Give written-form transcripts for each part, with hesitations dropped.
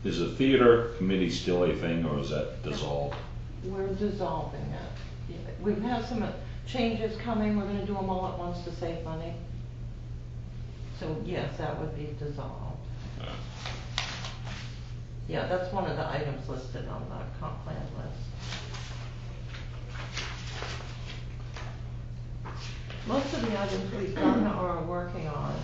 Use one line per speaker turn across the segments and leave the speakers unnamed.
Is the theater committee still a thing, or is that dissolved?
We're dissolving it. Yeah, we've had some changes coming, we're gonna do them all at once to save money. So yes, that would be dissolved. Yeah, that's one of the items listed on the comp plan list. Most of the items we've done or are working on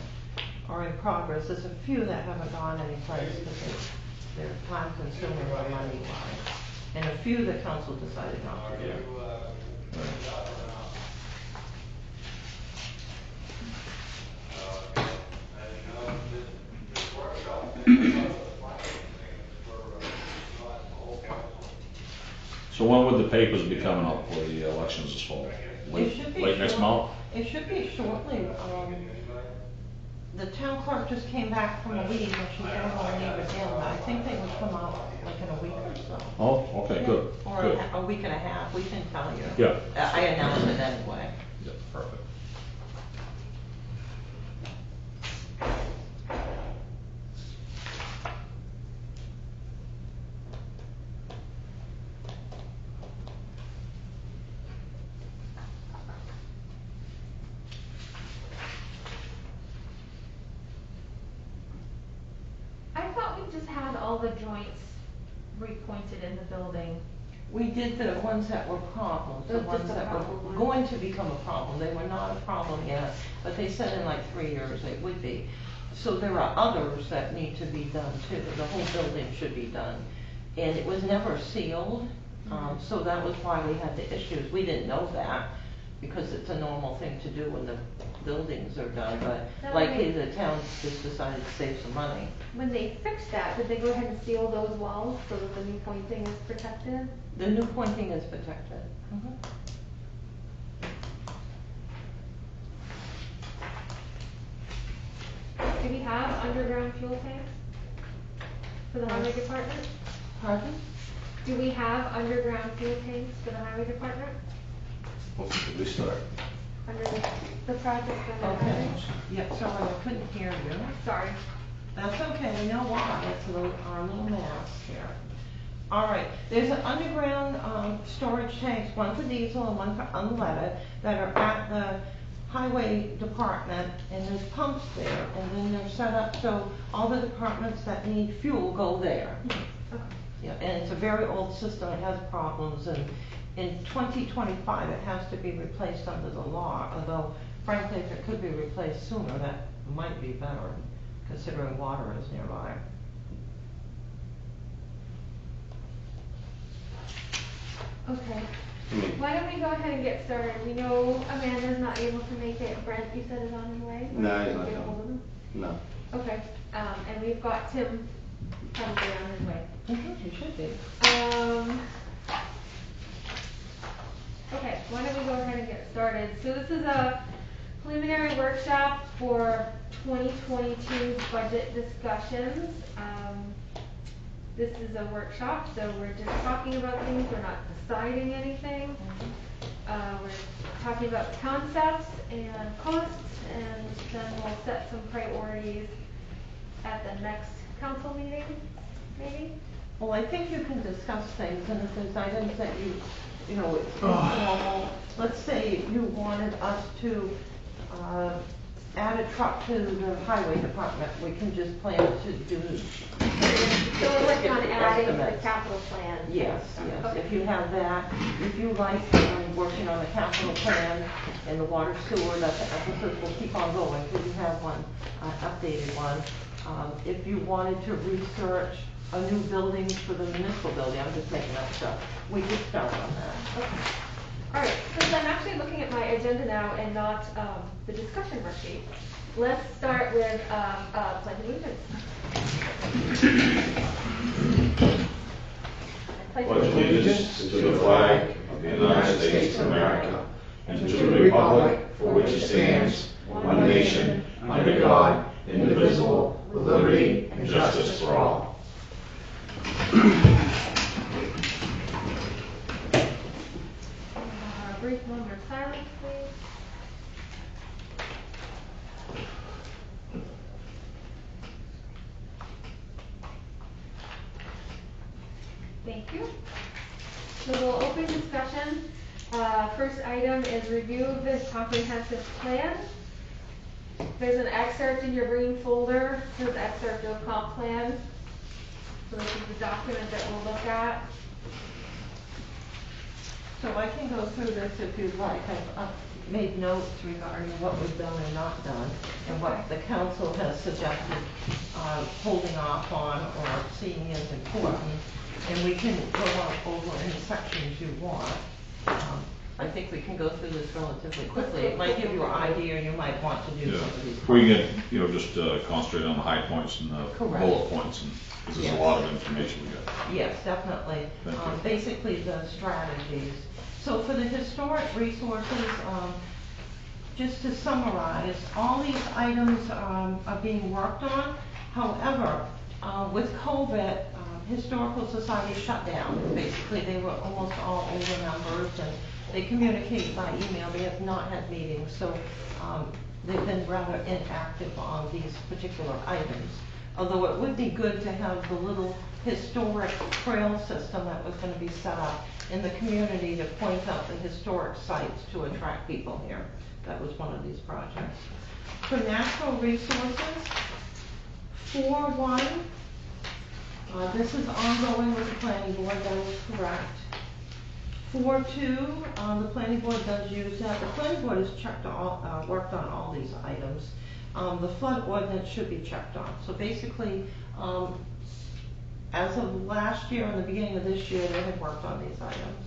are in progress. There's a few that haven't gone anyplace because they're time consuming or money wise. And a few the council decided not to do.
So when would the papers be coming up for the elections this fall?
It should be
Late next month?
It should be shortly. The town clerk just came back from a leave and she's going on leave again, but I think they would come out like in a week or so.
Oh, okay, good,
Or
good.
a week and a half, we can tell you.
Yeah.
I announced it anyway.
Yeah, perfect.
I thought we just had all the joints repointed in the building.
We did the ones that were problems, the
Just
ones
the
that were
problem ones.
going to become a problem. They were not a problem yet, but they said in like 3 years they would be. So there are others that need to be done too. The whole building should be done. And it was never sealed, so that was why we had the issues. We didn't know that because it's a normal thing to do when the buildings are done, but
That
likely
way-
the town just decided to save some money.
When they fixed that, did they go ahead and seal those walls so that the new pointing is protected?
The new pointing is protected.
Do we have underground fuel tanks for the highway department?
Pardon?
Do we have underground fuel tanks for the highway department?
When did we start?
Under the project on the
Okay.
highway?
Yeah, sorry, I couldn't hear you.
Sorry.
That's okay, we know why, it's our little mask here. All right, there's an underground, storage tanks, one for diesel and one for unleaded, that are at the highway department, and there's pumps there, and then they're set up so all the departments that need fuel go there.
Okay.
Yeah, and it's a very old system, it has problems, and in 2025, it has to be replaced under the law, although frankly, if it could be replaced sooner, that might be better, considering water is nearby.
Okay. Why don't we go ahead and get started? We know Amanda's not able to make it. Brent, you said is on his way?
No, he's not
Get a hold of
coming.
him?
No.
Okay, and we've got Tim probably on his way.
It should be.
Okay, why don't we go ahead and get started? So this is a preliminary workshop for 2022 budget discussions. This is a workshop, so we're just talking about things, we're not deciding anything. We're talking about the concepts and costs, and then we'll set some priorities at the next council meeting, maybe?
Well, I think you can discuss things, and if there's items that you know, it's informal, let's say you wanted us to, add a truck to the highway department, we can just plan to do.
So we're working on adding to the
estimates.
capital plan.
Yes, yes,
Okay.
if you have that, if you like, working on the capital plan and the water sewer, that's the emphasis, we'll keep on going, because you have one, updated one. If you wanted to research a new building for the municipal building, I'm just making up stuff, we could start on that.
Okay. All right, since I'm actually looking at my agenda now and not the discussion worksheet, let's start with pledge allegiance.
Pledge allegiance to the flag of the United States of America and to the republic for which it stands, one nation, under God, indivisible, with liberty and justice for all.
Brief moment of silence, please. you. So we'll open discussion. First item is review of this comprehensive plan. There's an excerpt in your green folder, it says excerpt of comp plan. So this is the document that we'll look at.
So I can go through this if you'd like. I've made notes regarding what we've done and not done, and what the council has suggested holding off on or seeing as important. And we can go over any sections you want. I think we can go through this relatively quickly. It might give you an idea, you might want to do
Yeah,
some of these.
we can, just concentrate on the high points and the
Correct.
bullet points, and, because there's
Yes.
a lot of information we got.
Yes, definitely.
Thank you.
Basically, the strategies. So for the historic resources, just to summarize, all these items are being worked on. However, with COVID, Historical Society shut down. Basically, they were almost all older members, and they communicate by email. They have not had meetings, so they've been rather inactive on these particular items. Although it would be good to have the little historic trail system that was going to be set up in the community to point out the historic sites to attract people here. That was one of these projects. For natural resources, 4.1, this is ongoing with the planning board, that is correct. 4.2, the planning board does use that. The planning board has worked on all these items. The flood ordinance should be checked on. So basically, as of last year and the beginning of this year, they had worked on these items.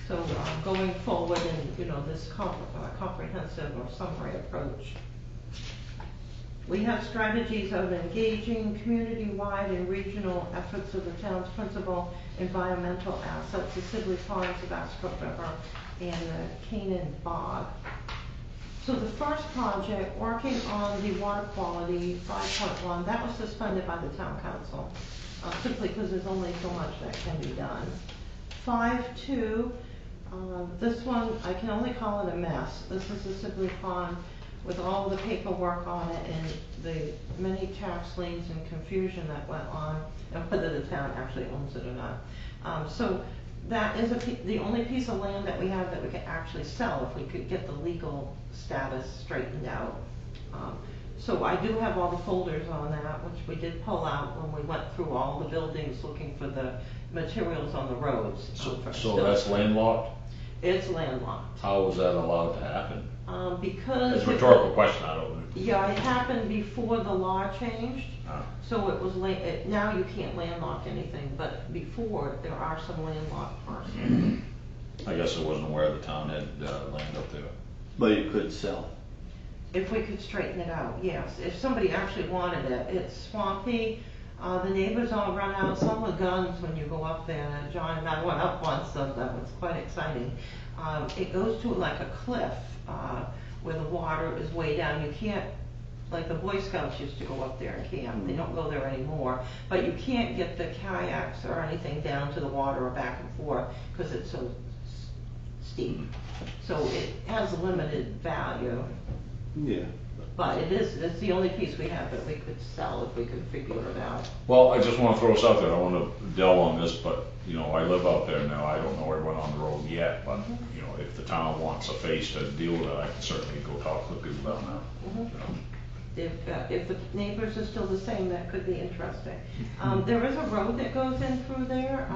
So going forward in this comprehensive or summary approach. We have strategies of engaging community-wide and regional efforts of the town's principal environmental assets, the Sibley Ponds, the Vasco River, and the Canaan Bog. So the first project, working on the water quality, 5.1, that was suspended by the town council, simply because there's only so much that can be done. 5.2, this one, I can only call it a mess. This is the Sibley Pond with all the paperwork on it and the many tax liens and confusion that went on, and whether the town actually owns it or not. So that is the only piece of land that we have that we could actually sell if we could get the legal status straightened out. So I do have all the folders on that, which we did pull out when we went through all the buildings looking for the materials on the roads.
So that's landlocked?
It's landlocked.
How was that allowed to happen?
Because
It's a rhetorical question, I don't know.
yeah, it happened before the law changed.
Ah.
So it was now you can't landlock anything, but before there are some landlocked parcels.
I guess I wasn't aware the town had land up there.
But you could sell.
If we could straighten it out, yes. If somebody actually wanted it, it's swampy. The neighbors all run out, some with guns when you go up there. John and I went up once, so that was quite exciting. It goes to like a cliff where the water is way down. You can't, like the Boy Scouts used to go up there and camp. They don't go there anymore. But you can't get the kayaks or anything down to the water or back and forth because it's so steep. So it has limited value.
Yeah.
But it's the only piece we have that we could sell if we could figure it out.
Well, I just want to throw this out there, I don't want to delve on this, but, I live out there now, I don't know everyone on the road yet, but, if the town wants a face to deal with it, I can certainly go talk to the people down there.
If the neighbors are still the same, that could be interesting. There is a road that goes in through there.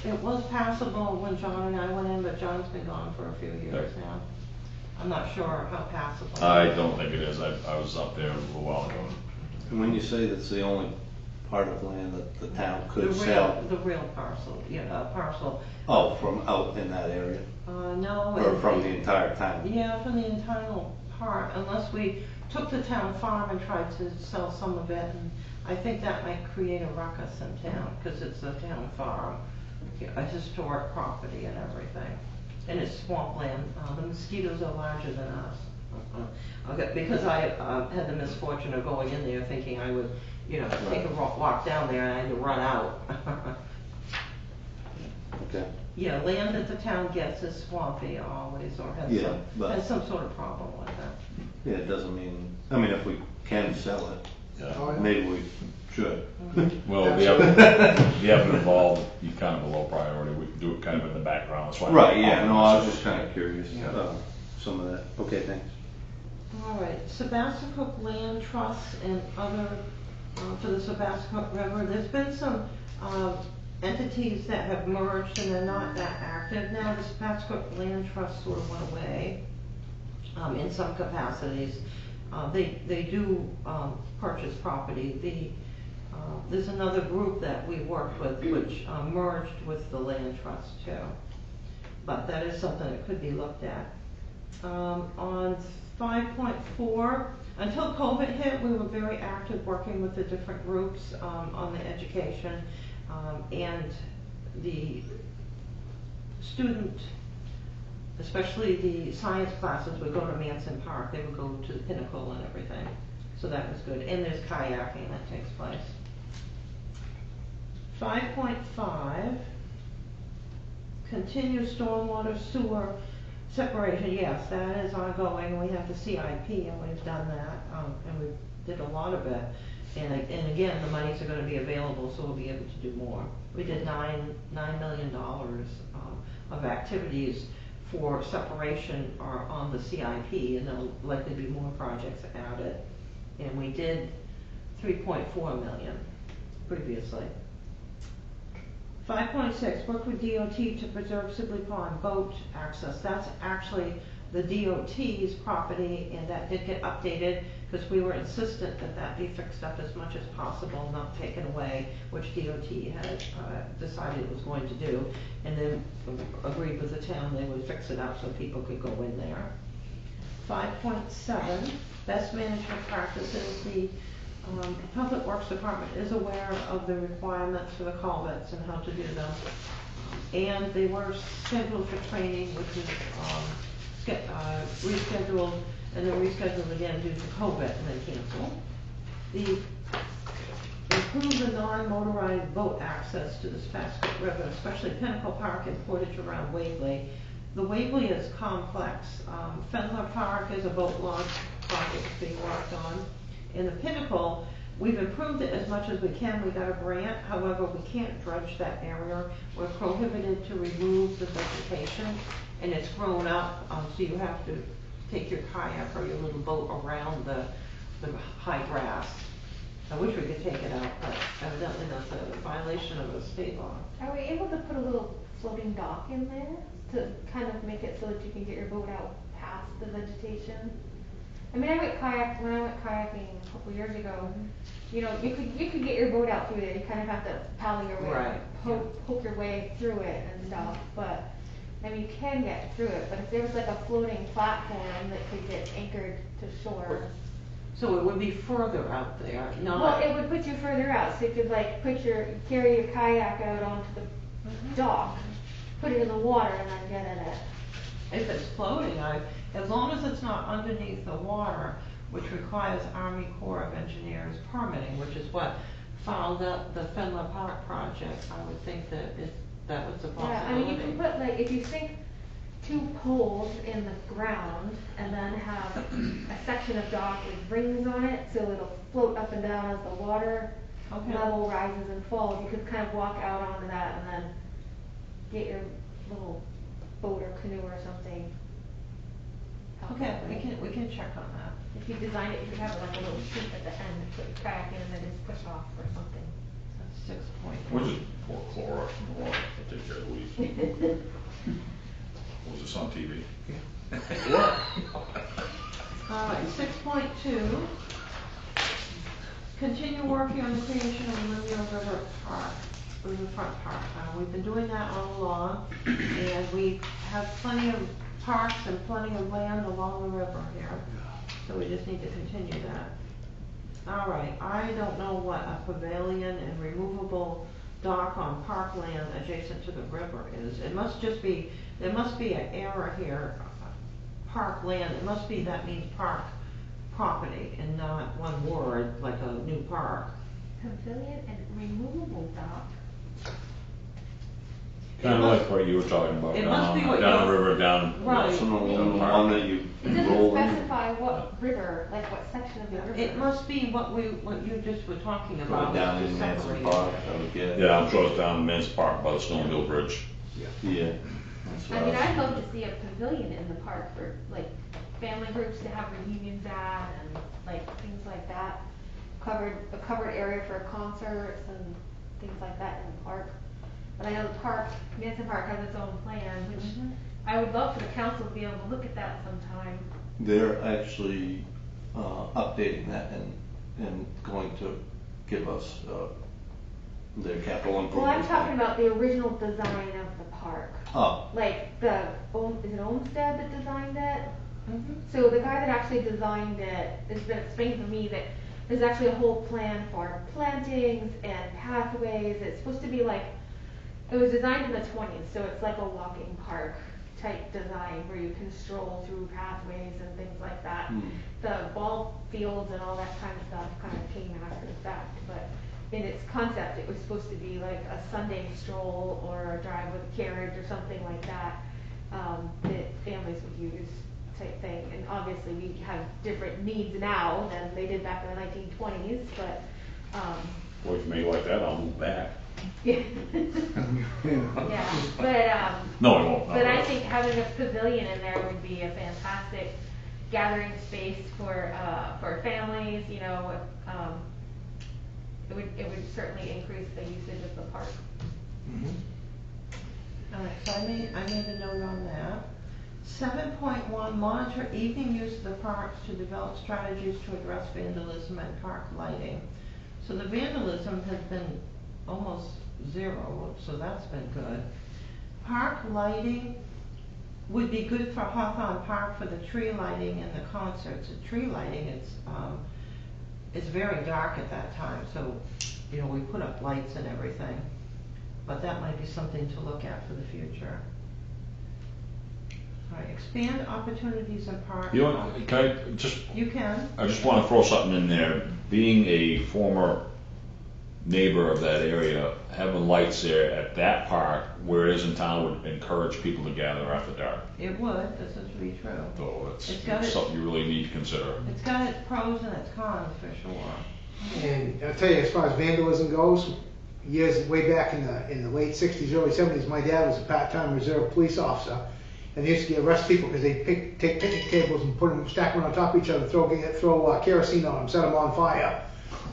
It was passable when John and I went in, but John's been gone for a few years now. I'm not sure how passable.
I don't think it is, I was up there a little while ago.
And when you say that's the only part of land that the town could
The
sell,
real parcel, parcel.
oh, from out in that area?
No.
Or from the entire town?
Yeah, from the entire part, unless we took the town farm and tried to sell some of it, and I think that might create a ruckus in town, because it's a town farm, a historic property and everything. And it's swampland. The mosquitoes are larger than us. Okay, because I had the misfortune of going in there thinking I would, take a walk down there, and I had to run out.
Okay.
Yeah, land that the town gets is swampy always, or
Yeah,
has some sort of problem with it.
Yeah, it doesn't mean, I mean, if we can sell it, Yeah.
maybe we should.
Well, the effort involved, you kind of a low priority, we can do it kind of in the background, that's why.
Right, yeah, no, I was just kinda curious, some of that, okay, thanks.
All right, Sebastopol Land Trust and other, for the Sebastopol River, there's been some, entities that have merged and they're not that active now. The Sebastopol Land Trust sort of went away, in some capacities. They do, purchase property. There's another group that we worked with which, merged with the land trust too. But that is something that could be looked at. On 5.4, until COVID hit, we were very active working with the different groups on the education and the student, especially the science classes would go to Manson Park, they would go to the Pinnacle and everything. So that was good. And there's kayaking that takes place. 5.5, continue stormwater sewer separation. Yes, that is ongoing. We have the CIP and we've done that, and we did a lot of it. And again, the monies are going to be available, so we'll be able to do more. We did $9 million of activities for separation are on the CIP, and there'll likely be more projects added. And we did 3.4 million previously. 5.6, work with DOT to preserve Sibley Pond boat access. That's actually the DOT's property, and that did get updated because we were insistent that that be fixed up as much as possible, not taken away, which DOT had decided it was going to do, and then agreed with the town they would fix it up so people could go in there. 5.7, best management practices. The Public Works Department is aware of the requirements for the culverts and how to do them. And they were scheduled for training, which is rescheduled, and then rescheduled again due to COVID and then canceled. The improve the non-motorized boat access to the Sebastopol River, especially Pinnacle Park and Portage around Waverly. The Waverly is complex. Fenler Park is a boat launch project being worked on. In the Pinnacle, we've improved it as much as we can. We got a grant, however, we can't dredge that area. We're prohibited to remove the vegetation, and it's grown up, so you have to take your kayak or your little boat around the high grass. I wish we could take it out, but evidently that's a violation of a state law.
Are we able to put a little floating dock in there to kind of make it so that you can get your boat out past the vegetation? I mean, when I went kayaking a couple years ago, you know, you could get your boat out through there. You kind of have to paddle your way,
right,
poke your way through it and stuff. But I mean, you can get through it. But if there was like a floating platform that could get anchored to shore.
So it would be further out there, not.
Well, it would put you further out, so you could like carry your kayak out onto the dock, put it in the water, and then get in it.
If it's floating, as long as it's not underneath the water, which requires Army Corps of Engineers permitting, which is what fouled up the Fenler Park project, I would think that that was a possibility.
Yeah, I mean, you can put like, if you sink 2 poles in the ground and then have a section of dock with rings on it, so it'll float up and down as the water level rises and falls. You could kind of walk out onto that and then get your little boat or canoe or something.
Okay, we can check on that.
If you design it, you could have like a little chute at the end to put your kayak in and then just push off or something.
That's 6.1.
We'll just pour Clorox in the water to take care of the weeds. Was this on TV?
All right, 6.2. Continue working on the creation of the Lemuel Riverfront Park. We've been doing that all along, and we have plenty of parks and plenty of land along the river here. So we just need to continue that. All right, I don't know what a pavilion and removable dock on parkland adjacent to the river is. It must just be, there must be an error here. Parkland, it must be, that means park property and not one word like a new park.
Pavilion and removable dock.
Kinda
must-
like what you were talking about,
it must be what
down the
you're-
river, down.
Right.
Some of the
Park.
one that you
It doesn't
roll in.
specify what river, like what section of the river.
It must be what you just were talking about.
Probably down
just
in Manson
separated.
Park, I would guess.
Yeah, I'm sure it's down in Men's Park by the Stoneville Bridge.
Yeah. That's what
I mean,
was
I'd love
thinking.
to see a pavilion in the park for like family groups to have reunions at and like things like that. A covered area for concerts and things like that in the park. But I know the park, Manson Park has its own plan, which
Mhm.
I would love for the council to be able to look at that sometime.
They're actually, updating that and going to give us, their capital
Well,
improvement.
I'm talking about the original design of the park.
Oh,
Like is it Olmsted that designed it?
Mhm.
So the guy that actually designed it, it's been explained to me that there's actually a whole plan for plantings and pathways. It's supposed to be like, it was designed in the 20s, so it's like a walking park type design where you can stroll through pathways and things like that.
Hmm.
The ball fields and all that kind of stuff kind of came after the fact, but in its concept, it was supposed to be like a Sunday stroll or a drive with a carriage or something like that, that families would use type thing. And obviously, we have different needs now than they did back in the 1920s, but,
Boy, if you make it like that, I'll move back.
yeah, but,
No, I won't. not
but I
really.
think having a pavilion in there would be a fantastic gathering space for families, you know, it would certainly increase the usage of the park.
All right, so I made a note on that. 7.1, monitor evening use of the parks to develop strategies to address vandalism and park lighting. So the vandalism has been almost zero, so that's been good. Park lighting would be good for Hawthorne Park for the tree lighting and the concerts. The tree lighting, it's very dark at that time, so, you know, we put up lights and everything. But that might be something to look at for the future. All right, expand opportunities in parks.
You know, what, can I just,
You can.
I just wanna throw something in there. Being a former neighbor of that area, having lights there at that park, where it is in town, would encourage people to gather after dark.
It would, this is to be true.
So it's
It's got it-
something you really need to consider.
It's got its pros and its cons for sure.
And I'll tell you, as far as vandalism goes, way back in the late 60s, early 70s, my dad was a part-time reserve police officer. And they used to arrest people because they'd take picnic tables and stack them on top of each other, throw kerosene on them, set them on fire.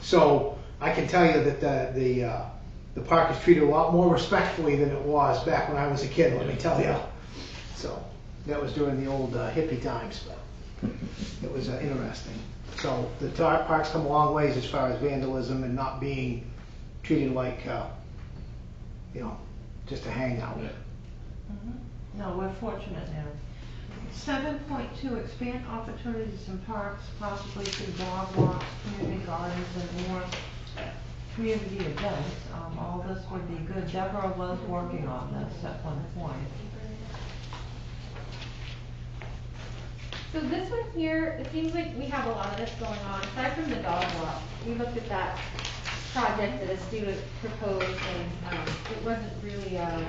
So I can tell you that the park is treated a lot more respectfully than it was back when I was a kid, let me tell you. So that was during the old hippie times, but it was interesting. So the park's come a long ways as far as vandalism and not being treated like, you know, just a hangout.
No, we're fortunate now. 7.2, expand opportunities in parks, possibly through dog walks, community gardens, and more community events. All this would be good. Deborah was working on this at one point.
So this one here, it seems like we have a lot of this going on, aside from the dog walk. We looked at that project that a student proposed and, it wasn't really a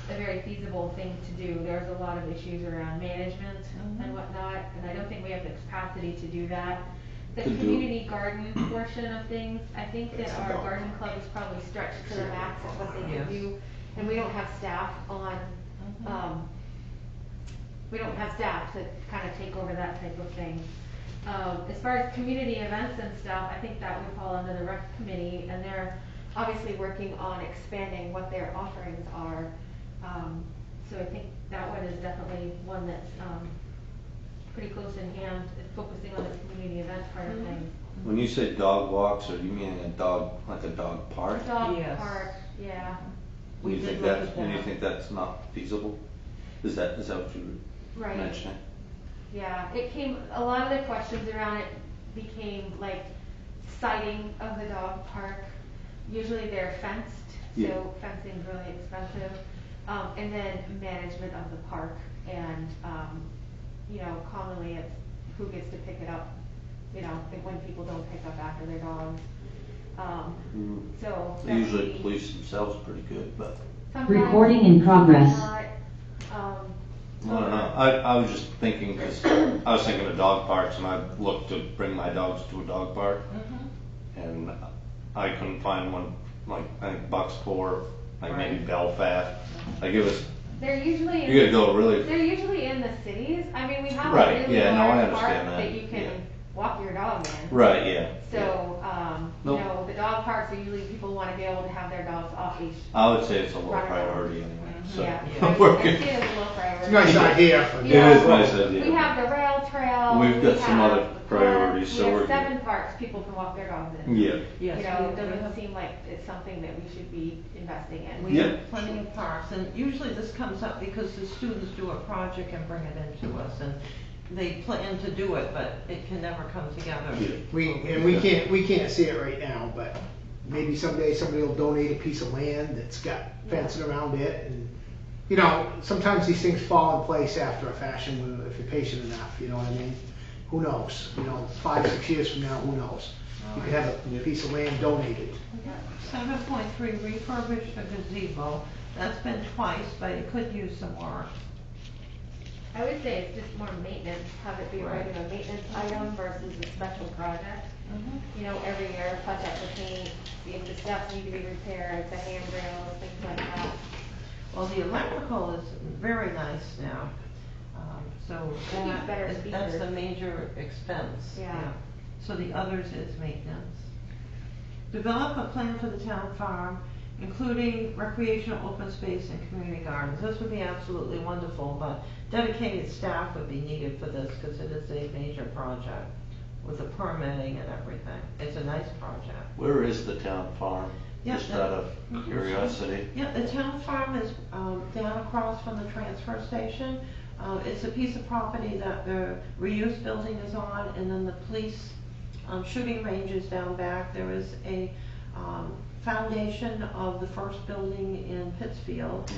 very feasible thing to do. There's a lot of issues around management and whatnot, and I don't think we have the capacity to do that. The
To do-
community garden portion of things, I think that our garden club is probably stretched to the max of what they can
Yes.
do, and we don't have staff on, we don't have staff to kind of take over that type of thing. As far as community events and stuff, I think that would fall under the rec committee, and they're obviously working on expanding what their offerings are. So I think that one is definitely one that's, pretty close in hand, focusing on the community event part of things.
When you say dog walks, are you meaning like a dog park?
Dog
Yes.
park, yeah.
We
You
did
think
look
that,
at
and you
that.
think that's not feasible? Is that what you were
Right.
mentioning?
Yeah, a lot of the questions around it became like sighting of the dog park. Usually they're fenced,
Yeah.
so fencing's really expensive. And then management of the park and, you know, commonly it's who gets to pick it up, you know, when people don't pick up after their dogs. So. that would
Usually
be-
police themselves are pretty good, but
sometimes.
Recording in progress.
not,
I don't know. I was just thinking, because I was thinking of dog parks, and I looked to bring my dogs to a dog park, and I couldn't find one, like, I think Bucksport, like maybe Belfast. Like, it was,
they're usually
you gotta go really,
they're usually in the cities. I mean, we have
Right,
a really
yeah, no, I
large park
understand
that
that,
you can
yeah.
walk your dog in.
right, yeah.
So,
Nope.
you know, the dog parks are usually people want to be able to have their dogs off leash.
I would say it's a low
Right.
priority anyway, so.
Yeah,
We're
I
good.
see it as a low priority.
It's a nice idea for.
It is a nice
We
idea.
have the rail trail.
We've got
we
some
have
other
the park,
priorities, so we're
We
good.
have 7 parks people can walk their dogs in.
Yeah.
Yes,
You know,
we
it
do have-
would seem like it's something that we should be investing in.
We
Yep.
have plenty of parks, and usually this comes up because the students do a project and bring it into us, and they plan to do it, but it can never come together.
Yeah.
We can't see it right now, but maybe someday somebody will donate a piece of land that's got fencing around it, and, you know, sometimes these things fall in place after a fashion if you're patient enough, you know what I mean? Who knows, you know, 5, 6 years from now, who knows? You could have a piece of land donated.
7.3, refurbish the gazebo. That's been twice, but it could use some work.
I would say it's just more maintenance, have it be a
Right.
regular maintenance item versus a special project. You know, every year, touch up the paint, see if the steps need to be repaired, the handrails, things like that.
Well, the electrical is very nice now, so
Could use better
that's
speakers.
a major expense.
Yeah.
So the others is maintenance. Develop a plan for the town farm, including recreational open space and community gardens. This would be absolutely wonderful, but dedicated staff would be needed for this because it is a major project with the permitting and everything. It's a nice project.
Where is the town farm?
Yeah,
Just
that-
out of curiosity.
Yeah, the town farm is down across from the transfer station. It's a piece of property that the reuse building is on, and then the police shooting range is down back. There is a foundation of the first building in Pittsfield.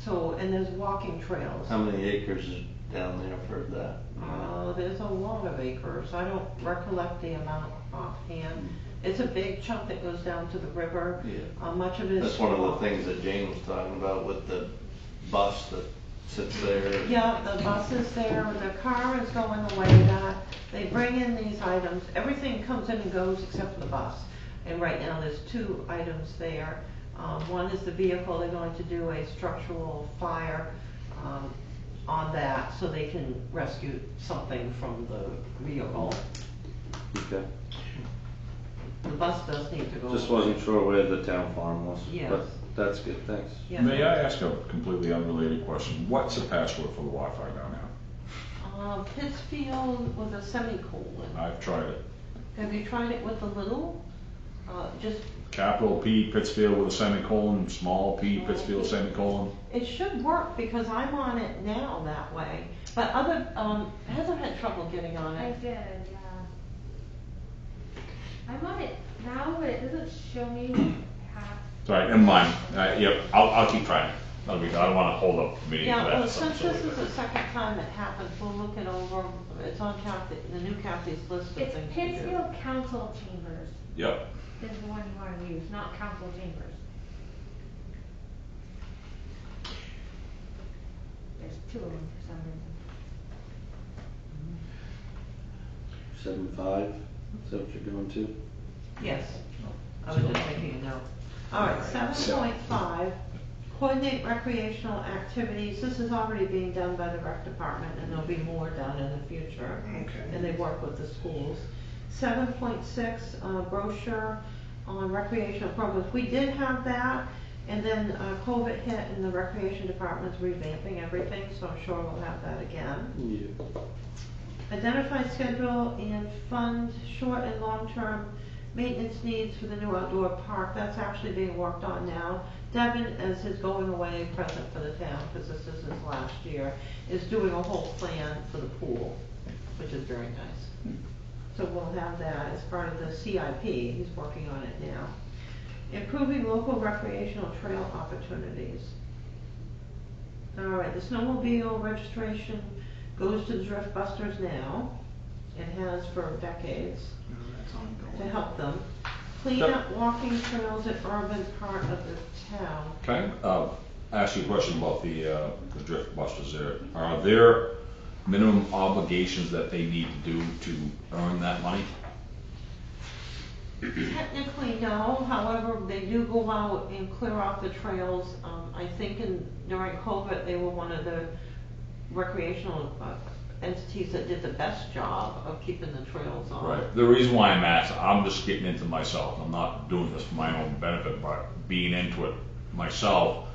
So, and there's walking trails.
How many acres is down there for that?
There's a lot of acres. I don't recollect the amount offhand. It's a big chunk that goes down to the river.
Yeah.
Much of it is.
That's one of the
swamp.
things that Jane was talking about with the bus that sits there.
Yeah, the bus is there, the car is going the way that they bring in these items. Everything comes in and goes except for the bus. And right now, there's 2 items there. One is the vehicle, they're going to do a structural fire on that so they can rescue something from the vehicle.
Okay.
The bus does need to go.
Just wasn't sure where the town farm was.
Yes.
But that's good, thanks.
Yeah.
May I ask a completely unrelated question? What's the password for the Wi-Fi down there?
Pittsfield with a semicolon.
I've tried it.
Have you tried it with a little? Just,
Capital P Pittsfield with a semicolon, small p Pittsfield semicolon.
it should work because I'm on it now that way. But Heather had trouble getting on
I
it.
did, yeah. I'm on it now, but it doesn't show me half.
Sorry, never mind. Yep, I'll keep trying. I don't want to hold up the meeting
Yeah,
for
well,
that.
since this is the second time it happened, we'll look it over. It's on Kathy, the new Kathy's list of
It's
things to do.
Pittsfield Council Chambers
Yep.
is the one you want to use, not Council Chambers. There's 2 of them for some reason.
7.5, is that what you're going to?
Yes, I was just making a note. All right, 7.5, coordinate recreational activities. This is already being done by the rec department, and there'll be more done in the future.
Okay.
And they work with the schools. 7.6, brochure on recreational programs. We did have that, and then COVID hit, and the recreation department's revamping everything, so I'm sure we'll have that again.
Yeah.
Identify, schedule, and fund short and long-term maintenance needs for the new outdoor park. That's actually being worked on now. Devin, as his going away present for the town, because this is his last year, is doing a whole plan for the pool, which is very nice. So we'll have that as part of the CIP. He's working on it now. Improving local recreational trail opportunities. All right, the snowmobile registration goes to the Drift Busters now. It has for decades
That's ongoing.
to help them. clean up walking trails at urban part of the town.
Can I ask you a question about the drift busters there? Are there minimum obligations that they need to do to earn that money?
Technically, no, however, they do go out and clear out the trails. I think during COVID, they were one of the recreational entities that did the best job of keeping the trails on.
Right. The reason why I'm asking, I'm just getting into myself. I'm not doing this for my own benefit, but being into it myself,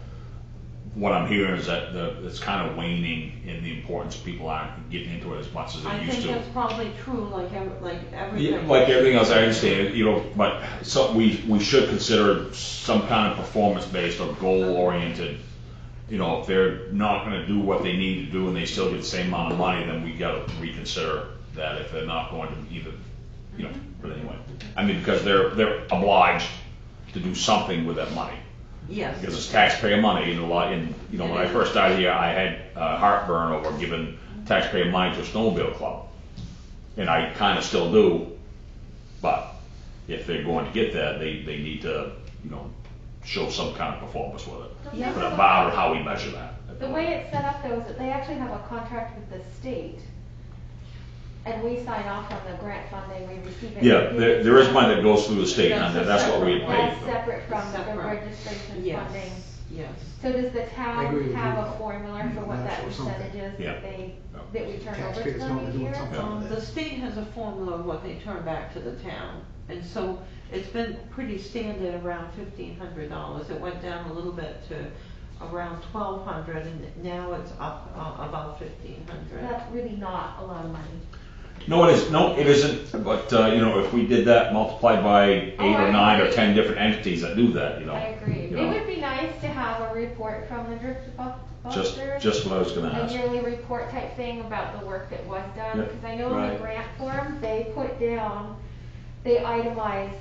what I'm hearing is that it's kind of waning in the importance. People aren't getting into it as much as they
I
used
think
to.
that's probably true, like everything.
Yeah, like everything else, I understand, but so we should consider some kind of performance-based or goal-oriented. If they're not gonna do what they need to do and they still get the same amount of money, then we gotta reconsider that if they're not going to either, but anyway. I mean, because they're obliged to do something with that money.
Yes.
Because it's taxpayer money, when I first started here, I had heartburn over giving taxpayer money to a snowmobile club. And I kinda still do, but if they're going to get that, they need to, show some kind of performance with it.
Yeah.
But about how we measure that.
The way it's set up though is that they actually have a contract with the state. And we sign off on the grant funding, we receive it.
Yeah, there is money that goes through the state, and that's what we had
That's
paid.
separate from the
Separate.
registration
Yes,
funding.
yes.
So does the
I agree
town
with
have
you.
a formula for what that
Or something.
percentage is
Yeah.
that we turn over to
Taxpayers know
them
they're
each
doing
year?
something.
The state has a formula of what they turn back to the town, and so it's been pretty standard around $1,500. It went down a little bit to around $1,200, and now it's up about $1,500.
That's really not a lot of money.
No, it isn't, but, if we did that multiplied by 8
I
or 9 or
agree.
10 different entities that do that,
I agree. It would be nice to have a report from the drift busters.
Just what I was gonna
A
ask.
yearly report type thing about the work that was done,
Yeah.
because I know in the
Right.
grant form, they put down, they itemize,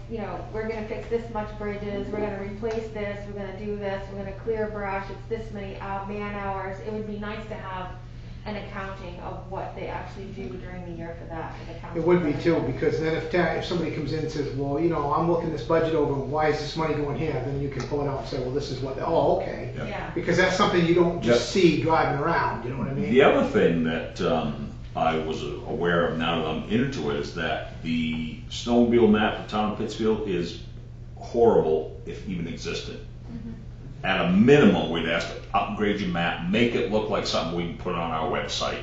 we're gonna fix this much bridges, we're gonna replace this, we're gonna do this, we're gonna clear brush, it's this many man hours. It would be nice to have an accounting of what they actually do during the year for that, for the council.
It would be too, because then if somebody comes in and says, well, I'm looking this budget over, why is this money going here? Then you can pull it out and say, well, this is what, okay.
Yeah.
Yeah.
Because that's something you don't just see driving around, you know what I mean?
The other thing that I was aware of now that I'm into it is that the snowmobile map for town of Pittsfield is horrible if even existed. At a minimum, we'd ask to upgrade your map, make it look like something we can put on our website.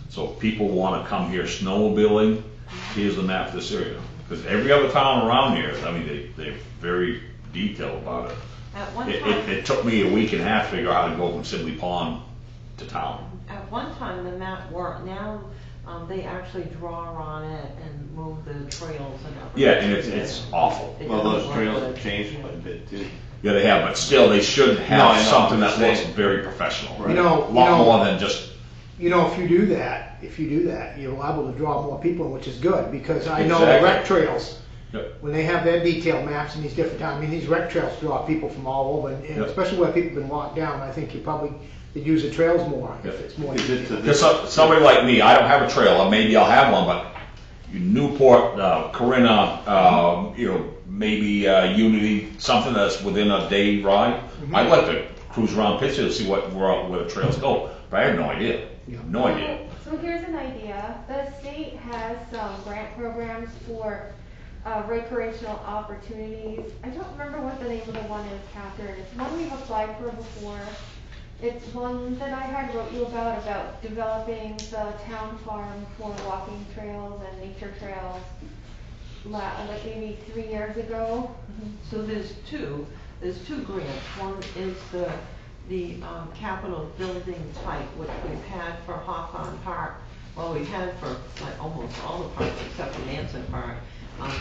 So if people want to come here snowmobiling, here's the map for this area. Because every other town around here, they're very detailed about it.
At one
It
time,
took me a week and a half to figure out how to go from Sibley Pond to town.
at one time, the map worked. Now, they actually draw on it and move the trails and everything.
Yeah, and it's awful.
It
Well,
doesn't
those
look
trails
good.
have changed quite a bit too.
Yeah, they have, but still, they should
No, I
have
know,
something
I'm
that
just
looks
saying.
very professional.
Right.
You know,
A lot more than just,
if you do that, you're liable to draw more people, which is good, because I know the
Exactly.
rec trails,
Yep.
when they have their detailed maps in these different towns, these rec trails draw people from all over, and
Yep.
especially where people have been locked down, I think they'd use the trails more, if
Yep.
it's more
Is it
detailed.
to
because somebody like me, I don't have a trailer, maybe I'll have one, but Newport, Corinna, maybe Unity, something that's within a day ride. I'd like to cruise around Pittsfield to see where the trails go, but I have no idea.
Yeah.
No idea.
So here's an idea. The state has some grant programs for recreational opportunities. I don't remember what the name of the one is, Catherine. It's one we've applied for before. It's one that I had wrote you about developing the town farm for walking trails and nature trails, like maybe 3 years ago.
So there's two grants. One is the capital building type, which we've had for Hawthorne Park. Well, we've had for like almost all the parks except for Manson Park.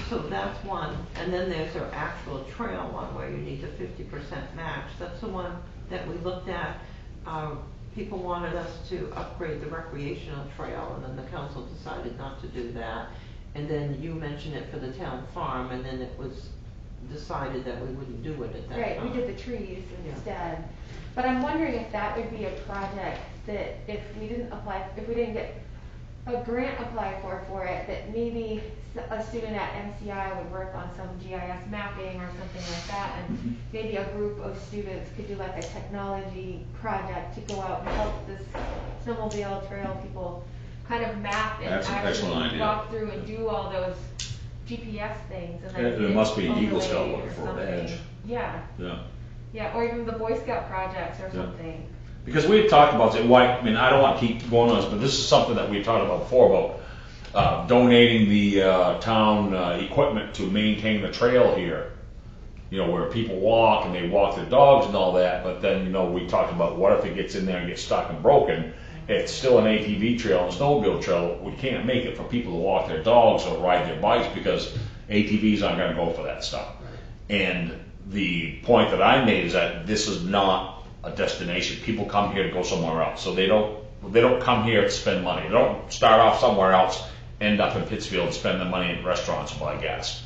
So that's one. And then there's our actual trail one where you need a 50% match. That's the one that we looked at. People wanted us to upgrade the recreational trail, and then the council decided not to do that. And then you mentioned it for the town farm, and then it was decided that we wouldn't do it at that
Right,
time.
we did the trees
Yeah.
instead. But I'm wondering if that would be a project that if we didn't get a grant applied for it, that maybe a student at MCI would work on some GIS mapping or something like that, and maybe a group of students could do like a technology project to go out and help this snowmobile trail people kind of map and
That's an excellent
actually
idea.
walk through and do all those GPS things and then.
There must be an Eagle
overlay
Scout
or
looking for a
something.
badge.
Yeah,
Yeah.
yeah, or even the Boy Scout projects or
Yeah.
something.
Because we've talked about it, why, I mean, I don't want to keep going on this, but this is something that we've talked about before, about donating the town equipment to maintain the trail here. You know, where people walk and they walk their dogs and all that, but then, you know, we talked about what if it gets in there and gets stuck and broken? It's still an ATV trail and a snowmobile trail. We can't make it for people to walk their dogs or ride their bikes because ATVs aren't gonna go for that stuff. And the point that I made is that this is not a destination. People come here to go somewhere else. So they don't come here to spend money. They don't start off somewhere else, end up in Pittsfield and spend the money in restaurants and buy gas.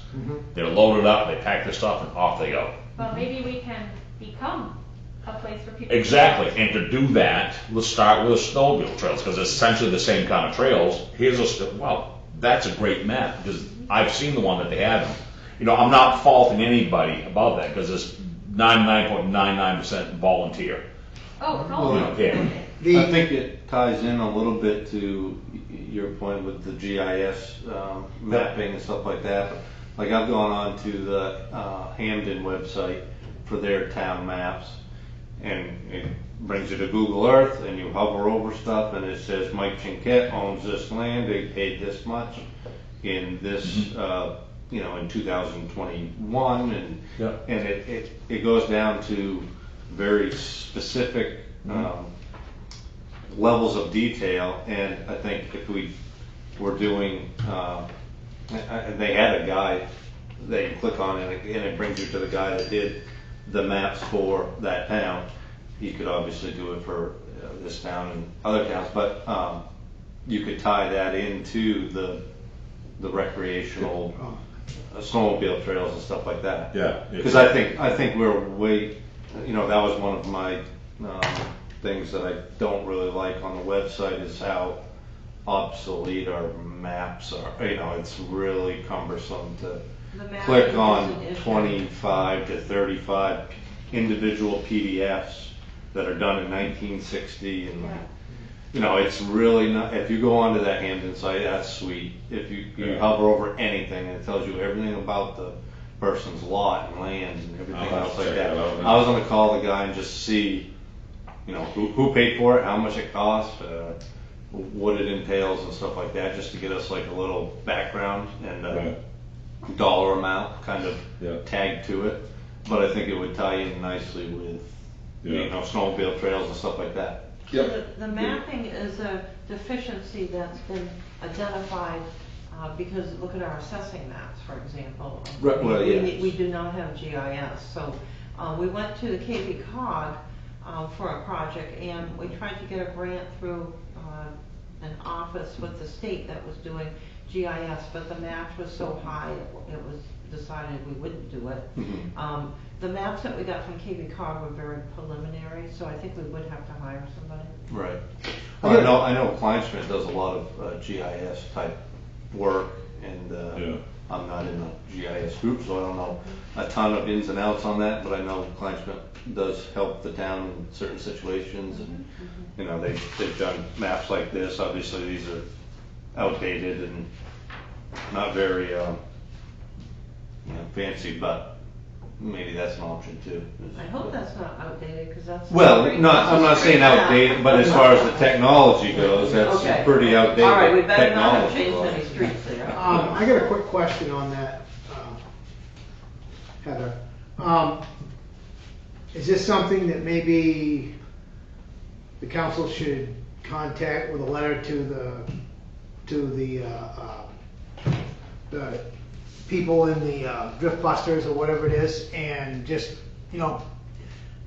They're loaded up, they pack their stuff and off they go.
Well, maybe we can become a place for people.
Exactly, and to do that, let's start with the snowmobile trails, because it's essentially the same kind of trails. Well, that's a great map, because I've seen the one that they have. You know, I'm not faulting anybody about that, because it's 99.99% volunteer.
Oh, it's
Well,
all.
yeah.
I think it ties in a little bit to your point with the GIS mapping and stuff like that. Like I've gone on to the Hamden website for their town maps, and it brings you to Google Earth, and you hover over stuff, and it says Mike Chinquette owns this land. They paid this much in this, you know, in 2021, and
Yeah.
and it goes down to very specific levels of detail. And I think if we were doing, they had a guide that you click on, and it brings you to the guy that did the maps for that town. He could obviously do it for this town and other towns, but you could tie that into the recreational snowmobile trails and stuff like that.
Yeah.
Because I think we're way, you know, that was one of my things that I don't really like on the website is how obsolete our maps are. You know, it's really cumbersome to
The mapping
click
is
on
an issue.
25 to 35 individual PDFs that are done in 1960, and
Yeah.
you know, it's really not. If you go onto that Hamden site, that's sweet. If you
Yeah.
hover over anything, it tells you everything about the person's lot and land and everything
I'll have
else
to
like
check
that.
that out then.
I was gonna call the guy and just see, you know, who paid for it, how much it cost, what it entails and stuff like that, just to get us like a little background and dollar amount kind of
Yeah.
tagged to it. But I think it would tie in nicely with, you
Yeah.
know, snowmobile trails and stuff like that.
The mapping is a deficiency that's been identified, because look at our assessing maps, for example.
Right, well,
We-
yes.
We do not have GIS, so, we went to the KV cog, for a project, and we tried to get a grant through, an office with the state that was doing GIS, but the match was so high, it was decided we wouldn't do it. The maps that we got from KV cog were very preliminary, so I think we would have to hire somebody.
Right. Well, I know Kleinschmidt does a lot of GIS type work, and
Yeah.
I'm not in the GIS group, so I don't know a ton of ins and outs on that, but I know Kleinschmidt does help the town in certain situations, and you know, they've done maps like this. Obviously, these are outdated and not very you know, fancy, but maybe that's an option too.
I hope that's not outdated, because that's.
Well, I'm not saying outdated, but as far as the technology goes, that's
Okay.
pretty outdated
All right, we better not have
technology.
changed any streets there.
I got a quick question on that, Heather. Is this something that maybe the council should contact with a letter to the people in the Drift Busters or whatever it is, and just, you know,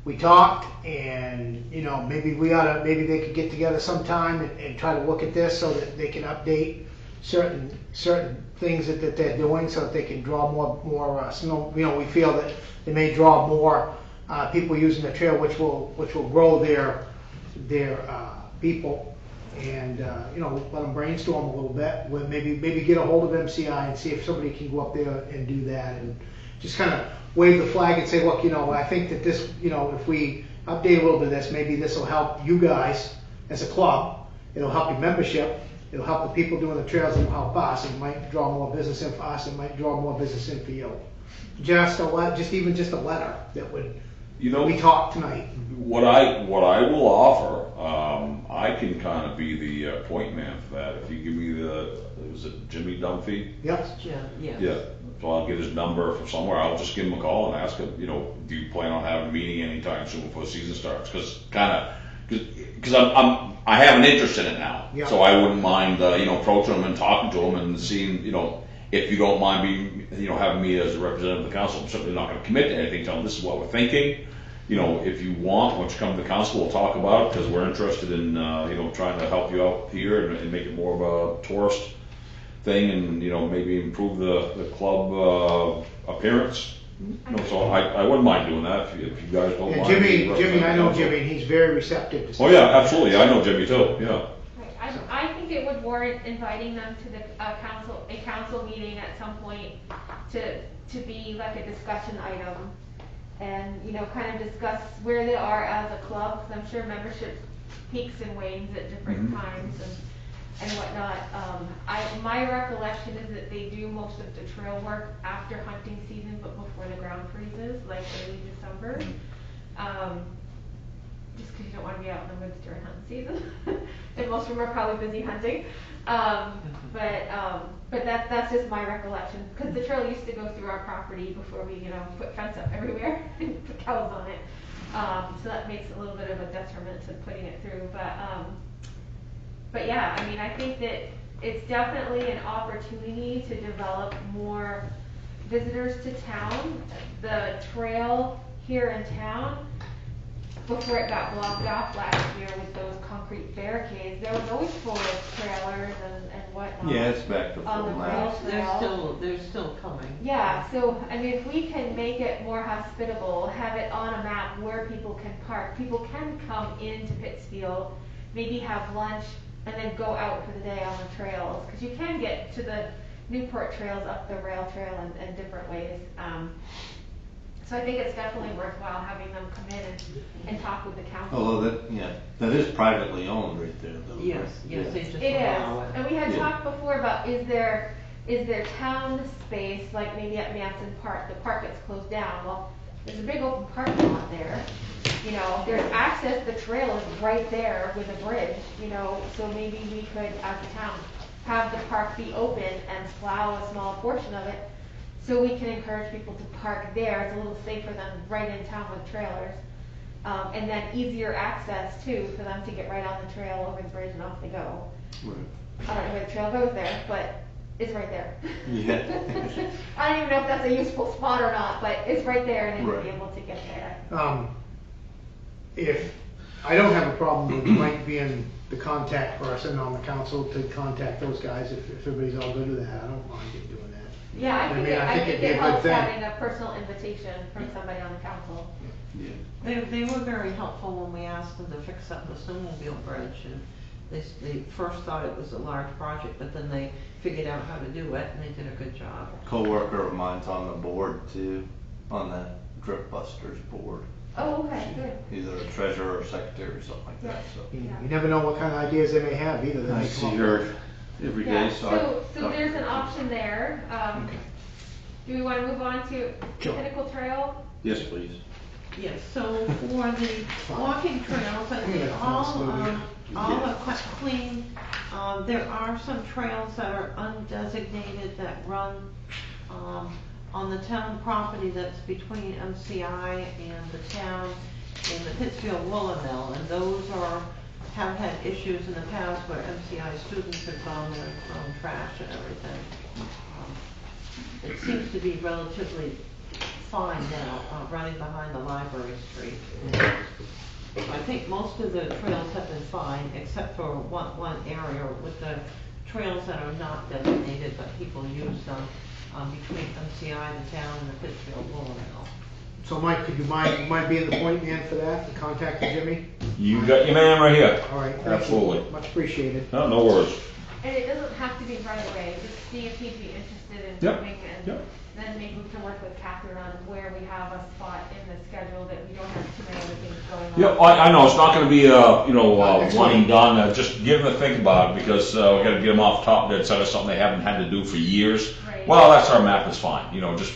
we talked, and, you know, maybe they could get together sometime and try to look at this so that they can update certain things that they're doing, so that they can draw more snow. You know, we feel that they may draw more people using the trail, which will grow their people and, you know, let them brainstorm a little bit, maybe get a hold of MCI and see if somebody can go up there and do that, and just kind of wave the flag and say, look, you know, I think that this, you know, if we update a little bit of this, maybe this will help you guys as a club, it'll help your membership, it'll help the people doing the trails, it'll help us, it might draw more business in for us, it might draw more business in for you. Just a letter that would,
You know,
we talked tonight.
what I will offer, I can kind of be the point man for that. If you give me was it Jimmy Dunphy?
Yep.
Yeah. So I'll get his number from somewhere. I'll just give him a call and ask him, you know, do you plan on having a meeting anytime soon before the season starts? Because I have an interest in it now.
Yeah.
So I wouldn't mind, you know, approaching him and talking to him and seeing, you know, if you don't mind being, you know, having me as a representative of the council. I'm certainly not going to commit to anything. Tell them this is what we're thinking. You know, if you want, once you come to the council, we'll talk about it, because we're interested in, you know, trying to help you out here and make it more of a tourist thing, and, you know, maybe improve the club appearance. You know, so I wouldn't mind doing that if you guys don't
And
mind.
Jimmy, I know Jimmy, and he's very receptive to
Oh yeah, absolutely. I know Jimmy too. Yeah.
Right. I think it would warrant inviting them to the council meeting at some point to be like a discussion item, and, you know, kind of discuss where they are as a club, because I'm sure membership peaks and wanes at different times and whatnot. My recollection is that they do most of the trail work after hunting season, but before the ground freezes, like early December. Just because you don't want to be out in the woods during hunting season, and most of them are probably busy hunting. But that's just my recollection, because the trail used to go through our property before we, you know, put fence up everywhere and put cows on it. So that makes a little bit of a detriment to putting it through. But yeah, I mean, I think that it's definitely an opportunity to develop more visitors to town. The trail here in town, before it got blocked off last year with those concrete barricades, there was always full of trailers and whatnot.
Yeah, it's back to
On
full
the
now.
trail.
They're still coming.
Yeah, so, I mean, if we can make it more hospitable, have it on a map where people can park, people can come into Pittsfield, maybe have lunch, and then go out for the day on the trails, because you can get to the Newport trails up the rail trail in different ways. So I think it's definitely worthwhile having them come in and talk with the council.
Although that is privately owned right there, though.
Yes,
right?
yes, they just
It
allow
is,
it.
and we had
Yeah.
talked before about is there town space, like maybe at Manson Park, the park gets closed down, well, there's a big open parking lot there, you know, there's access, the trail is right there with a bridge, you know, so maybe we could, as a town, have the park be open and plow a small portion of it, so we can encourage people to park there. It's a little safer than right in town with trailers. And then easier access too, for them to get right on the trail over the bridge and off they go.
Right.
I don't know where the trail goes there, but it's right there.
Yeah.
I don't even know if that's a useful spot or not, but it's right there and they would be
Right.
able to get there.
If, I don't have a problem with Mike being the contact person on the council to contact those guys, if everybody's all good with that, I don't mind him doing that.
Yeah, I think
it'd be a
it
good
helps
thing.
having a personal invitation from somebody on the council.
Yeah.
They were very helpful when we asked them to fix up the snowmobile bridge, and they first thought it was a large project, but then they figured out how to do it, and they did a good job.
Co-worker of mine's on the board too, on that Drip Busters board.
Oh, okay, good.
Either a treasurer or secretary or something like that, so.
You never know what kind of ideas they may have either. They
I
may
see
come up
her
with.
every
Yeah,
day, so
so there's an option there. Do we want to move on to
Sure.
Pinnacle Trail?
Yes, please.
Yes, so for the walking trails, I think all are quite clean. There are some trails that are undesignated that run on the town property that's between MCI and the town in the Pittsfield Woolen Mill, and those have had issues in the past where MCI students have gone there and thrown trash and everything. It seems to be relatively fine now, running behind the library street. I think most of the trails have been fine, except for one area with the trails that are not designated, but people use them between MCI, the town, and the Pittsfield Woolen Mill.
So Mike, could you mind being the point man for that, and contacting Jimmy?
You got your man right here.
All right, thank you.
Absolutely.
Much appreciated.
No worries.
And it doesn't have to be right away, just see if he'd be interested in
Yep,
coming, and
yep.
then maybe we can work with Catherine on where we have a spot in the schedule that we don't have too many other things going on.
Yeah, I know, it's not gonna be, one and done, just give them a think about it, because, we gotta get them off top dead center, something they haven't had to do for years.
Right.
Well, that's our map, is fine, just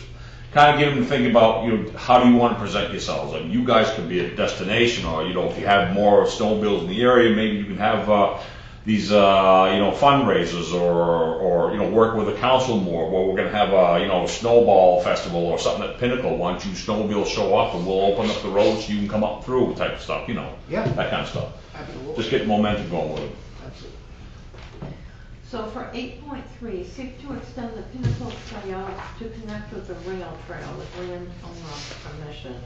kinda get them to think about, how do you wanna present yourselves? Like, you guys could be a destination, or, if you have more snowmobiles in the area, maybe you can have, these, fundraisers, or, work with the council more, where we're gonna have a, snowball festival or something at Pinnacle. Why don't you snowmobiles show up and we'll open up the roads so you can come up through, type of stuff,
Yeah.
that kind of stuff.
Absolutely.
Just get momentum going with it.
Absolutely.
So for 8.3, seek to extend the Pinnacle Trail to connect with the rail trail with land owner permission.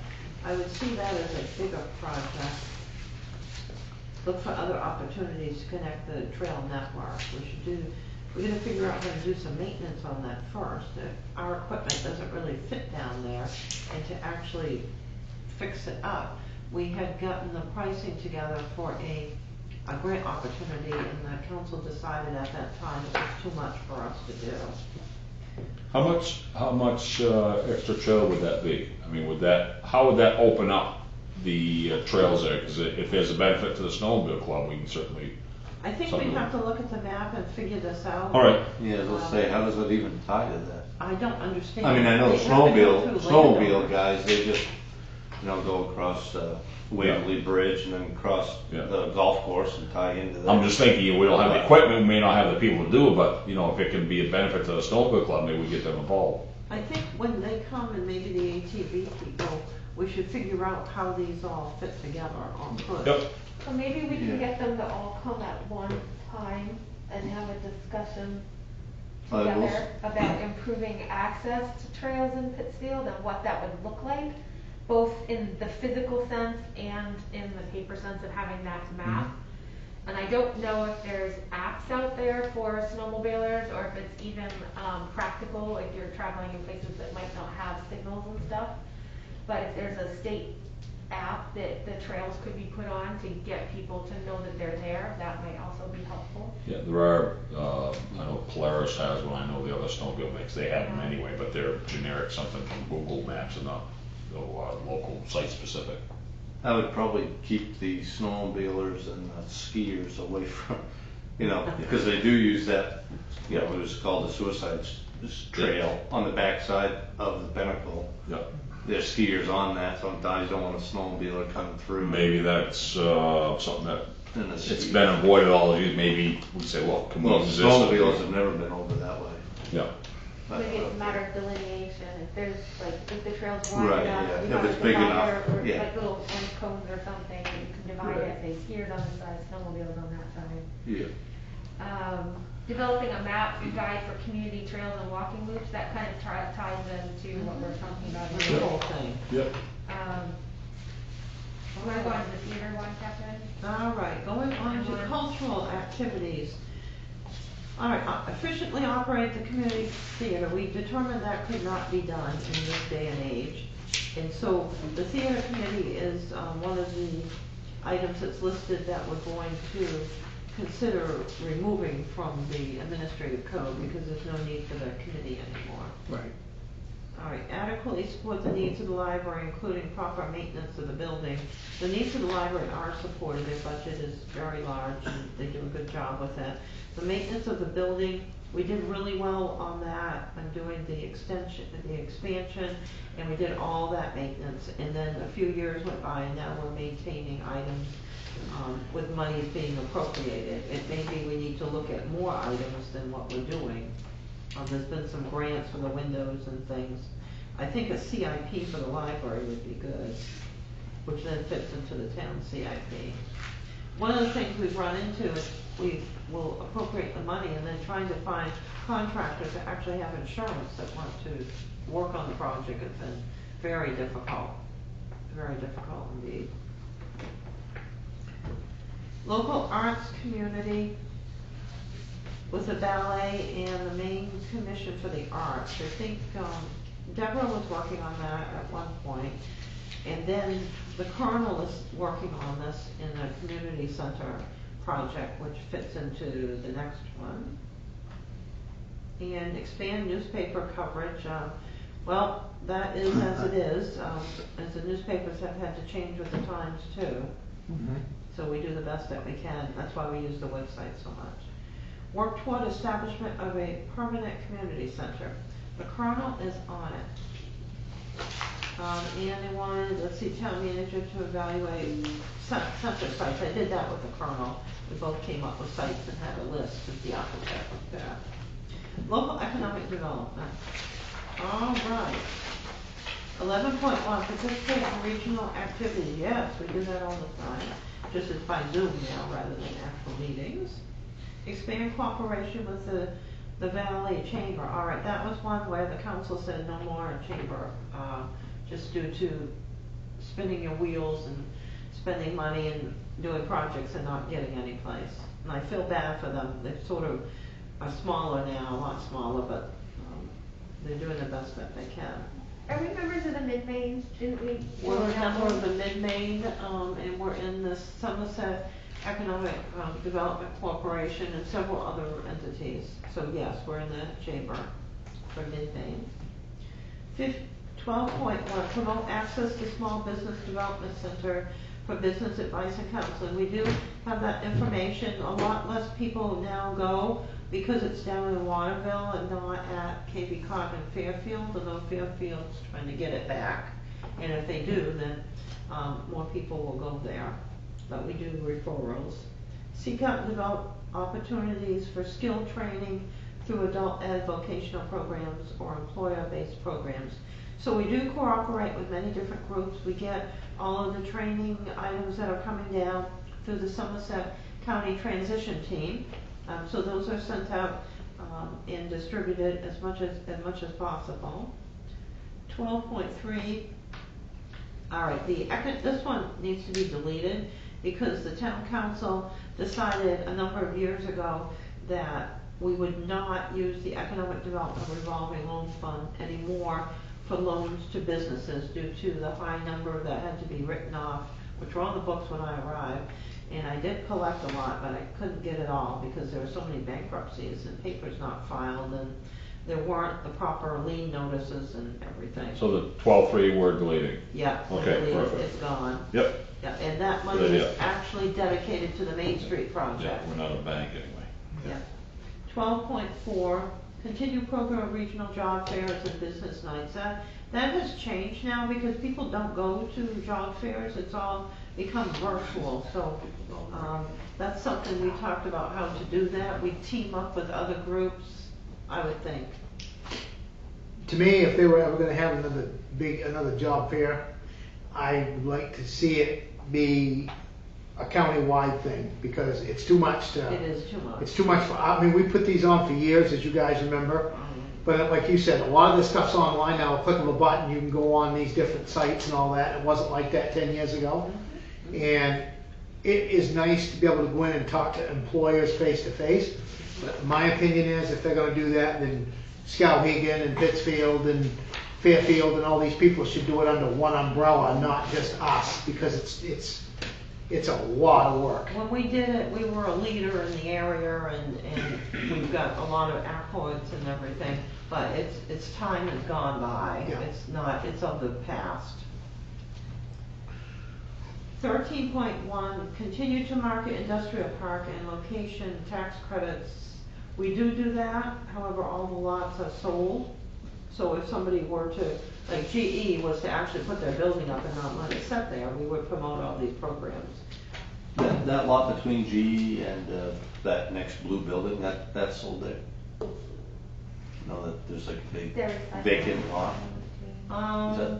I would see that as a bigger project. Look for other opportunities to connect the trail network. We're gonna figure out how to do some maintenance on that first. If our equipment doesn't really fit down there, and to actually fix it up. We had gotten the pricing together for a grant opportunity, and the council decided at that time it was too much for us to do.
How much extra trail would that be? I mean, how would that open up the trails there? Because if there's a benefit to the snowmobile club, we can certainly.
I think we have to look at the map and figure this out.
All right.
Yeah, let's say, how does it even tie to that?
I don't understand.
I mean, I know
They
the
have to go through
snowmobile
landowners.
guys, they just, go across Waverly Bridge and then cross
Yeah.
the golf course and tie into that.
I'm just thinking, we don't have the equipment, we may not have the people to do it, but, if it can be a benefit to the snowmobile club, maybe we get them involved.
I think when they come, and maybe the ATV people, we should figure out how these all fit together or could.
Yep.
So maybe we can
Yeah.
get them to all come at one time and have a discussion
I will
together about improving access to trails in Pittsfield and what that would look like, both in the physical sense and in the paper sense of having that map. And I don't know if there's apps out there for snowmobilers, or if it's even practical, like you're traveling in places that might not have signals and stuff. But if there's a state app that the trails could be put on to get people to know that they're there, that might also be helpful.
Yeah, there are, I know Polaris has one, I know the other snowmobile makes, they have them anyway, but they're generic, something from Google Maps and not, local site specific.
I would probably keep the snowmobilers and the skiers away from, because they do use that, what is called the suicide trail on the backside of the Pinnacle.
Yep.
There's skiers on that, sometimes you don't want a snowmobiler coming through.
Maybe that's, something that,
And the
it's
ski-
been avoided all these, maybe we say, well, can we
Well,
use this?
snowmobiles have never been over that way.
Yeah,
But,
Maybe it's a matter of delineation, if there's, like, if the trail's
Right,
wide
yeah.
enough,
If
you have a
it's big enough,
divider, or
yeah.
like little end cones or something, and you can divide it, say skiers on this side, snowmobiles on that side.
Yeah.
Developing a map and guide for community trails and walking loops, that kind of ties into what we're talking about
The
here.
whole thing.
yep.
Wanna go on to the theater one, Catherine?
All right, going on to cultural activities. All right, efficiently operate the community theater. We determined that could not be done in this day and age. And so the theater committee is one of the items that's listed that we're going to consider removing from the administrative code, because there's no need for the committee anymore.
Right.
All right, adequately support the needs of the library, including proper maintenance of the building. The needs of the library are supported, their budget is very large, and they do a good job with that. The maintenance of the building, we did really well on that, on doing the expansion, and we did all that maintenance. And then a few years went by, and now we're maintaining items with money being appropriated. It may be we need to look at more items than what we're doing. There's been some grants for the windows and things. I think a CIP for the library would be good, which then fits into the town CIP. One of the things we've run into is we will appropriate the money and then trying to find contractors that actually have insurance that want to work on the project has been very difficult indeed. Local arts community with the ballet and the Maine Commission for the Arts. I think Deborah was working on that at one point, and then the Colonel is working on this in the community center project, which fits into the next one. And expand newspaper coverage, well, that is as it is, as the newspapers have had to change with the times too. So we do the best that we can, that's why we use the website so much. Work toward establishment of a permanent community center. The Colonel is on it. And they wanted, let's see, town manager to evaluate center sites. I did that with the Colonel. We both came up with sites and had a list of the architect with that. Local economic development. All right. 11.1, participate in regional activities. Yes, we do that all the time. Just as by Zoom now rather than actual meetings. Expand cooperation with the Valley Chamber. All right, that was one where the council said no more chamber, just due to spinning your wheels and spending money and doing projects and not getting any place. And I feel bad for them. They sort of are smaller now, a lot smaller, but they're doing the best that they can.
Are we members of the Mid-Maine? Didn't we?
We're a member of the Mid-Maine, and we're in the Somerset Economic Development Corporation and several other entities. So yes, we're in the chamber for Mid-Maine. 12.1, promote access to small business development center for business advice and counseling. We do have that information. A lot less people now go because it's down in Waterville and not at KB Cog and Fairfield, although Fairfield's trying to get it back. And if they do, then more people will go there. But we do referrals. Seek out and develop opportunities for skill training through adult ed vocational programs or employer-based programs. So we do cooperate with many different groups. We get all of the training items that are coming down through the Somerset County Transition Team. So those are sent out and distributed as much as possible. 12.3. All right, this one needs to be deleted because the town council decided a number of years ago that we would not use the Economic Development Revolving Loan Fund anymore for loans to businesses due to the high number that had to be written off, which were on the books when I arrived. And I did collect a lot, but I couldn't get it all because there were so many bankruptcies and papers not filed and there weren't the proper lien notices and everything.
So the 12.3 we're deleting?
Yeah,
Okay,
deleted.
perfect.
It's gone.
Yep.
Yeah, and that money
Good idea.
is actually dedicated to the Main Street project.
Yeah, we're not a bank anyway.
Yeah. 12.4, continue program of regional job fairs and business nights. That has changed now because people don't go to job fairs. It's all become virtual. So that's something we talked about how to do that. We team up with other groups, I would think.
To me, if they were ever gonna have another job fair, I would like to see it be a county-wide thing, because it's too much to.
It is too much.
It's too much, I mean, we put these on for years, as you guys remember, but like you said, a lot of this stuff's online now, a click of a button, you can go on these different sites and all that, it wasn't like that 10 years ago. And it is nice to be able to go in and talk to employers face to face, but my opinion is, if they're gonna do that, then Skowhegan and Pittsfield and Fairfield and all these people should do it under one umbrella, not just us, because it's a lot of work.
When we did it, we were a leader in the area and we've got a lot of accolades and everything, but its time has gone by.
Yeah.
It's of the past. 13.1, continue to market industrial park and location tax credits. We do that, however, all the lots are sold. So if somebody were to, like GE was to actually put their building up and not let it sit there, we would promote all these programs.
That lot between GE and that next blue building, that's sold there? No, that there's like a big vacant lot.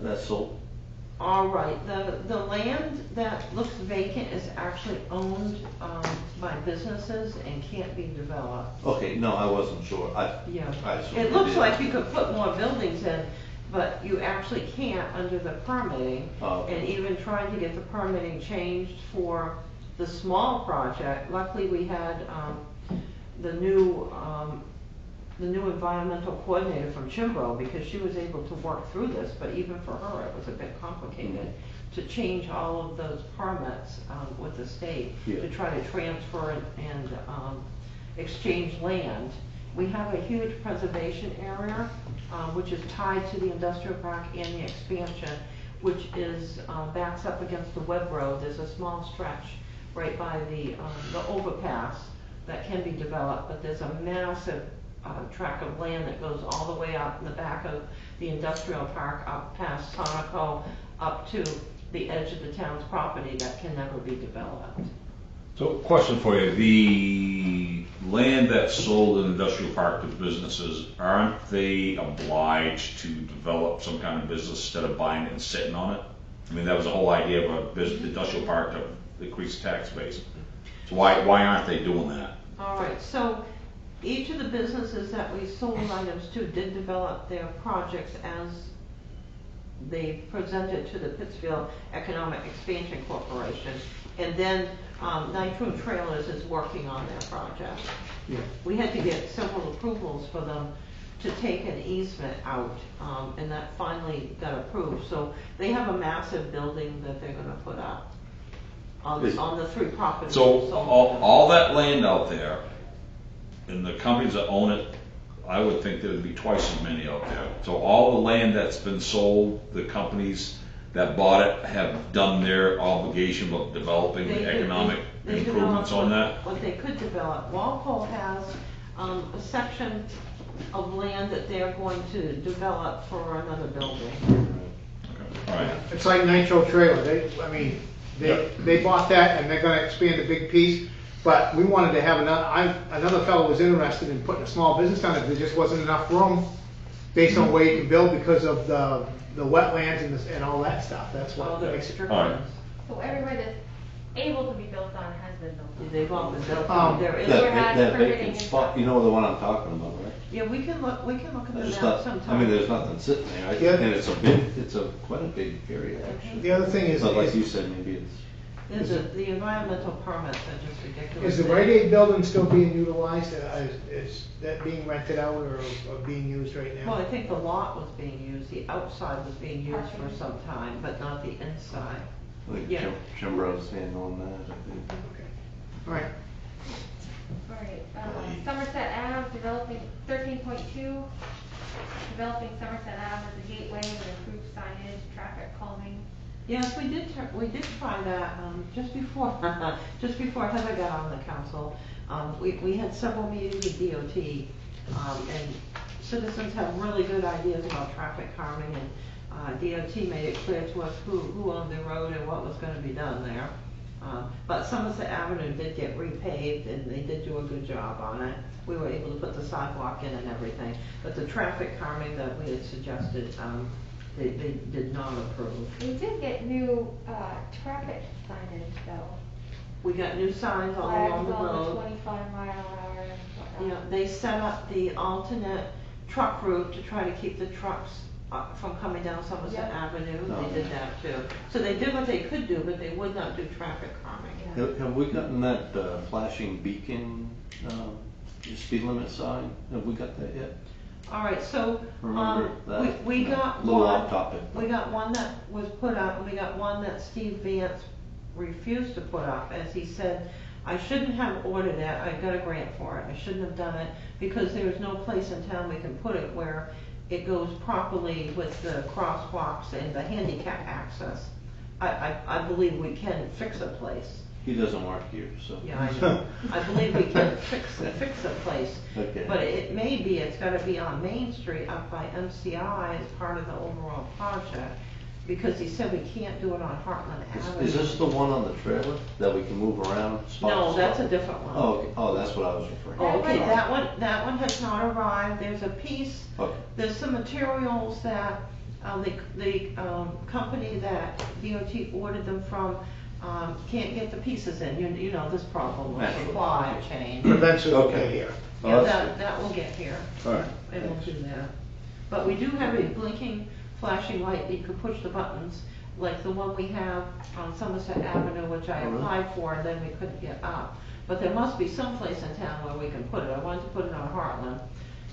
That's sold?
All right, the land that looks vacant is actually owned by businesses and can't be developed.
Okay, no, I wasn't sure.
Yeah,
I assumed
it
you
looks
did.
like you could put more buildings in, but you actually can't under the permitting.
Oh, okay.
And even trying to get the permitting changed for the small project, luckily we had the new the new environmental coordinator from Chimbro, because she was able to work through this, but even for her, it was a bit complicated to change all of those permits, with the state,
Yeah.
to try to transfer and exchange land. We have a huge preservation area, which is tied to the industrial park and the expansion, which is, backs up against the Webb Road. There's a small stretch right by the overpass that can be developed, but there's a massive tract of land that goes all the way up in the back of the industrial park, up past Sonico, up to the edge of the town's property that can never be developed.
So, question for you, the land that's sold in industrial park to businesses, aren't they obliged to develop some kind of business instead of buying it and sitting on it? I mean, that was the whole idea of a business, industrial park to increase tax base. So why aren't they doing that?
All right, so each of the businesses that we sold items to did develop their projects as they presented to the Pittsfield Economic Expansion Corporation. And then Nitro Trailers is working on their project.
Yeah.
We had to get several approvals for them to take an easement out, and that finally got approved. So they have a massive building that they're gonna put up on the 3 properties.
So
we sold.
all that land out there, and the companies that own it, I would think there'd be twice as many out there. So all the land that's been sold, the companies that bought it have done their obligation of developing the economic
They
improvements on
developed
that?
what they could develop. Walpole has a section of land that they're going to develop for another building.
All right.
It's like Nitro Trailer, they bought that and they're gonna expand a big piece, but we wanted to have another fellow was interested in putting a small business on it, there just wasn't enough room based on where you can build because of the wetlands and all that stuff, that's
All
what
the
makes it.
restrictions.
So everywhere that's able to be built on has been built on.
They've all been built.
Um,
There is.
That vacant spot, you know the one I'm talking about, right?
Yeah, we can look at the
There's
map
not,
sometime.
I mean, there's nothing sitting there,
Yeah.
and it's quite a big area, actually.
The other thing is,
But like you said, maybe it's,
The environmental permits are just ridiculous.
is the Rite Aid building still being utilized, is that being rented out or being used right
Well, I
now?
think the lot was being used, the outside was being used for some time, but not the inside.
like
Yeah.
Chimbro's handling that, I think.
Okay. All right,
Alright, Somerset Ave, developing 13.2, developing Somerset Ave as a gateway with improved signage, traffic calming.
Yes, we did try that, just before Heather got on the council. We had several meetings with DOT, and citizens have really good ideas about traffic calming, and DOT made it clear to us who owned the road and what was gonna be done there. But Somerset Avenue did get repaved, and they did do a good job on it. We were able to put the sidewalk in and everything, but the traffic calming that we had suggested, they did not approve.
We did get new, traffic signage though.
We got new signs all
Flags
along the
on the
road.
25-mile-an-hour and
Yeah,
whatnot.
they set up the alternate truck route to try to keep the trucks from coming down Somerset
Yep.
Avenue.
Oh.
They did that too. So they did what they could do, but they would not do traffic calming.
Yeah.
Have we gotten that flashing beacon, speed limit sign? Have we got that yet?
All right, so,
Remember that?
we got
Little
one.
off topic.
We got one that was put up, and we got one that Steve Vance refused to put up, as he said, I shouldn't have ordered it, I got a grant for it, I shouldn't have done it, because there's no place in town we can put it where it goes properly with the crosswalks and the handicap access. I believe we can fix a place.
He doesn't work here, so.
Yeah, I know. I believe we can fix a place.
Okay.
But it's gotta be on Main Street up by MCI as part of the overall project, because he said we can't do it on Heartland Avenue.
Is this the one on the trailer that we can move around? spot to
No, that's
spot?
a different one.
Oh, okay. Oh, that's what I was referring to.
Oh, okay,
Sorry.
that one has not arrived, there's a piece,
Okay.
there's some materials that, the company that DOT ordered them from, can't get the pieces in, you know, this problem with
Naturally.
supply chain.
eventually we'll
Okay.
get here.
Oh,
Yeah,
that's
that will get here,
All right.
and we'll do that. But we do have a blinking flashing light that you can push the buttons, like the one we have on Somerset Avenue, which I
Oh, really?
applied for and then we couldn't get up. But there must be some place in town where we can put it. I wanted to put it on Heartland.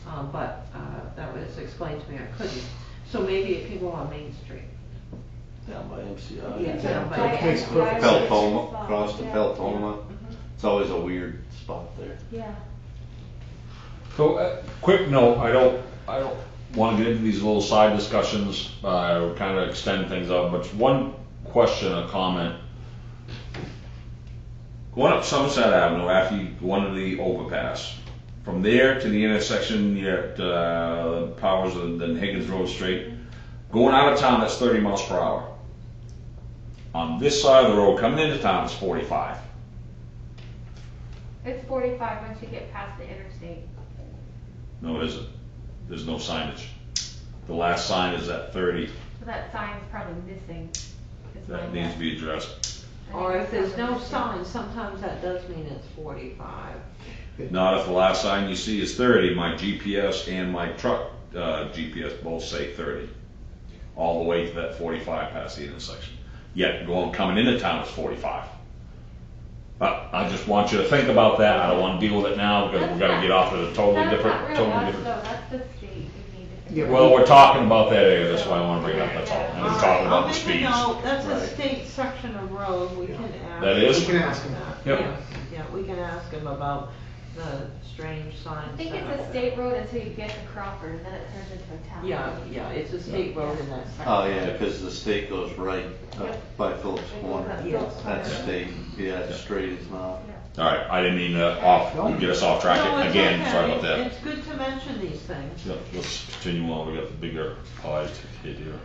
That was explained to me I couldn't. So maybe it can go on Main Street.
Down by MCI.
Yeah, down by
That makes perfect sense.
Peltoma, across to Peltoma. It's always a weird spot there.
Yeah.
So, quick note, I don't wanna get into these little side discussions, kinda extend things out, but one question, a comment.
Going up Somerset Avenue after you go under the overpass, from there to the intersection at Powers and then Higgins Road Straight, going out of town, that's 30 miles per hour. On this side of the road, coming into town, it's 45.
It's 45 once you get past the interstate.
No, it isn't. There's no signage. The last sign is at 30.
So that sign's probably missing. is my
That needs
guess.
to be addressed.
Or if there's no
sign.
sign, sometimes that does mean it's 45.
Not if the last sign you see is 30, my GPS and my truck GPS both say 30. All the way to that 45 past the intersection. Yet coming into town is 45. But I just want you to think about that. I don't want to deal with it now because we're gonna get off at a totally different,
That's not
totally
real us
different.
though, that's the state we need to.
Yeah,
Well, we're talking about that area, that's why I wanna bring it up, that's all, and we're talking
I'll
about the
make a
speeds.
note. That's a
Right.
state section of road, we can ask.
That is?
We can ask him.
Yep.
Yes, yeah, we can ask him about the strange signs.
I think
that
it's
are
a
there.
state road until you get to Crawford, and then it turns into a town.
Yeah, it's a state road in that section.
Oh, yeah, because the state goes right up by Phillips Corner.
Yes.
That's state, yeah, it's straight as not.
All right, I didn't mean to get us off track
No, it's
again,
okay.
sorry about that.
It's good to mention these things.
Yeah, let's continue on, we got the bigger pie to hit here.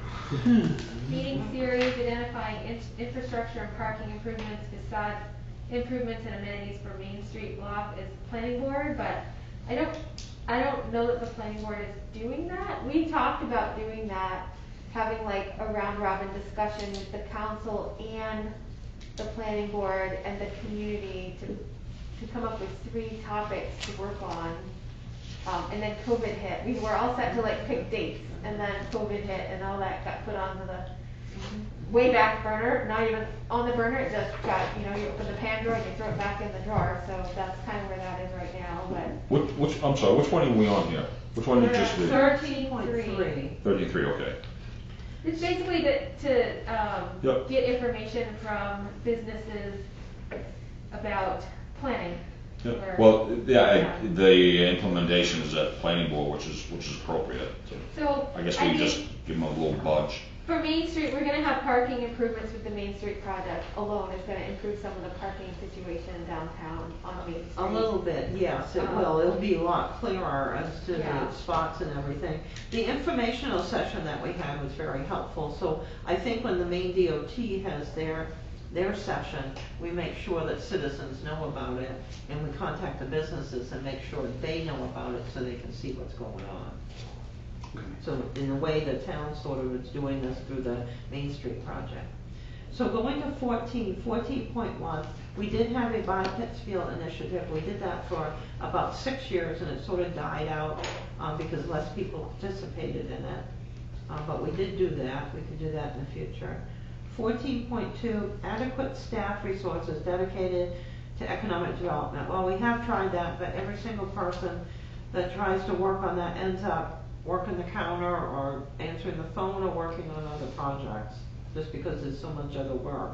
Meeting series identifying infrastructure and parking improvements, facade improvements and amenities for Main Street block is planning board, but I don't know that the planning board is doing that. We talked about doing that, having like a round robin discussion with the council and the planning board and the community to come up with 3 topics to work on. And then COVID hit. We were all set to like pick dates, and then COVID hit, and all that got put onto the way back burner. Not even on the burner. It just got, you open the pan drawer and you throw it back in the drawer. So that's kind of where that is right now. But
I'm sorry, which one are we on here? Which one did you just do?
13.3.
33, okay.
It's basically to
Yep.
get information from businesses about planning.
Yeah,
Or-
well, yeah, the implementation is at planning board, which is appropriate.
So
I guess we
think
just give them a little budge.
for Main Street, we're gonna have parking improvements with the Main Street project alone. It's gonna improve some of the parking situation downtown on Main Street.
A little bit, yes, it will. It'll be a lot clearer as to
Yeah.
the spots and everything. The informational session that we had was very helpful, so I think when the Maine DOT has their session, we make sure that citizens know about it, and we contact the businesses and make sure they know about it so they can see what's going on. So in a way, the town sort of is doing this through the Main Street project. So going to 14.1, we did have a Buy Pittsfield initiative. We did that for about 6 years, and it sort of died out because less people participated in it. But we did do that. We could do that in the future. 14.2, adequate staff resources dedicated to economic development. Well, we have tried that, but every single person that tries to work on that ends up working the counter or answering the phone or working on other projects, just because there's so much other work.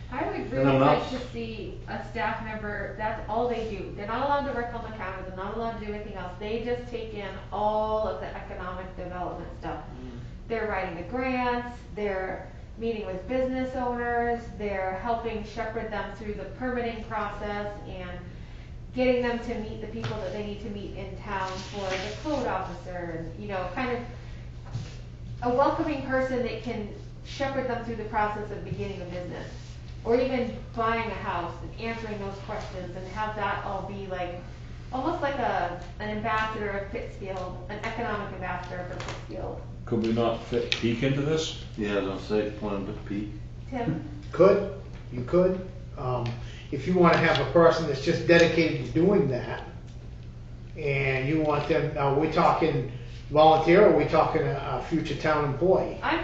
I would
And
really
I'm
like
not-
to see a staff member, that's all they do. They're not allowed to work on the counter, they're not allowed to do anything else. They just take in all of the economic development stuff. They're writing the grants, they're meeting with business owners, they're helping shepherd them through the permitting process and getting them to meet the people that they need to meet in town for the code officer and, kind of a welcoming person that can shepherd them through the process of beginning a business. Or even buying a house and answering those questions and have that all be like, almost like an ambassador of Pittsfield, an economic ambassador for Pittsfield.
Could we not peek into this?
Yeah, I was gonna say, plan to peak.
Tim?
You could. If you wanna have a person that's just dedicated to doing that, and you want them, are we talking volunteer, or are we talking a future town employee?
I'm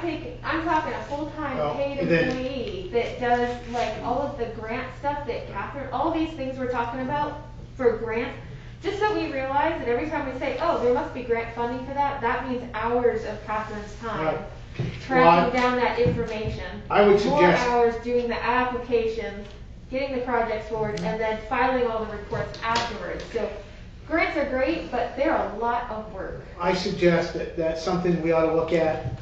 talking a full-time
Well,
paid
then-
employee that does like all of the grant stuff that Catherine, all these things we're talking about for grants, just so we realize that every time we say, oh, there must be grant funding for that, that means hours of Catherine's time
Right.
tracking
Well,
down that information.
I would
More
suggest-
hours doing the applications, getting the projects forward, and then filing all the reports afterwards. So grants are great, but they're a lot of work.
I suggest that that's something we ought to look at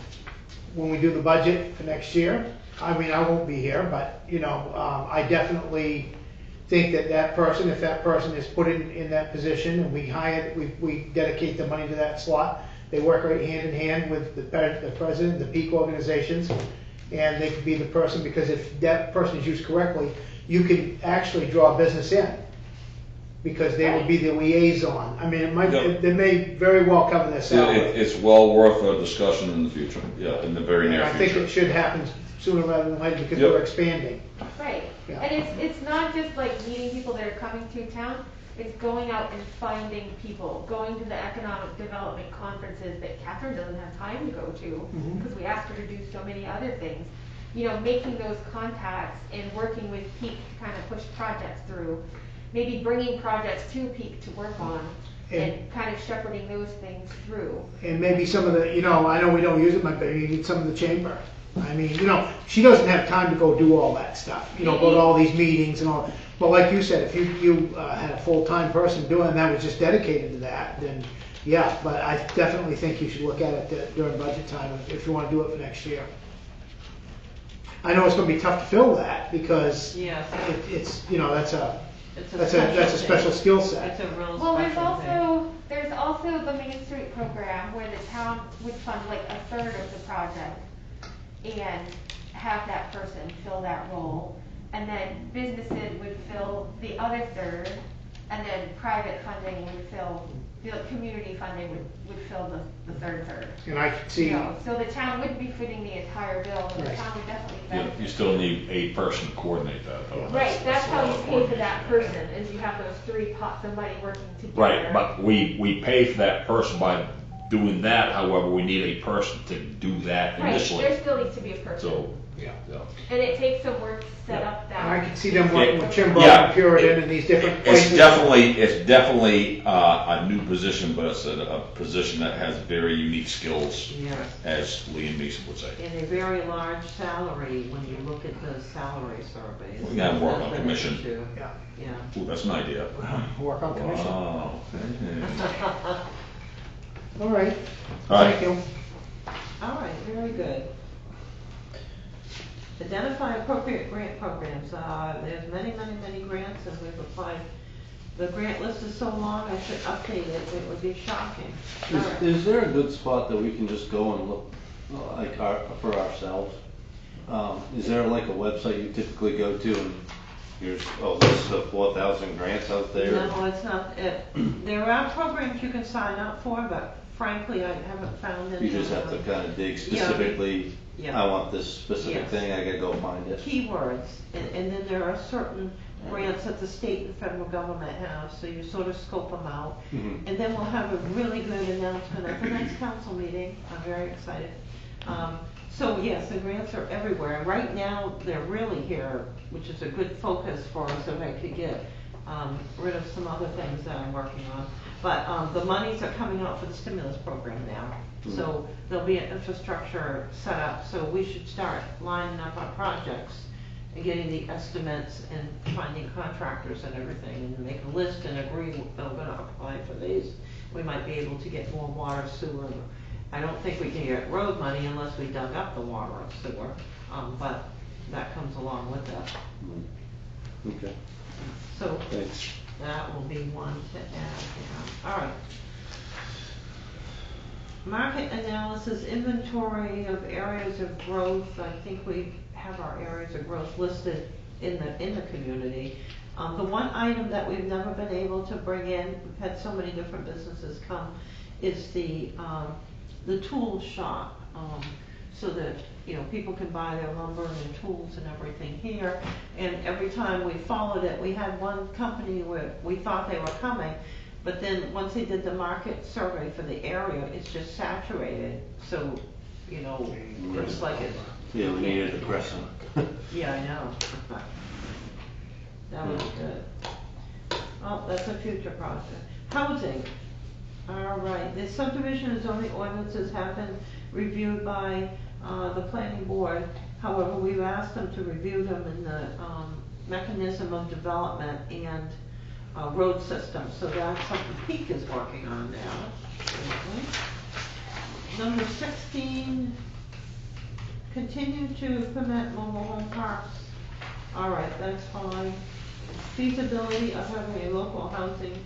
when we do the budget for next year. I mean, I won't be here, but, I definitely think that that person, if that person is put in that position and we hire, we dedicate the money to that slot, they work right hand in hand with the president, the peak organizations, and they could be the person, because if that person is used correctly, you can actually draw business in, because they would be the liaison. I mean,
Yep.
they may very well cover their salary.
It's well worth a discussion in the future, in the very near
I think
future.
it should happen sooner rather than later, because
Yep.
we're expanding.
Right,
Yeah.
and it's not just like meeting people that are coming to town, it's going out and finding people, going to the economic development conferences that Catherine doesn't have time to go to, because we asked her to do so many other things. Making those contacts and working with Peak to kind of push projects through, maybe bringing projects to Peak to work on, and kind of shepherding those things through.
And maybe some of the, I know we don't use it much, but you need some of the chamber. I mean, she doesn't have time to go do all that stuff, go to all these meetings and all. But like you said, if you had a full-time person doing that, was just dedicated to that, then yeah, but I definitely think you should look at it during budget time if you want to do it for next year. I know it's going to be tough to fill that, because
Yes.
it's that's a
It's a
that's a special
thing.
skill
It's
set.
a real
Well,
special thing.
there's also the Main Street program where the town would fund like a third of the project and have that person fill that role. And then businesses would fill the other third, and then private funding would fill, community funding would fill the third.
And I could see,
So the town wouldn't be footing the entire bill, and the
Right.
town would definitely
You
benefit.
still need a person to coordinate that, though.
Right, that's how you
what
pay for that person,
coordinating.
is you have those three pots of money working together.
Right, but we pay for that person by doing that, however, we need a person to do that
Right,
initially.
there still needs to be a person.
So,
yeah.
And it takes some work to set up that.
And I can see them working with Chimbrow
Yeah.
and Puritan and these different places.
It's definitely a new position, but it's a position that has very unique skills,
Yes.
as Lee and Mason would say.
And a very large salary when you look at the salary surveys.
We gotta work on
That's an
commission.
issue.
Yeah.
Yeah.
Ooh, that's an idea.
Work on commission.
Wow.
All right.
All right.
Thank you.
All right, very good. Identify appropriate grant programs. There's many grants, and we've applied. The grant list is so long, I should update it. It would be shocking. All right.
Is there a good spot that we can just go and look, for ourselves? Is there like a website you typically go to and here's a list of 4,000 grants out there?
No, it's not. There are programs you can sign up for, but frankly, I haven't found them.
You just have to kind of dig
Yeah.
specifically,
Yeah.
I want this specific
Yes.
thing, I gotta go find it.
Keywords, and then there are certain grants that the state and federal government have, so you sort of scope them out.
Mhm.
And then we'll have a really good announcement at the next council meeting. I'm very excited. So yes, the grants are everywhere, and right now, they're really here, which is a good focus for us, if I could get rid of some other things that I'm working on. But the monies are coming out for the stimulus program now, so there'll be an infrastructure set up, so we should start lining up our projects and getting the estimates and finding contractors and everything, and make a list and agree we're gonna apply for these. We might be able to get more water, sewer. I don't think we can get road money unless we dug up the water and sewer, but that comes along with that.
Okay,
So
thanks.
that will be one to add, yeah. All right. Market analysis, inventory of areas of growth. I think we have our areas of growth listed in the community. The one item that we've never been able to bring in, we've had so many different businesses come, is the tool shop. So that, people can buy their lumber and tools and everything here. And every time we followed it, we had one company where we thought they were coming, but then once they did the market survey for the area, it's just saturated. So, it's like it's.
Yeah, we needed a person.
Yeah, I know. That was good. Well, that's a future project. Housing. All right, the subdivision and zoning ordinances have been reviewed by the planning board. However, we've asked them to review them in the mechanism of development and road system. So that's something Peak is working on now. Number 16, continue to permit mobile home parks. All right, that's fine. Feasibility of having a local housing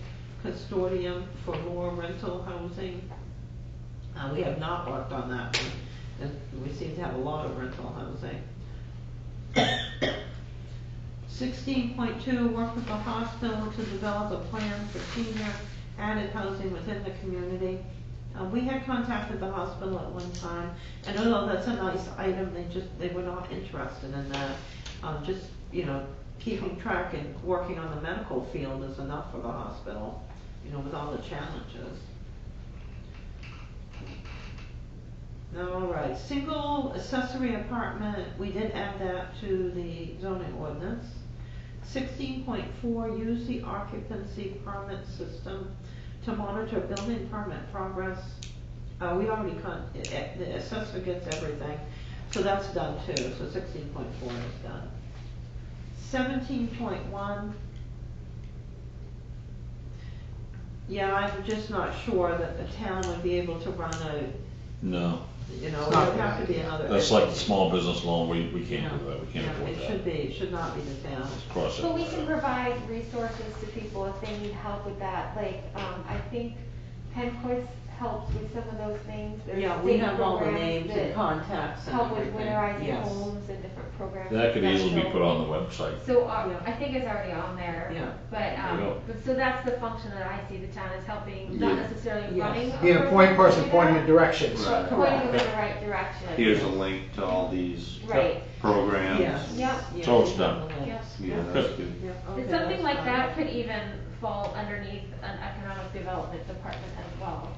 consortium for more rental housing. We have not worked on that one, and we seem to have a lot of rental housing. 16.2, work with the hospital to develop a plan for senior added housing within the community. We had contacted the hospital at one time, and although that's a nice item, they were not interested in that. Just, keeping track and working on the medical field is enough for the hospital, with all the challenges. All right, single accessory apartment, we did add that to the zoning ordinance. 16.4, use the occupancy permit system to monitor building permit progress. We already, the assessor gets everything, so that's done too, so 16.4 is done. 17.1, yeah, I'm just not sure that the town would be able to run a,
No,
it
not
would have to be
good.
another.
that's like the
entity.
small business loan, we can't do that, we can't
Yeah,
afford
it
that.
should be, it should not be the town.
Cross
But
that
we
one
can
out.
provide resources to people if they need help with that, like, I think Penquist helps with some of those things. There's
Yeah, we
state
have all the
programs
names and
that
contacts and
help with
everything.
winterizing
Yes.
homes and different programs.
That could
like
easily be
So-
put on the website.
So,
Yeah.
I think it's already on there.
Yeah.
But,
you go.
so that's the function that I see the town is helping, not
Yeah.
necessarily
Yes.
running.
Being a point person, pointing in directions.
Right.
Pointing them in the right direction.
Here's a link to all these
Right.
programs.
Yes.
Yep.
Yes,
So it's
we
done.
have the links.
Yep.
Yeah, that's good.
Yeah,
And
okay,
something
that's
like
fine.
that could even fall underneath an economic development department as well.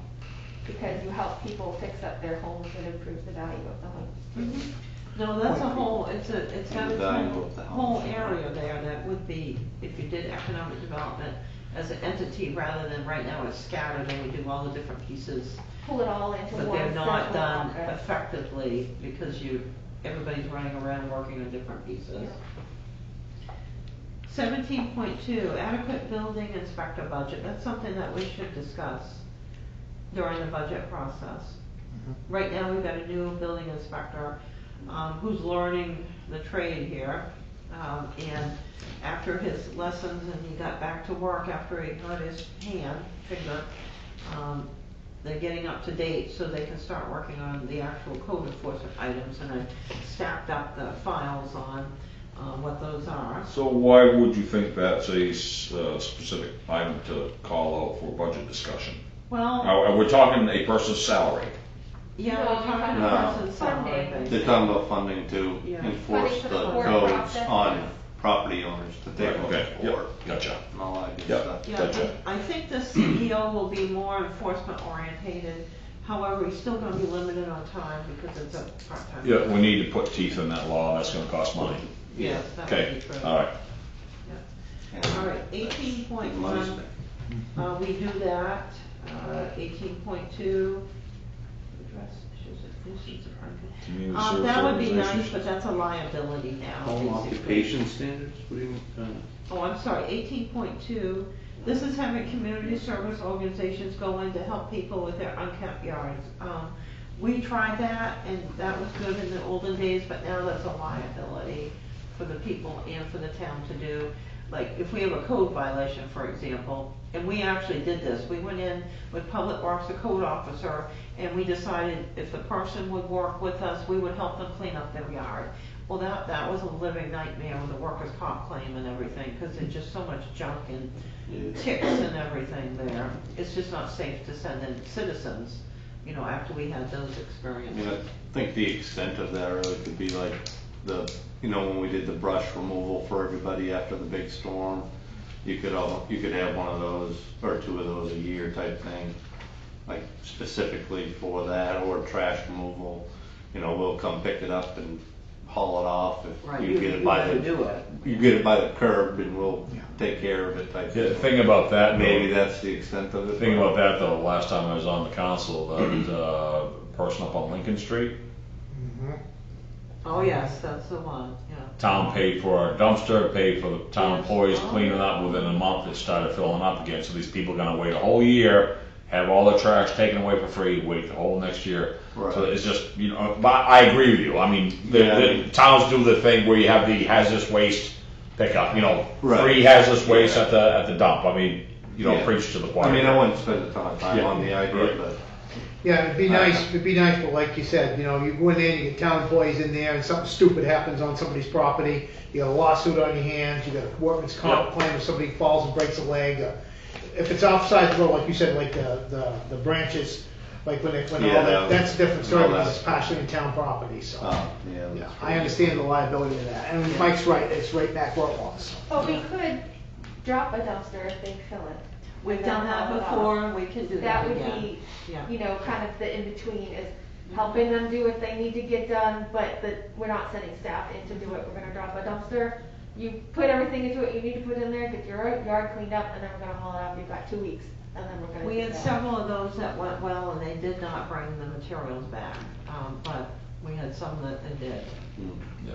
Because you help people fix up their homes and improve the value of the homes.
Mhm. No, that's a whole, it's got
The
its
value
whole,
of the
whole
house.
area there that would be, if you did economic development as an entity rather than right now it's scattered and we do all the different pieces.
Pull it all into
But
one
they're not
central
done
office.
effectively because everybody's running around working on different pieces. 17.2, adequate building inspector budget. That's something that we should discuss during the budget process. Right now, we've got a new building inspector, who's learning the trade here. And after his lessons and he got back to work after he hurt his finger, they're getting up to date so they can start working on the actual code enforcement items, and I stacked up the files on what those are.
So why would you think that's a specific item to call out for budget discussion?
Well,
Are we talking a person's salary?
yeah,
No,
we're talking
no.
a person's salary,
Funding.
They're
basically.
talking about funding to
Yeah.
enforce
Funding for
the
the court
codes
process.
on property owners to take them
Okay,
to
yep,
court
gotcha.
and all that good
Yep.
stuff.
Yeah,
Gotcha.
I think the CEO will be more enforcement orientated. However, he's still gonna be limited on time because it's a part-time.
Yeah,
job.
we need to put teeth in that law, that's gonna cost money.
Yes, that would
Okay,
be true.
all right.
All right, 18.1, we do that. 18.2, address issues of nuisance of
Community
unco-
service
that would be nice,
organizations.
but that's a liability now.
Home
basically.
occupation standards, what do you mean?
Oh, I'm sorry, 18.2, this is having community service organizations go in to help people with their unkept yards. We tried that, and that was good in the olden days, but now that's a liability for the people and for the town to do. Like, if we have a code violation, for example, and we actually did this, we went in with Public Works, the code officer, and we decided if the person would work with us, we would help them clean up their yard. Well, that was a living nightmare with the workers' comp claim and everything, because there's just so much junk and ticks and everything there. It's just not safe to send in citizens, after we had those
I mean,
experiences.
I think the extent of that really could be like when we did the brush removal for everybody after the big storm, you could have one of those or two of those a year type thing, like specifically for that, or trash removal. We'll come pick it up and haul it off.
Right,
If you get it by
gotta
the,
do it.
you get it by the curb and we'll take care of it type
The
thing.
thing about that,
Maybe
though,
that's the extent of
the
it.
thing about that though, last time I was on the council, that person up on Lincoln Street,
Oh, yes, that's the one, yeah.
town paid for a dumpster, paid for the town
Yes.
employees cleaning it up. Within a month, it started filling up again. So these people are gonna wait a whole year, have all the trash taken away for free, wait the whole next year.
Right.
So it's just, you know, but I agree with you. I mean, the towns do the thing where you have the hazardous waste pickup, you know,
Right.
free hazardous waste at the dump. I mean, you don't
Yeah.
preach to the choir.
I mean, I wouldn't spend a ton of time
Yeah.
on the idea,
Right.
but
Yeah, it'd be nice, but like you said, you know, you go in there, you get town employees in there, and something stupid happens on somebody's property, you got a lawsuit on your hands, you got a workman's comp claim if somebody falls and breaks a leg, if it's offside the road, like you said, like the branches, like when
Yeah,
all that, that's a different story,
all
because
that.
it's partially in town property, so.
yeah.
Yeah,
that's
I understand the liability of that, and Mike's right, it's right back where it was.
But we could drop a dumpster if they fill it.
We've
and then
done that
haul it off.
before, and we can do
That
that
would
again.
be,
Yeah.
you know, kind of the in-between is helping them do what they need to get done, but that we're not sending staff in to do it, we're gonna drop a dumpster. You put everything into it you need to put in there, get your yard cleaned up, and then we're gonna haul it off, you've got 2 weeks, and then we're gonna
We
do
had
that.
several of those that went well, and they did not bring the materials back, but we had some that they did.
Yeah.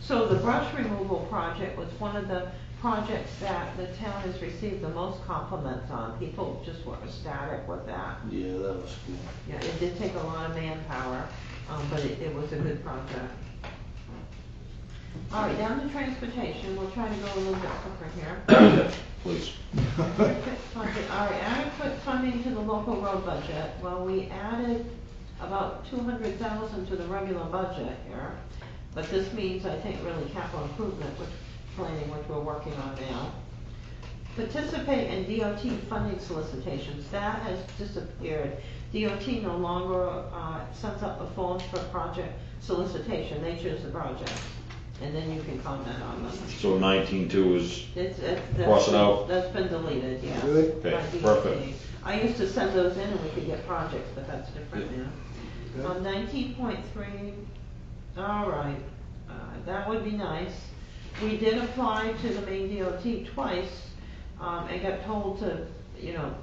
So the brush removal project was one of the projects that the town has received the most compliments on. People just were ecstatic with that.
Yeah, that was cool.
Yeah, it did take a lot of manpower, but it was a good project. All right, down to transportation, we'll try to go a little bit quicker here.
Please.
Adequate funding, all right, adequate funding to the local road budget. Well, we added about 200,000 to the regular budget here, but this means, I think, really capital improvement, which planning, which we're working on now. Participate in DOT funding solicitations, that has disappeared. DOT no longer sends up the forms for project solicitation, they choose the project, and then you can comment on them.
So 19.2 is,
That's
Cross it out.
That's been deleted, yes.
Really?
Okay,
by DOT.
perfect.
I used to send those in and we could get projects, but that's different now. On 19.3, all right, that would be nice. We did apply to the Maine DOT twice, and got told to, you know,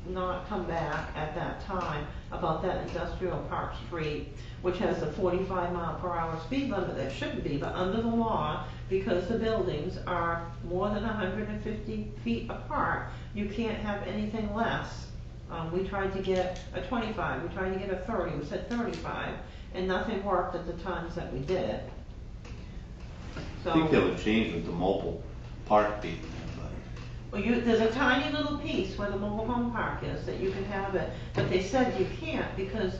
not come back at that time about that industrial park street, which has a 45-mile-per-hour speed limit that shouldn't be, but under the law, because the buildings are more than 150 feet apart, you can't have anything less. We tried to get a 25, we tried to get a 30, we said 35, and nothing worked at the times that we did it.
I think
So,
they would change with the mobile park being
well, there's a tiny little piece where the mobile home park is that you can have it, but they said you can't because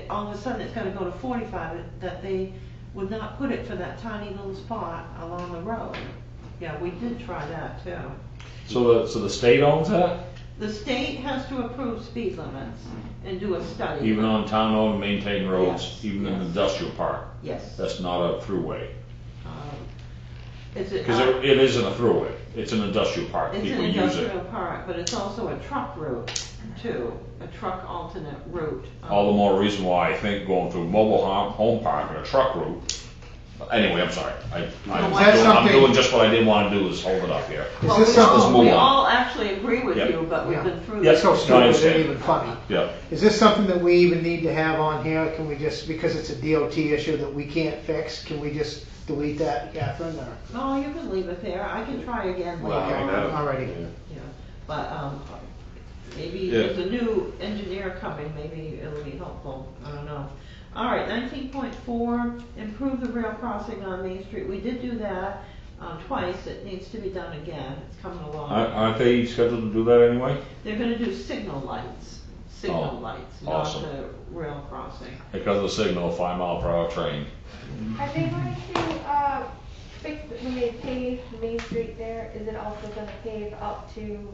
all of a sudden it's gonna go to 45, that they would not put it for that tiny little spot along the road. Yeah, we did try that too.
so the state owns that?
The state has to approve speed limits and do a study.
Even on town-owned, maintained roads,
Yes,
even in the
yes.
industrial park?
Yes.
That's not a throughway?
Is it?
Because it isn't a throughway, it's an industrial park,
It's
people
an
use it.
industrial park, but it's also a truck route too, a truck alternate route.
All the more reason why I think going through mobile home park and a truck route. Anyway, I'm sorry, I'm doing just what I didn't want to do is hold it up here.
Is
Well,
this
we
something-
all-
move
We
on.
all actually agree with
Yeah.
you, but we've
Yeah.
been through
Yeah.
this.
So
No, I
stupid, it
understand.
ain't even funny.
Yeah,
Is this something that we even need to have on here? Can we just, because it's a DOT issue that we can't fix, can we just delete that, Catherine, or?
No, you can leave it there, I can try again later
Well,
Okay,
on.
alrighty.
Yeah, but, maybe
Yeah.
there's a new engineer coming, maybe it'll be helpful, I don't know. All right, 19.4, improve the rail crossing on Main Street, we did do that, twice, it needs to be done again, it's coming along.
aren't they scheduled to do that anyway?
They're gonna do signal lights, signal
Oh,
lights, not
awesome.
the rail crossing.
Because of the signal, 5-mile-per-hour train.
Are they going to, fix, when they pave Main Street there, is it also gonna pave up to,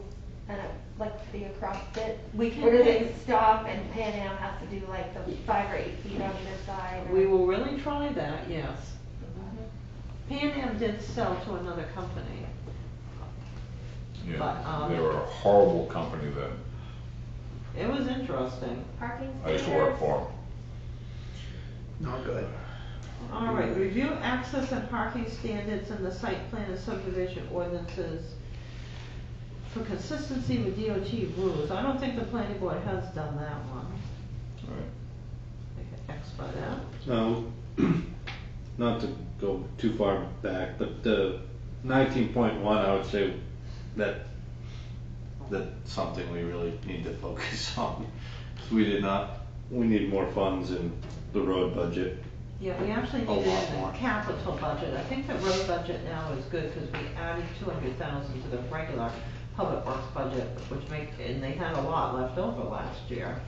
like the across bit?
We can
Or does
pave-
it stop and Pan Am has to do like the 5 or 8 feet on either side? or-
We will really try that, yes. Pan Am did sell to another company.
Yeah,
But,
they were a horrible company then.
It was interesting.
Parking
I used to work
standards?
for them.
Not good.
All right, review access and parking standards in the site plan and subdivision ordinances for consistency with DOT rules. I don't think the planning board has done that one.
Right.
I can X by that.
No, not to go too far back, but the 19.1, I would say that's something we really need to focus on. We need more funds in the road budget.
Yeah, we actually
A
need it
lot
in
more.
the capital budget. I think the road budget now is good because we added 200,000 to the regular public works budget, and they had a lot left over last year.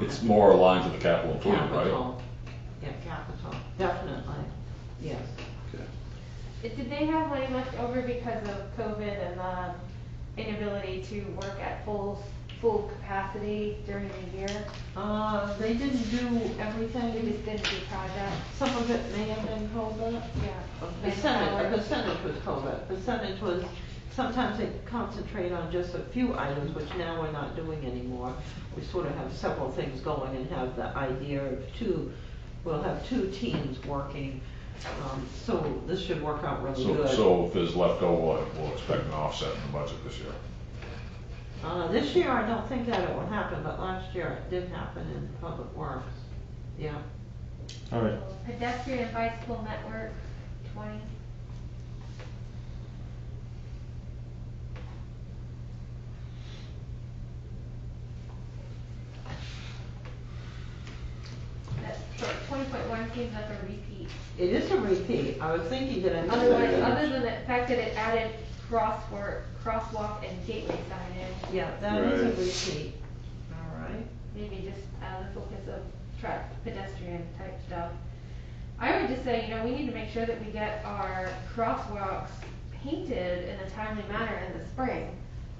It's more aligned to the capital improvement, right?
Capital, yeah, capital, definitely, yes.
Okay.
Did they have money left over because of COVID and the inability to work at full capacity during the year?
They didn't do
They
everything.
just didn't do projects?
Some of it may have been COVID.
Yeah.
A percentage was COVID. Percentage was, sometimes they concentrate on just a few items, which now we're not doing anymore. We sort of have several things going and have the idea of we'll have two teams working. So this should work out really good.
So if there's leftover, we'll expect an offset in the budget this year.
This year, I don't think that it will happen, but last year it did happen in Public Works. Yeah.
All right.
Pedestrian bicycle network, 20. So 20.1 seems like a repeat.
It is a repeat. I was thinking that I missed
Otherwise,
it.
other than the fact that it added crosswalk and gateway signage,
Yeah, that is a
Right.
repeat. All right.
maybe just the focus of pedestrian type stuff. I would just say, we need to make sure that we get our crosswalks painted in a timely manner in the spring.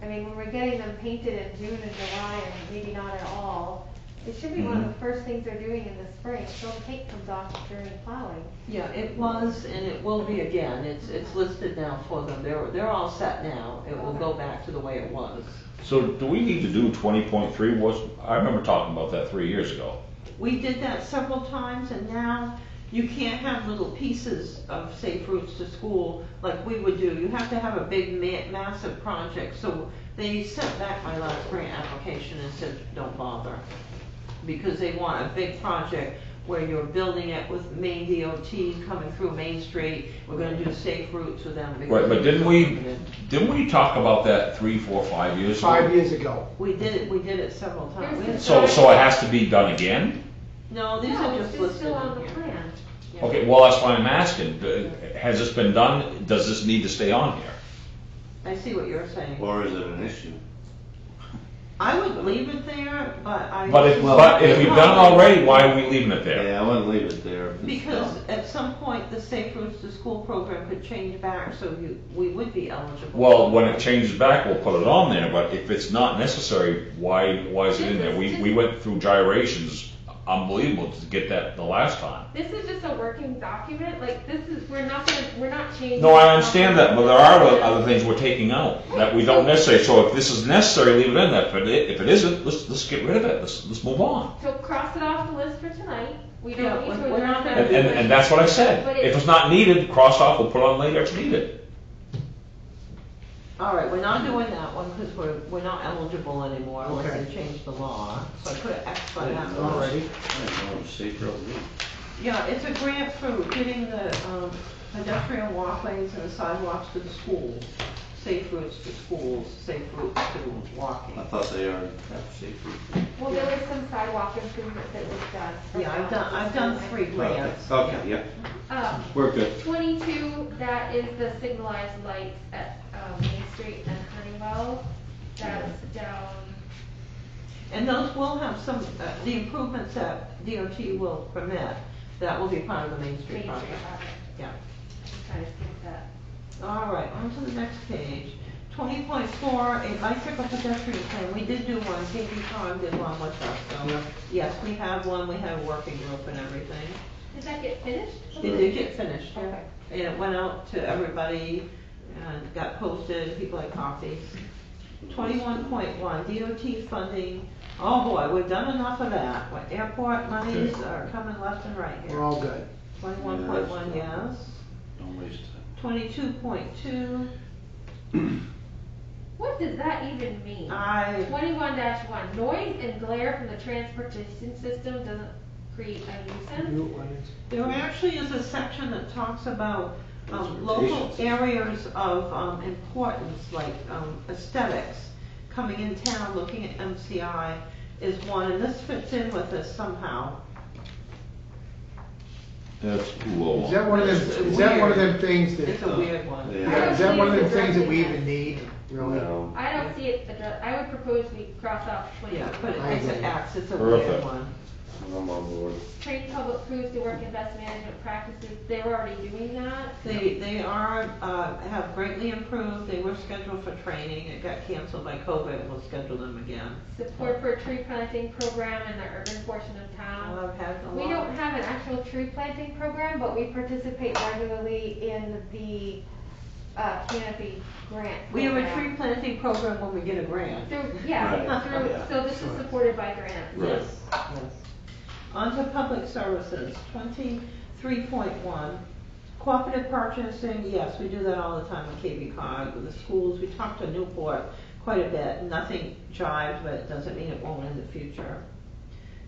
I mean, when we're getting them painted in June and July and maybe not at all, it should be one of the first things they're doing in the spring, so the paint comes off during plowing.
Yeah, it was, and it will be again. It's listed now for them. They're all set now. It will go back to the way it was.
So do we need to do 20.3? I remember talking about that 3 years ago.
We did that several times, and now you can't have little pieces of safe routes to school like we would do. You have to have a big, massive project. So they sent back my last grant application and said, don't bother. Because they want a big project where you're building it with Maine DOT coming through Main Street. We're gonna do safe routes with them. because
Right, but
they're
didn't
so
we
limited.
talk about that 3, 4, 5 years ago?
5 years ago.
We did it several times. We had-
So it has to be done again?
No, these
No,
are
it's
just
just
listed
still on
on
the
here.
plan.
Yeah.
Okay, well, that's why I'm asking. Has this been done? Does this need to stay on here?
I see what you're saying.
Or is it an issue?
I would leave it there, but I.
But if we've done it already, why are we leaving it there?
Yeah, I wouldn't leave it there. if it's
Because
done.
at some point, the Safe Routes to School program could change back, so we would be eligible.
Well, when it changes back, we'll put it on there, but if it's not necessary, why is it in there? We went through gyrations, unbelievable to get that the last time.
This is just a working document, like, we're not changing.
No, I understand that, but there are other things we're taking out that we don't necessarily, so if this is necessary, leave it in there. If it isn't, let's get rid of it, let's move on.
So cross it off the list for tonight, we
Yeah,
don't need to.
we're not
address
gonna
that.
And that's what I said.
But
If it's not needed, crossed off, we'll put it on later if needed.
All right, we're not doing that one because we're not eligible anymore unless
Okay.
they change the law. So I put an X by that one.
Alrighty.
I didn't know it was safe road.
Yeah, it's a grant for getting the pedestrian walkways and the sidewalks to the schools, safe routes to schools, safe routes to walking.
I thought they already have safe routes.
Well, there was some sidewalk improvement that was done.
Yeah, I've done 3 grants.
Okay, yeah, we're good.
22, that is the signalized lights at Main Street and Honeywell. That's down.
And those will have some, the improvements that DOT will permit, that will be part of the Main Street
Main
project.
Street project.
Yeah.
I'm trying to skip that.
All right, on to the next page. 20.4, a bicycle pedestrian plan. We did do one, Katie Tom did one with us, so,
Yeah.
yes, we have one, we have a working group and everything.
Did that get finished?
It did get finished, yeah.
Okay.
And it went out to everybody, and got posted, people had copies. 21.1, DOT funding. Oh boy, we've done enough of that. What airport monies are coming left and right
We're
here.
all good.
21.1, yes.
Don't waste time.
22.2,
What does that even mean? 21-1, noise and glare from the transportation system doesn't create a nuisance?
there actually is a section that talks about local
Transportation.
areas of importance, like aesthetics, coming in town, looking at MCI is one, and this fits in with this somehow.
That's low.
Is that one of them, is that one of them things that,
It's a weird one.
yeah, is that one of them things that we even need, really?
No.
I don't see it addressed. I would propose we cross off 20.
Yeah, but
I
it's an
agree.
X, it's a weird
Perfect.
one.
I'm on board.
Train public crews to work in best management practices. They were already doing that.
They are, have greatly improved, they were scheduled for training, it got canceled by COVID, we'll schedule them again.
Support for a tree planting program in the urban portion of town.
I've had a
We
lot.
don't have an actual tree planting program, but we participate regularly in the canopy grant.
We have a
program.
tree planting program when we get a grant.
Through, yeah,
Right,
through,
yeah.
so this is supported by grants.
Right.
Yes, yes. On to public services, 23.1. Cooperative purchasing, yes, we do that all the time with KB cog, with the schools, we talk to Newport quite a bit, nothing jives, but it doesn't mean it won't in the future.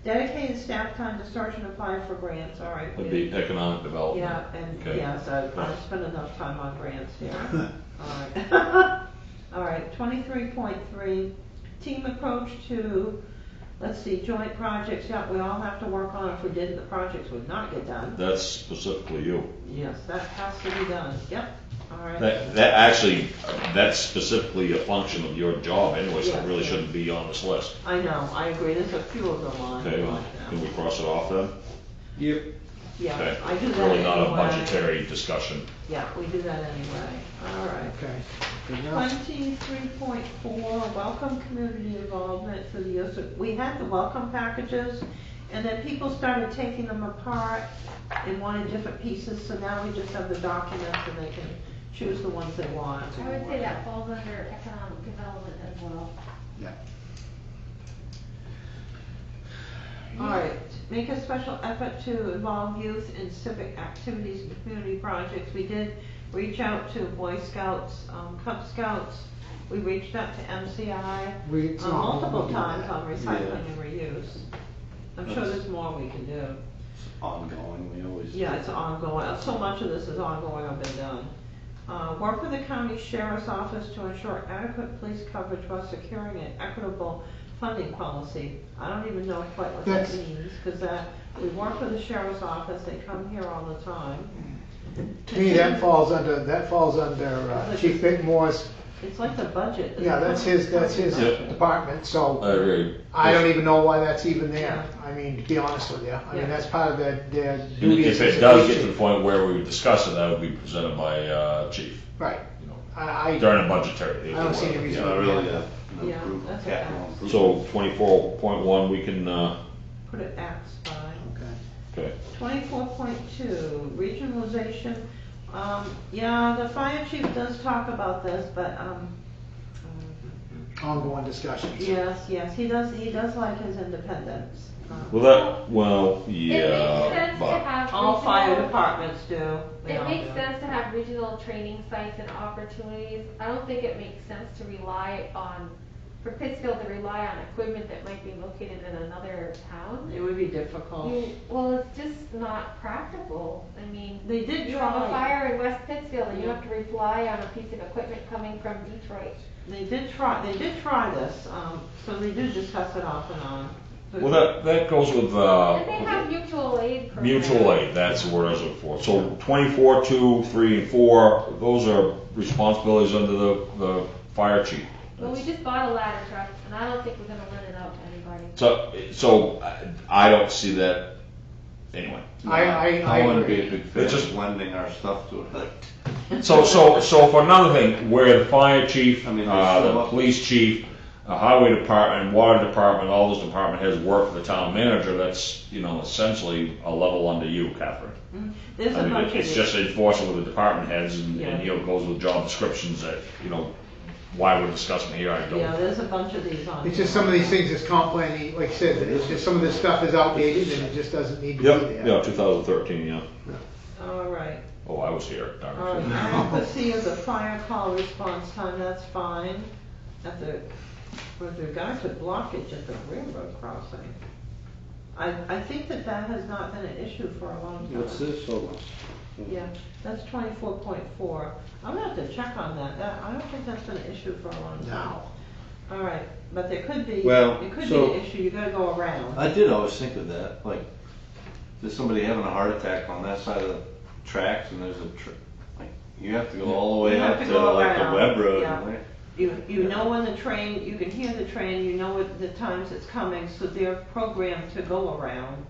Dedicated staff time to search and apply for grants, all right.
Would be economic development.
Yeah, and
Okay.
yes, I've spent enough time on grants here. All right. All right, 23.3, team approach to, let's see, joint projects, yeah, we all have to work on it. If we didn't, the projects would not get done.
That's specifically you.
Yes, that has to be done, yep, all right.
That actually, that's specifically a function of your job anyway, so it
Yes,
really
yes.
shouldn't be on this list.
I know, I agree, there's a few of them on.
Okay, well,
like that.
can we cross it off then?
Yep.
Yeah,
Okay.
I do that
Really not a
anyway.
budgetary discussion.
Yeah, we do that anyway, all right.
Okay. Good enough.
23.4, welcome community involvement for the use of, we had the welcome packages, and then people started taking them apart and wanted different pieces, so now we just have the documents and they can choose the ones they want.
I would say that falls under economic development as well.
Yeah.
All right, make a special effort to involve youth in civic activities and community projects. We did reach out to Boy Scouts, Cub Scouts, we reached out to MCI
We-
multiple
we do
times
that.
on recycling and reuse. I'm sure there's more we can do.
Ongoing, we always.
Yeah, it's ongoing, so much of this is ongoing or been done. Work with the county sheriff's office to ensure adequate police coverage while securing an equitable funding policy. I don't even know quite what that
That's-
means, because we work with the sheriff's office, they come here all the time.
To me, that falls under Chief Bittmore's,
It's like the budget.
yeah, that's his
Budget.
department,
I
so
agree.
I don't even know why that's even there. I mean, to be honest with you, I
Yeah.
mean, that's part of their
And
duties.
if
as
it
a
does
police
get to the
chief.
point where we discuss it, that would be presented by, chief,
Right,
you know,
I
during a budgetary.
I don't see any reason.
Yeah, really,
Yeah, that's
capital
okay.
improvement.
So 24.1, we can,
Put it X by.
Okay.
okay.
24.2, regionalization. Yeah, the fire chief does talk about this, but,
Ongoing discussions.
yes, he does like his independence.
Well,
It makes
yeah,
sense to
but,
have
All fire
regional-
departments do. They
It
all
makes
do.
sense to have regional training sites and opportunities. I don't think it makes sense to rely on, for Pittsfield to rely on equipment that might be located in another town.
It would be difficult.
Well, it's just not practical. I mean,
They did
you have a
try,
fire in West Pittsfield and you
Yeah.
have to rely on a piece of equipment coming from Detroit.
they did try this, so they do discuss it off and on.
well, that goes with,
And they have mutual aid programs.
mutual aid, that's the word I was looking for. So 24, 2, 3, and 4, those are responsibilities under the fire chief.
Well, we just bought a ladder truck and I don't think we're gonna rent it out to anybody.
So I don't see that, anyway.
I
wouldn't be a
agree.
big fan
It's just-
of lending our stuff to it.
So for another thing, where the fire chief,
I mean, they
the
show up-
police chief, highway department, water department, all those department heads work for the town manager, that's, essentially a level under you, Catherine.
There's
I
a
mean,
bunch of.
it's just enforcing with the department heads and
Yeah.
goes with job descriptions that,
why we're discussing here, I don't.
Yeah, there's a bunch of these on.
It's just some of these things that's comp plan, like I said, it's just some of this stuff is outdated and it just doesn't need to be
Yep,
there.
yeah, 2013, yeah.
All right.
Oh, I was here, darn
All right,
sure.
adequacy of the fire call response time, that's fine. With regard to blockage at the railroad crossing, I think that has not been an issue for a long time.
What's this? Hold on.
Yeah, that's 24.4. I'm gonna have to check on that. I don't think that's been an issue for a long time.
No.
All right, but there could be,
Well,
it could be
so-
an issue, you gotta go around.
I did always think of that, like, there's somebody having a heart attack on that side of the tracks and there's like, you have to go all the way
You have
up
to
to
go
like the
around,
Webb Road.
yeah.
and there.
You know when the train, you can hear the train, you know what the times it's coming, so they're programmed to go around.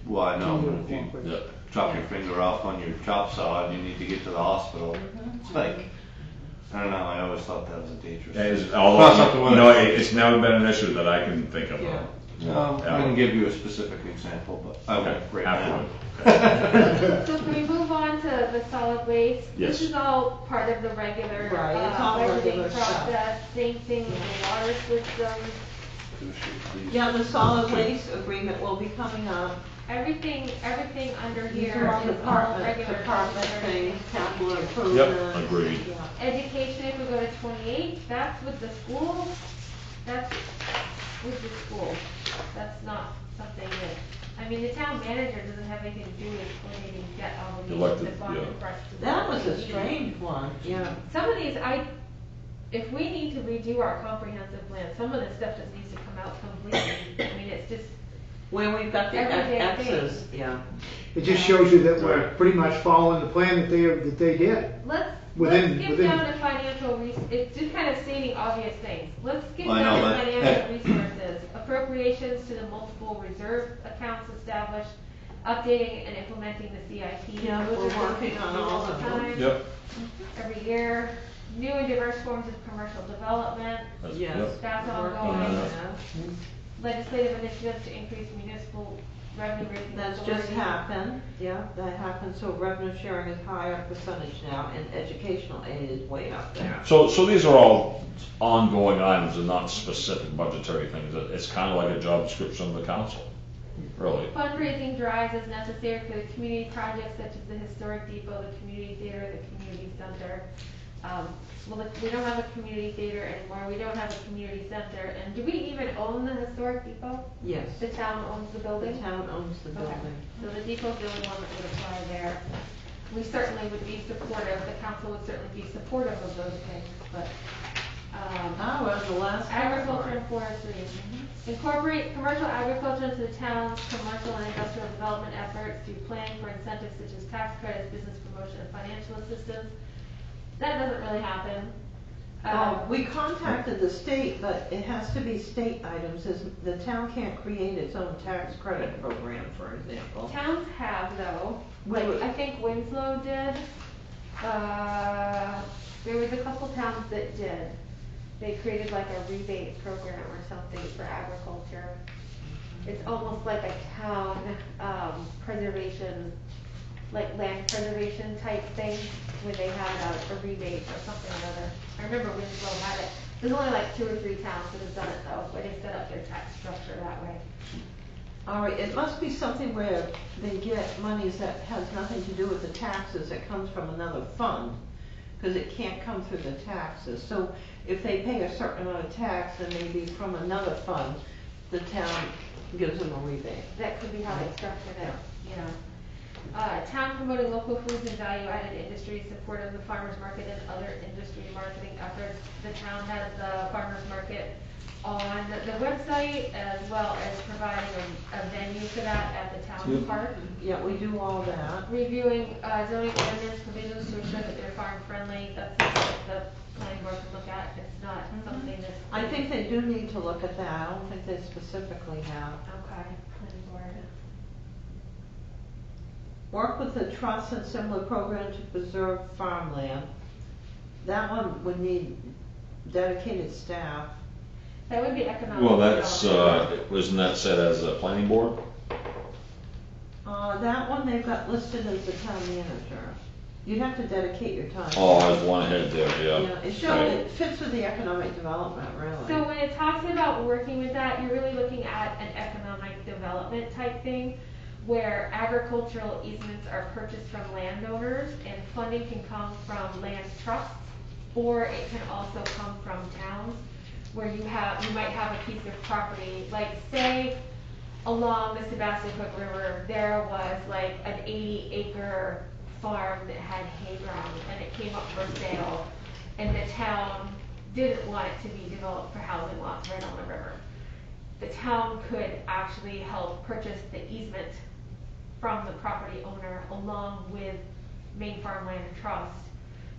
Well, I know, but if you
Yeah.
chop your finger off on your chop saw and you need to get to the hospital, it's like, I don't know, I always thought that was a dangerous thing.
It's,
Cross up the
although,
woods.
it's never been an issue that I can think of.
Yeah.
I can give you a specific example, but I won't right now.
Afterward.
So can we move on to the solid waste?
Yes.
This is all part of the regular,
Right, it's all regular
budgeting
stuff.
process, same thing with the water systems.
Yeah, the solid waste agreement will be coming up.
Everything under
These
here
are all
is all
department
regular.
things, capital
Yep,
improvement.
agreed.
Yeah.
Education, if we go to 28, that's with the school. That's with the school. That's not something that, I mean, the town manager doesn't have anything to do with coordinating debt
Elected,
obligations, the bond
yeah.
and press.
That was a strange one, yeah.
Some of these, if we need to redo our comprehensive plan, some of this stuff just needs to come out completely. I mean, it's just,
Where we've got the
Everyday
X's,
thing.
yeah.
It just shows you that we're pretty much following the plan that they did.
let's
Within-
skip
within-
down to financial it's just kind of stating obvious things. Let's skip
I
down
know
to
that.
financial resources, appropriations to the multiple reserve accounts established, updating and implementing the CIP.
Yeah,
Those
we're
are things
working
we
on
do
all
the
of them.
time,
Yep.
Every year, new and diverse forms of commercial development,
That's-
Yes.
yep.
that's
Working
ongoing.
on
Yeah.
that.
Legislative initiatives to increase municipal revenue raising
That's
authority.
just happened, yeah, that happened, so revenue sharing is higher percentage now, and educational aid is way up there.
So these are all ongoing items and not specific budgetary things. It's kind of like a job description of the council, really.
Fundraising drives as necessary for the community projects such as the historic depot, the community theater, the community center. We don't have a community theater anymore, we don't have a community center, and do we even own the historic depot?
Yes,
The town owns the
the
building?
town owns the
Okay.
building.
So the depot's the only one that would apply there. We certainly would be supportive, the council would certainly be supportive of those things, but,
Ah, we're on the last
agriculture
category.
and forestry. Incorporate commercial agriculture into the town's commercial and industrial development efforts through planning for incentives such as tax credits, business promotion, and financial assistance. That doesn't really happen.
We contacted the state, but it has to be state items, the town can't create its own tax credit program, for example.
Towns have though, like,
Wait.
I think Winslow did. There was a couple towns that did. They created like a rebate program or something for agriculture. It's almost like a town, preservation, like land preservation type thing, where they had a rebate or something or other. I remember Winslow had it. There's only like 2 or 3 towns that have done it though, where they set up their tax structure that way.
All right, it must be something where they get monies that has nothing to do with the taxes, it comes from another fund, because it can't come through the taxes. So if they pay a certain amount of tax, then maybe from another fund, the town gives them a rebate.
That could be how they structured it, yeah. Town promoting local foods and value-added industries, support of the farmers market and other industry marketing efforts. The town has the farmers market on the website, as well as providing a venue for that at the town park.
Yeah, we do all that.
Reviewing zoning ordinance provisions to ensure that they're farm friendly, that's something that the planning board can look at. It's not something that's.
I think they do need to look at that, I don't think they specifically have.
Okay, planning board.
Work with the trust and similar program to preserve farmland. That one would need dedicated staff.
That would be economic.
Well, that's,
development.
wasn't that set as a planning board?
That one they've got listed as the town manager. You'd have to dedicate your time.
Oh, I was one ahead there,
Yeah,
yeah.
it fits with the economic development, really.
So when it talks about working with that, you're really looking at an economic development type thing, where agricultural easements are purchased from landowners, and funding can come from land trusts, or it can also come from towns, where you might have a piece of property, like say, along the Sebastian-Cook River, there was like an 80-acre farm that had hay ground, and it came up for sale, and the town didn't want it to be developed for housing lots right on the river. The town could actually help purchase the easement from the property owner along with Maine Farmland Trust.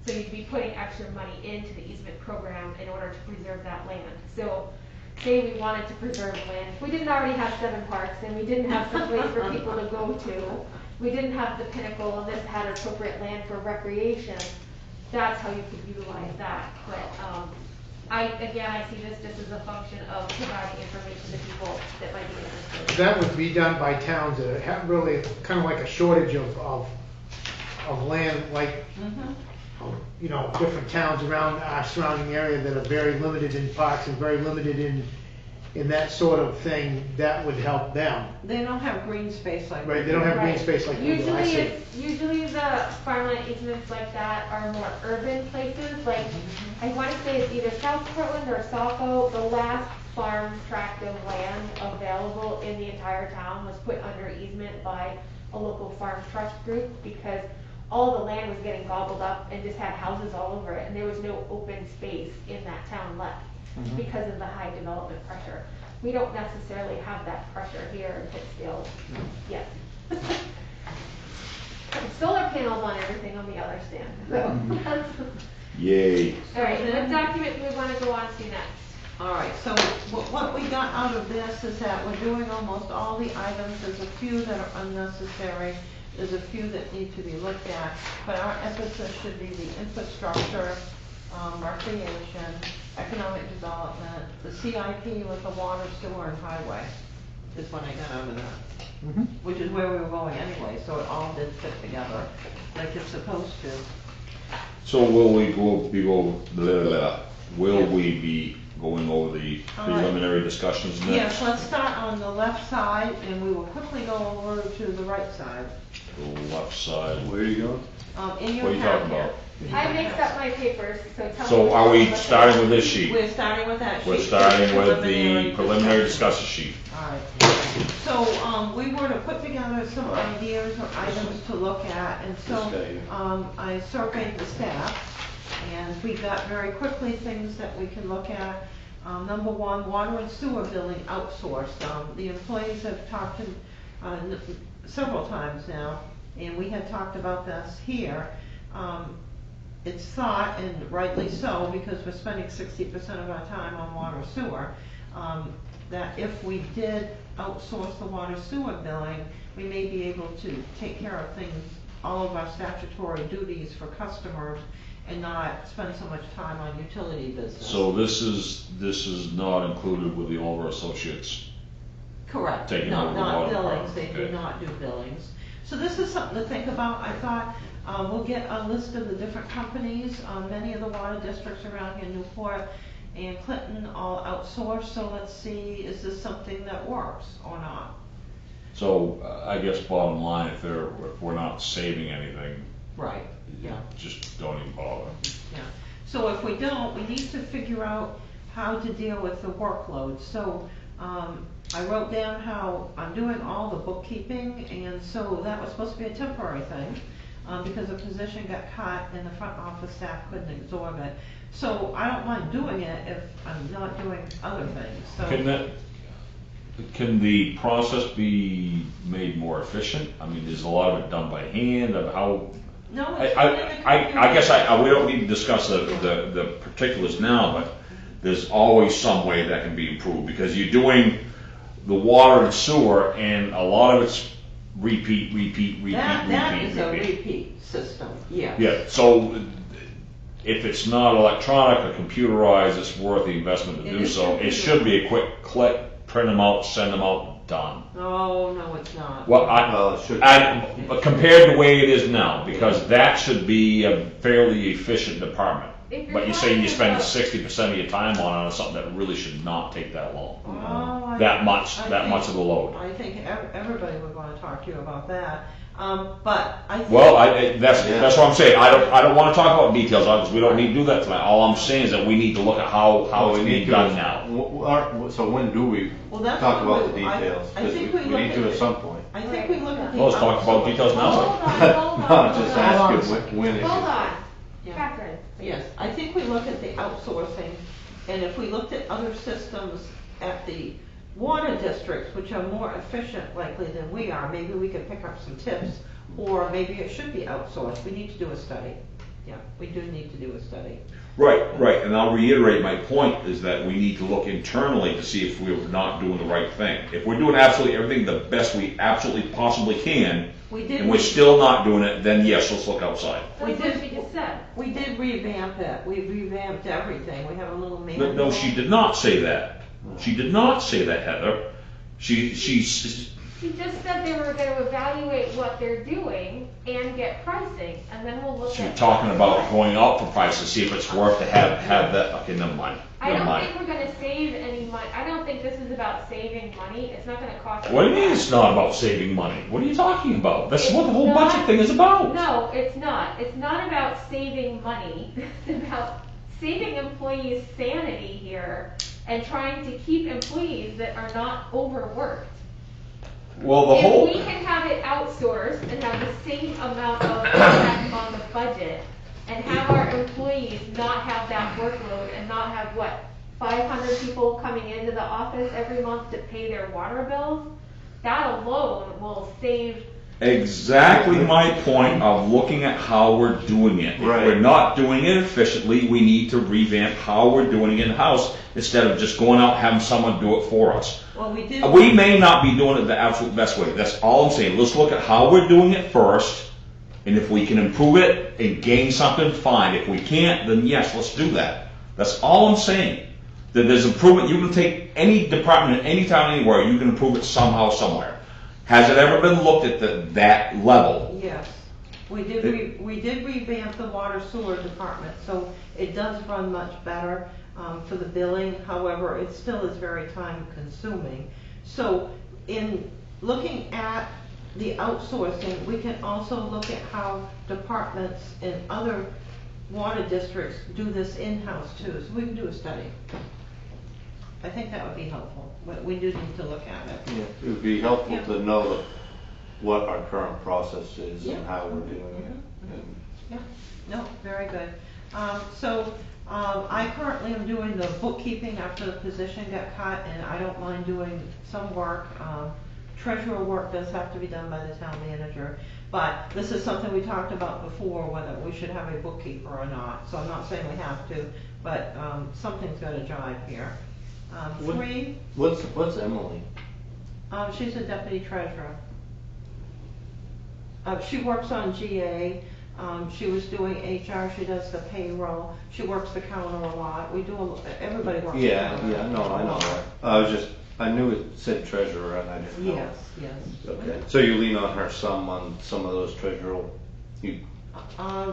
So you'd be putting extra money into the easement program in order to preserve that land. So say we wanted to preserve land, if we didn't already have 7 parks and we didn't have some place for people to go to, we didn't have the pinnacle and this had appropriate land for recreation, that's how you could utilize that. But I see this just as a function of providing information to people that might be interested.
That would be done by towns that have really kind of like a shortage of land, like, you know, different towns around our surrounding area that are very limited in parks and very limited in that sort of thing. That would help them.
They don't have green space like
Right, they don't have green
Right.
space like we do, I see.
Usually the farmland easements like that are more urban places, like, I wanna say it's either South Portland or Saco, the last farm tract of land available in the entire town was put under easement by a local farm trust group, because all the land was getting gobbled up and just had houses all over it, and there was no open space in that town left because of the high development pressure. We don't necessarily have that pressure here in Pittsfield yet. Solar panels on everything on the other stand.
Yay.
All right, what document do we want to go on to next?
All right, so what we got out of this is that we're doing almost all the items. There's a few that are unnecessary. There's a few that need to be looked at, but our emphasis should be the infrastructure, recreation, economic development, the CIP with the water, sewer, and highway is what I got out of that. Which is where we were going anyway, so it all did fit together like it's supposed to.
So will we be going over the preliminary discussions next?
Yes, let's start on the left side, and we will quickly go over to the right side.
The left side, where are you going?
In your
What are you talking
packet.
about?
I mixed up my papers, so tell me.
So are we starting with this sheet?
We're starting with that sheet.
We're starting with the
Preliminary
preliminary discussion sheet.
All right. So, we were to put together some ideas or items to look at, and so, I surveyed the staff, and we got very quickly things that we can look at. Number one, water and sewer billing outsourced. The employees have talked to, several times now, and we had talked about this here. It's thought, and rightly so, because we're spending 60% of our time on water sewer, that if we did outsource the water sewer billing, we may be able to take care of things, all of our statutory duties for customers, and not spend so much time on utility business.
So this is not included with the Oliver Associates.
Correct.
Taking
No,
over the
not
water
billings, they
department.
do not do billings. So this is something to think about. I thought, we'll get a list of the different companies, many of the water districts around here, Newport and Clinton, all outsourced, so let's see, is this something that works or not?
So I guess bottom line, if we're not saving anything,
Right, yeah.
just don't even bother.
Yeah, so if we don't, we need to figure out how to deal with the workload. So, I wrote down how I'm doing all the bookkeeping, and so that was supposed to be a temporary thing, because a position got cut and the front office staff couldn't absorb it. So I don't mind doing it if I'm not doing other things, so.
Can the process be made more efficient? I mean, is a lot of it done by hand, of how?
No, it's done in the computer.
I guess we don't need to discuss the particulars now, but there's always some way that can be improved, because you're doing the water and sewer, and a lot of it's repeat.
That is a repeat system, yes.
Yeah, so if it's not electronic or computerized, it's worth the investment to do so. It should be a quick click, print them out, send them out, done.
Oh, no, it's not.
Well,
Well, it should.
but compared to the way it is now, because that should be a fairly efficient department.
If you're
But you're saying you're spending
talking
60% of your time on something that really should not take that long.
Oh, I-
That much
I
of
think-
the load.
I think everybody would wanna talk to you about that, but I think.
Well, that's what I'm saying. I don't wanna talk about details, because we don't need to do that tonight. All I'm saying is that we need to look at how
Well,
it's
we
being
need
done
to-
now.
So when do we
Well, that's
talk
what
about the
we- I-
details?
I
'Cause
think
we
we look
need
at
to
the-
at some point.
I think we look at the.
Well, let's talk about
outsourcing.
details now.
Hold on,
No, I'm just
Hold on.
asking when is it?
Hold on,
Yeah.
Catherine.
Yes, I think we look at the outsourcing, and if we looked at other systems at the water districts, which are more efficient likely than we are, maybe we could pick up some tips, or maybe it should be outsourced. We need to do a study. Yeah, we do need to do a study.
Right, and I'll reiterate my point is that we need to look internally to see if we're not doing the right thing. If we're doing absolutely everything the best we absolutely possibly can,
We did.
and we're still not doing it, then yes, let's look outside.
That's
We
what
did-
she just said.
We did revamp it. We revamped everything. We have a little manual.
No, she did not say that. She did not say that, Heather. She
She just said they were gonna evaluate what they're doing and get pricing, and then we'll look
She
at.
was talking about going out for price to see if it's worth to have that, okay, never mind.
I
Never
don't
mind.
think we're gonna save any money, I don't think this is about saving money, it's not gonna cost.
What do you
us
mean
that.
it's not about saving money? What are you talking about? That's what the whole
It's
budget
not-
thing is about.
No, it's not. It's not about saving money. It's about saving employees' sanity here and trying to keep employees that are not overworked.
Well, the whole,
If we can have it outsourced and have the same amount of impact on the budget and have our employees not have that workload and not have, what, 500 people coming into the office every month to pay their water bills, that alone will save.
exactly my point of looking at how we're doing it. If
Right.
we're not doing it efficiently, we need to revamp how we're doing it in-house instead of just going out and having someone do it for us.
Well, we did.
We may not be doing it the absolute best way. That's all I'm saying. Let's look at how we're doing it first, and if we can improve it and gain something, fine. If we can't, then yes, let's do that. That's all I'm saying. That there's improvement. You can take any department in any town, anywhere. You can improve it somehow, somewhere. Has it ever been looked at that level?
Yes, we did, we did revamp the water sewer department, so it does run much better for the billing. However, it still is very time consuming. So in looking at the outsourcing, we can also look at how departments in other water districts do this in-house too. So we can do a study. I think that would be helpful, but we do need to look at it.
Yeah, it would be helpful
Yeah.
to know what our current process is and
Yeah.
how we're doing it. And
Yeah, no, very good. I currently am doing the bookkeeping after the position got cut, and I don't mind doing some work. Treasurer work does have to be done by the town manager, but this is something we talked about before, whether we should have a bookkeeper or not. So I'm not saying we have to, but something's got to jive here.
What-
Three,
What's Emily?
she's a deputy treasurer. She works on GA. She was doing HR. She does the payroll. She works the counter a lot. We do. Everybody works. the
Yeah,
counter.
no, I know that. I knew it said treasurer and I didn't know.
Yes, yes.
Okay, so you lean on her some on some of those treasurer, you,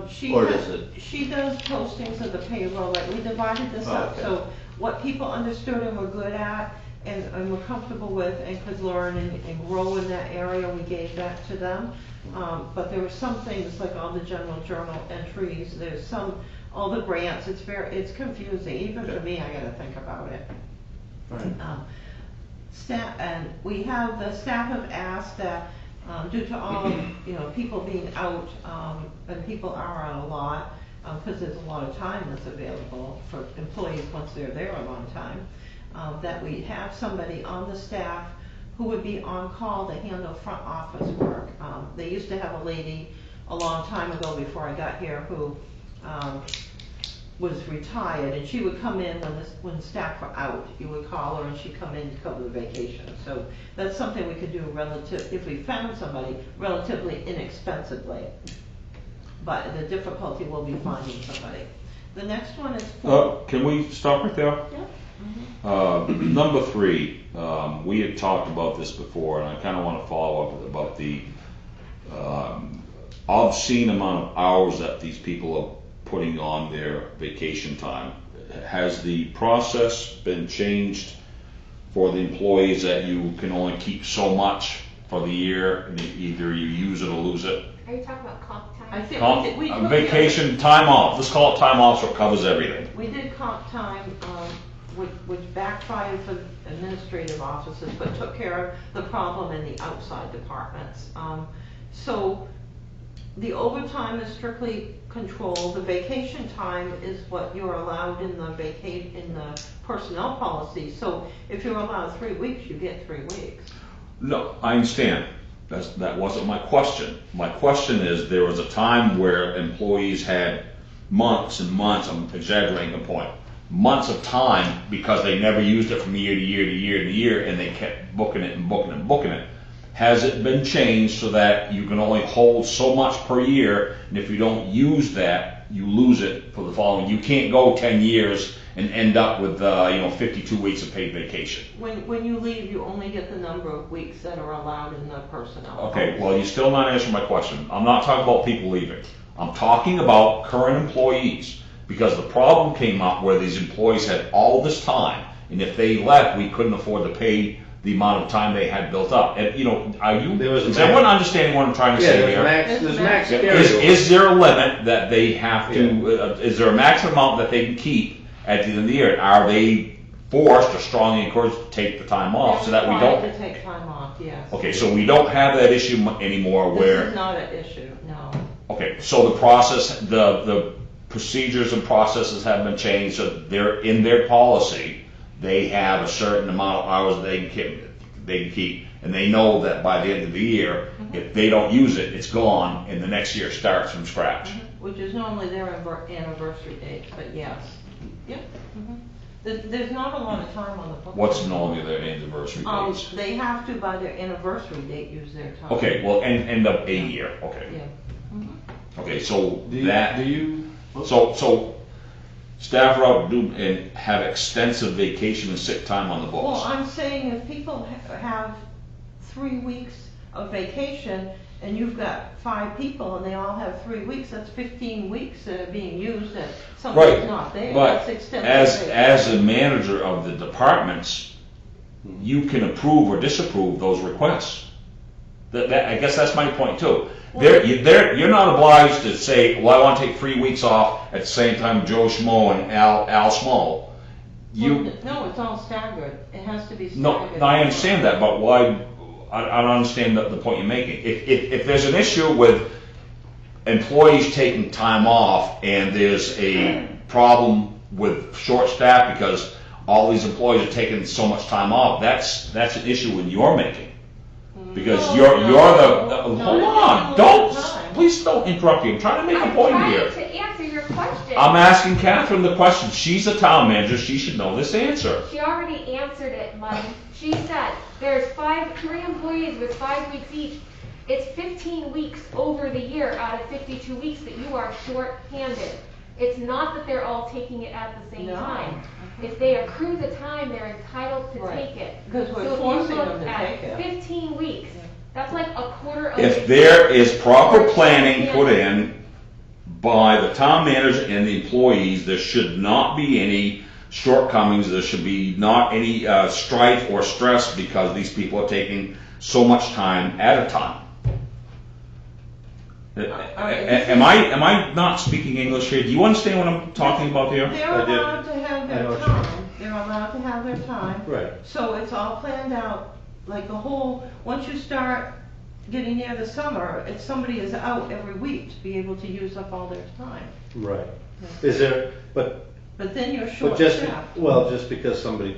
She
Or
does,
does it-
she does postings of the payroll. Like we divided this
Oh,
up.
okay.
So what people understood and were good at and were comfortable with and could learn and grow in that area, we gave that to them. But there were some things like all the general journal entries, there's all the grants, it's confusing, even for
Okay.
me, I gotta think about it.
Right.
Staff, and we have, the staff have asked that, due to all of, people being out, and people are out a lot, because there's a lot of time that's available for employees once they're there a long time, that we have somebody on the staff who would be on call to handle front office work. They used to have a lady a long time ago before I got here who was retired, and she would come in when staff were out. You would call her and she'd come in to cover the vacation. So that's something we could do if we found somebody, relatively inexpensively. But the difficulty will be finding somebody. The next one is
Can we stop right there?
Yeah.
Number 3, we had talked about this before, and I kind of want to follow up about the obscene amount of hours that these people are putting on their vacation time. Has the process been changed for the employees that you can only keep so much for the year, and either you use it or lose it?
Are you talking about comp time?
I think
Comp,
we took
vacation, time off, let's call it time off so it covers everything.
We did comp time, which backfired for administrative offices, but took care of the problem in the outside departments. So the overtime is strictly controlled. The vacation time is what you're allowed in the personnel policy. So if you're allowed 3 weeks, you get 3 weeks.
No, I understand. That wasn't my question. My question is, there was a time where employees had months and months, I'm exaggerating the point, months of time because they never used it from year to year to year to year, and they kept booking it and booking it and booking it. Has it been changed so that you can only hold so much per year, and if you don't use that, you lose it for the following? You can't go 10 years and end up with 52 weeks of paid vacation.
When you leave, you only get the number of weeks that are allowed in the personnel.
Okay, well, you're still not answering my question. I'm not talking about people leaving. I'm talking about current employees, because the problem came up where these employees had all this time, and if they left, we couldn't afford to pay the amount of time they had built up. And, is everyone understanding what I'm trying to say here?
There's max
Is,
carryover.
is there a limit that they have to, is there a maximum amount that they can keep at the end of the year? Are they forced or strongly encouraged to take the time off so that we
They're required
don't?
to take time off, yes.
Okay, so we don't have that issue anymore
This
where,
is not an issue, no.
okay, so the process, the procedures and processes have been changed, so they're in their policy, they have a certain amount of hours they can keep, and they know that by the end of the year, if they don't use it, it's gone, and the next year starts from scratch.
Which is normally their anniversary date, but yes. Yep. There's not a lot of time on the book.
What's normally their anniversary dates?
They have to, by their anniversary date, use their time.
Okay, well, end up a year, okay.
Yeah.
Okay, so
Do
that,
you?
so staff are out and have extensive vacation and sick time on the
Well,
books.
I'm saying if people have 3 weeks of vacation, and you've got 5 people and they all have 3 weeks, that's 15 weeks that are being used and somebody's not there.
But
That's extended
as
vacation.
a manager of the departments, you can approve or disapprove those requests. I guess that's my point too. You're not obliged to say, well, I want to take 3 weeks off at the same time Joe Schmo and Al Schmo.
No, it's all staggered. It has to be staggered.
No, I understand that, but why? I don't understand the point you're making. If there's an issue with employees taking time off and there's a problem with short staff because all these employees are taking so much time off, that's an issue with you're making. Because
No,
you're
no,
hold
no,
on,
no,
don't,
time.
please don't interrupt you. I'm trying to make a point
I'm
here.
trying to answer your question.
I'm asking Catherine the question. She's a town manager. She should know this answer.
She already answered it, Mike. She said there's 3 employees with 5 weeks each. It's 15 weeks over the year out of 52 weeks that you are short-handed. It's not that they're all taking it at the same
No.
time. If they accrue the time, they're entitled to
Right.
take it.
Because we're
So if
forcing
you
them
look
to
at
take it.
15 weeks, that's like a quarter of
If
a
there is proper
year.
planning put in by the town manager and the employees, there should not be any shortcomings. There should be not any strife or stress because these people are taking so much time at a time. Am I not speaking English here? Do you understand what I'm talking about here?
They're
I do.
allowed to have
I know
their
what you
time. They're allowed to have their time.
Right.
So it's all planned out, like the whole, once you start getting near the summer, if somebody is out every week to be able to use up all their time.
Right. Is there, but
But then you're
But
short
just,
staffed.
just because somebody,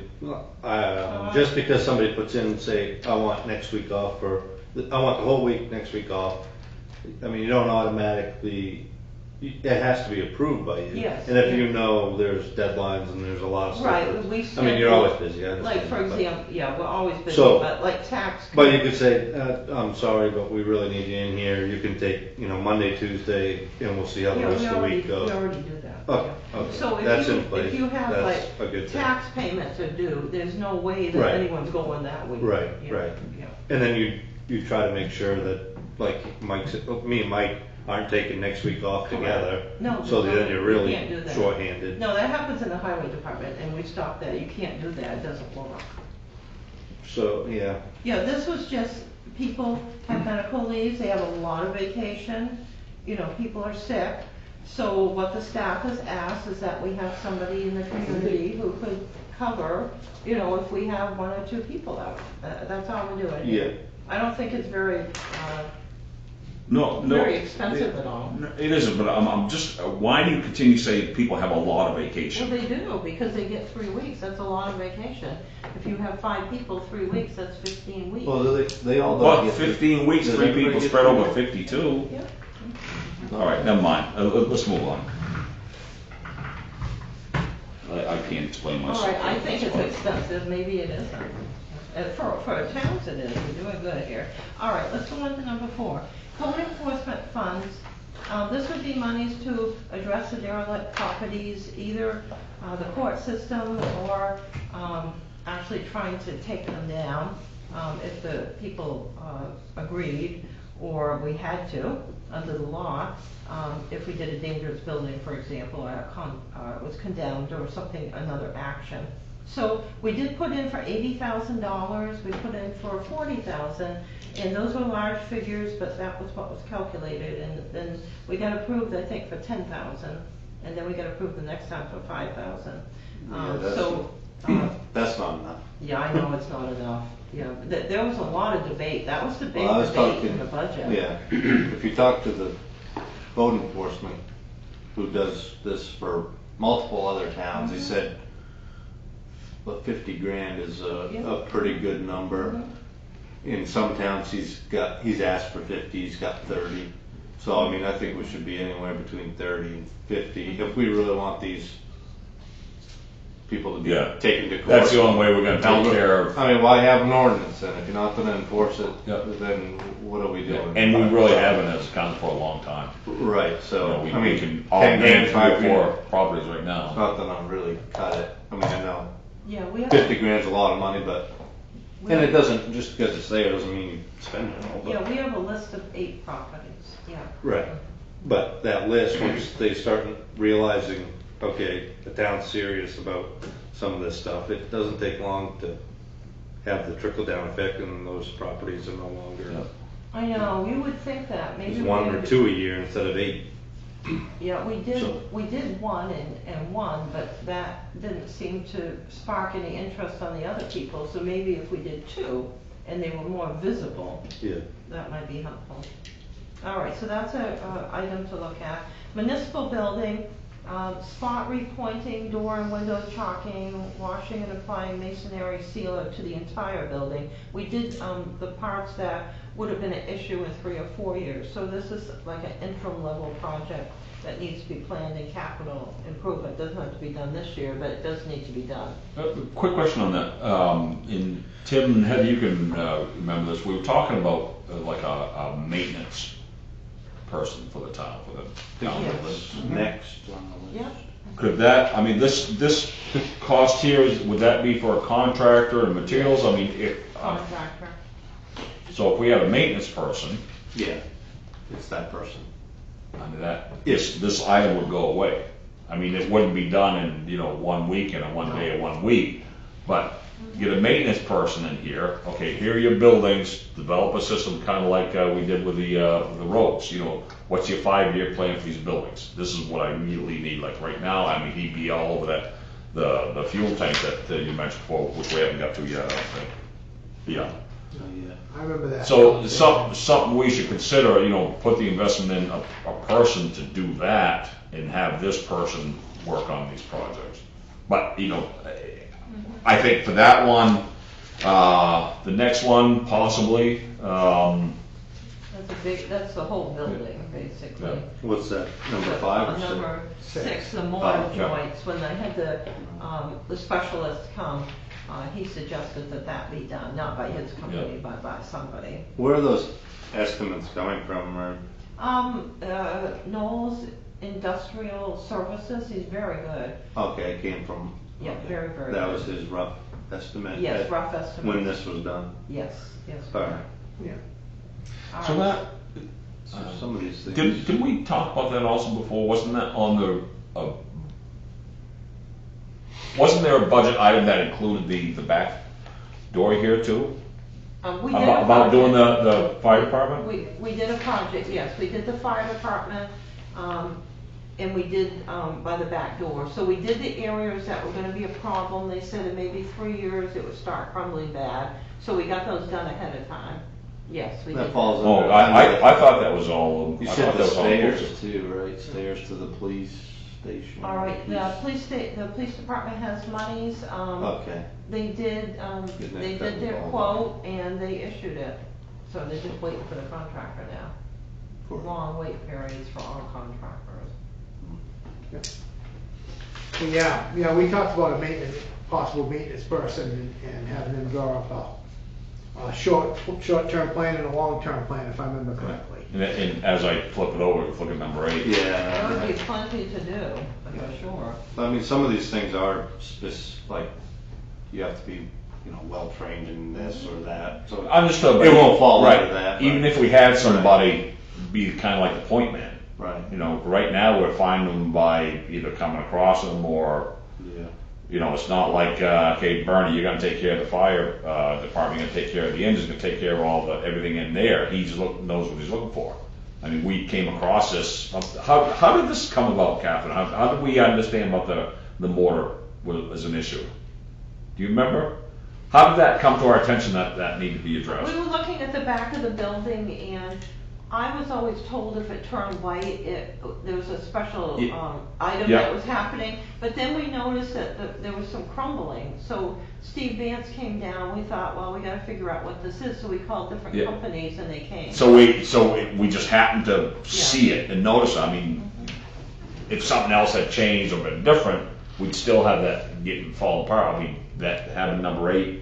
just because somebody puts in, say, I want next week off, or I want the whole week next week off, I mean, you don't automatically, it has to be approved by you.
Yes.
And if you know there's deadlines and there's a lot of stuff.
Right,
that's-
we
I mean, you're
schedule-
always busy, I
Like,
understand.
for
but-
example, yeah, we're always busy,
So-
but like tax.
But you could say, I'm sorry, but we really need you in here, you can take, Monday, Tuesday, and we'll see how the
Yeah,
rest
we
of the
already,
week
we
goes.
already do that.
Oh, okay.
So
That's
if
in
you,
place.
if you have
That's a
like
good thing.
tax payments are due, there's no way that
Right.
anyone's going that week.
Right,
Yeah,
right.
Yeah.
And then you try to make sure that, like Mike said, me and Mike aren't taking next week off together.
No,
So
no,
then you're
you
really
can't do that.
shorthanded.
No, that happens in the highway department, and we stopped that. You can't do that, it doesn't work.
So, yeah,
Yeah, this was just, people have medical leaves, they have a lot of vacation, you know, people are sick. So what the staff has asked is that we have somebody in the community who could cover, you know, if we have 1 or 2 people out. That's all we're doing.
yeah.
I don't think it's very,
No, no.
very expensive at all.
No, it isn't, but I'm just, why do you continue to say people have a lot of
Well,
vacation?
they do, because they get 3 weeks, that's a lot of vacation. If you have 5 people, 3 weeks, that's 15 weeks.
Well, they all don't
What,
get
15 weeks,
does
3
everybody
people
get
spread
3
over
weeks?
52?
Yeah.
All right, never mind. Let's move on. I can't explain
All
myself.
right, I think it's expensive, maybe it isn't. For towns it is, we're doing good here. All right, let's go on to number 4. Code enforcement funds. This would be monies to address the derelict properties, either the court system or actually trying to take them down if the people agreed or we had to under the law. If we did a dangerous building, for example, it was condemned or something, another action. So we did put in for $80,000, we put in for $40,000, and those were large figures, but that was what was calculated, and then we got approved, I think, for $10,000, and then we got approved the next time for $5,000.
Yeah, that's-
So,
That's not enough.
yeah, I know it's not enough, yeah, there was a lot of debate, that was the big
Well, I was
debate
talking,
in the budget.
yeah, if you talk to the code enforcement who does this for multiple other towns, he said, but 50 grand is a pretty good number. In some towns, he's asked for 50, he's got 30. So, I mean, I think we should be anywhere between 30 and 50 if we really want these people to be
Yeah.
taken to court.
That's the only way we're gonna
Now,
take care of,
I mean, why have an ordinance then? If you're not gonna enforce it,
Yeah.
then what are we doing?
and we really haven't as a county for a long time.
Right,
You
so,
know,
I
we
mean,
can all
10
name
grand,
3
5
or
grand,
4 properties right
it's
now.
not gonna really cut it. I mean, I know
Yeah, we have.
50 grand's a lot of money, but, and it doesn't, just because it's there doesn't mean you spend it all,
Yeah,
but.
we have a list of 8 properties, yeah.
Right, but that list, once they start realizing, okay, the town's serious about some of this stuff, it doesn't take long to have the trickle-down effect and those properties are no longer,
Yeah.
I know, you would think that, maybe.
there's
we
1 or
would-
2 a year instead of 8.
Yeah, we
So-
did 1 and 1, but that didn't seem to spark any interest on the other people, so maybe if we did 2 and they were more visible,
Yeah.
that might be helpful. All right, so that's a item to look at. Municipal building, spot repointing, door and window chalking, washing and applying masonry sealer to the entire building. We did the parts that would have been an issue in 3 or 4 years. So this is like an interim level project that needs to be planned in capital improvement. Doesn't have to be done this year, but it does need to be done.
Quick question on that. In Tim and Heather, you can remember this. We were talking about like a maintenance person for the town, for the town.
Yes.
That's next on the
Yeah.
list.
Could that, I mean, this cost here, would that be for a contractor and materials? I mean,
Contractor.
so if we have a maintenance person,
Yeah, it's that person.
I mean, this item would go away. I mean, it wouldn't be done in, 1 week and a 1 day or 1 week, but get a maintenance person in here, okay, here are your buildings, develop a system kind of like we did with the roads, what's your 5-year plan for these buildings? This is what I immediately need, like right now, I mean, he'd be all over that, the fuel tank that you mentioned before, which we haven't got to yet, I don't think. Yeah.
Oh, yeah.
I remember that.
So something we should consider, put the investment in a person to do that and have this person work on these projects. But, I think for that one, the next one possibly,
That's the whole building, basically.
Yeah.
What's that, number 5 or 6?
Number 6, the mortar
Oh,
yeah.
joints, when I had the specialist come, he suggested that be done, not by his company,
Yeah.
but by somebody.
Where are those estimates coming from, or?
Knowles industrial services, he's very good.
Okay, it came from.
Yeah,
okay.
very, very
That
good.
was his rough estimate?
Yes,
at-
rough estimate.
When this was done?
Yes, yes.
Alright,
Yeah.
All
So
right.
that,
so some of these things.
didn't we talk about that also before? Wasn't that on wasn't there a budget item that included the back door here too?
We did a
About doing
project.
the fire department?
We did a project, yes, we did the fire department, and we did, by the back door. So we did the areas that were gonna be a problem, they said in maybe 3 years it would start crumbling bad, so we got those done ahead of time. Yes, we did.
That falls
Oh,
under.
I thought that was all,
You
I
said
thought
the
that was all
stairs
inclusive.
too, right? Stairs to the police station?
All right, the police department has monies,
Okay,
they did,
Good
they
next
did their
time.
quote and they issued it, so they're just waiting for the contractor now.
Cool.
Long wait periods for all contractors.
Yeah, we talked about possible maintenance person and having them draw up a short-term plan and a long-term plan, if I remember correctly.
And as I flip it over, look at number 8.
There would be
yeah.
plenty to do, for sure.
I mean, some of these things are like, you have to be, well-trained in this or that, so.
Understood, but
It won't fall
right,
under that.
even
but-
if we had somebody be kind of like the point man.
Right,
Right now we're finding them by either coming across them or,
yeah,
it's not like, okay, Bernie, you're gonna take care of the fire, department, you're gonna take care of the engines, gonna take care of everything in there. He just knows what he's looking for. I mean, we came across this, how did this come about, Catherine? How did we understand about the mortar as an issue? Do you remember? How did that come to our attention that needed to be addressed?
We were looking at the back of the building and I was always told if it turned white, there was a special, item
Yeah.
that was happening. But then we noticed that there was some crumbling. So Steve Vance came down, we thought, well, we gotta figure out what this is. So we called different
Yeah.
companies and they came.
So we just happened to see it and notice it. I mean, if something else had changed or been different, we'd still have that getting fall apart. I mean, that having number 8,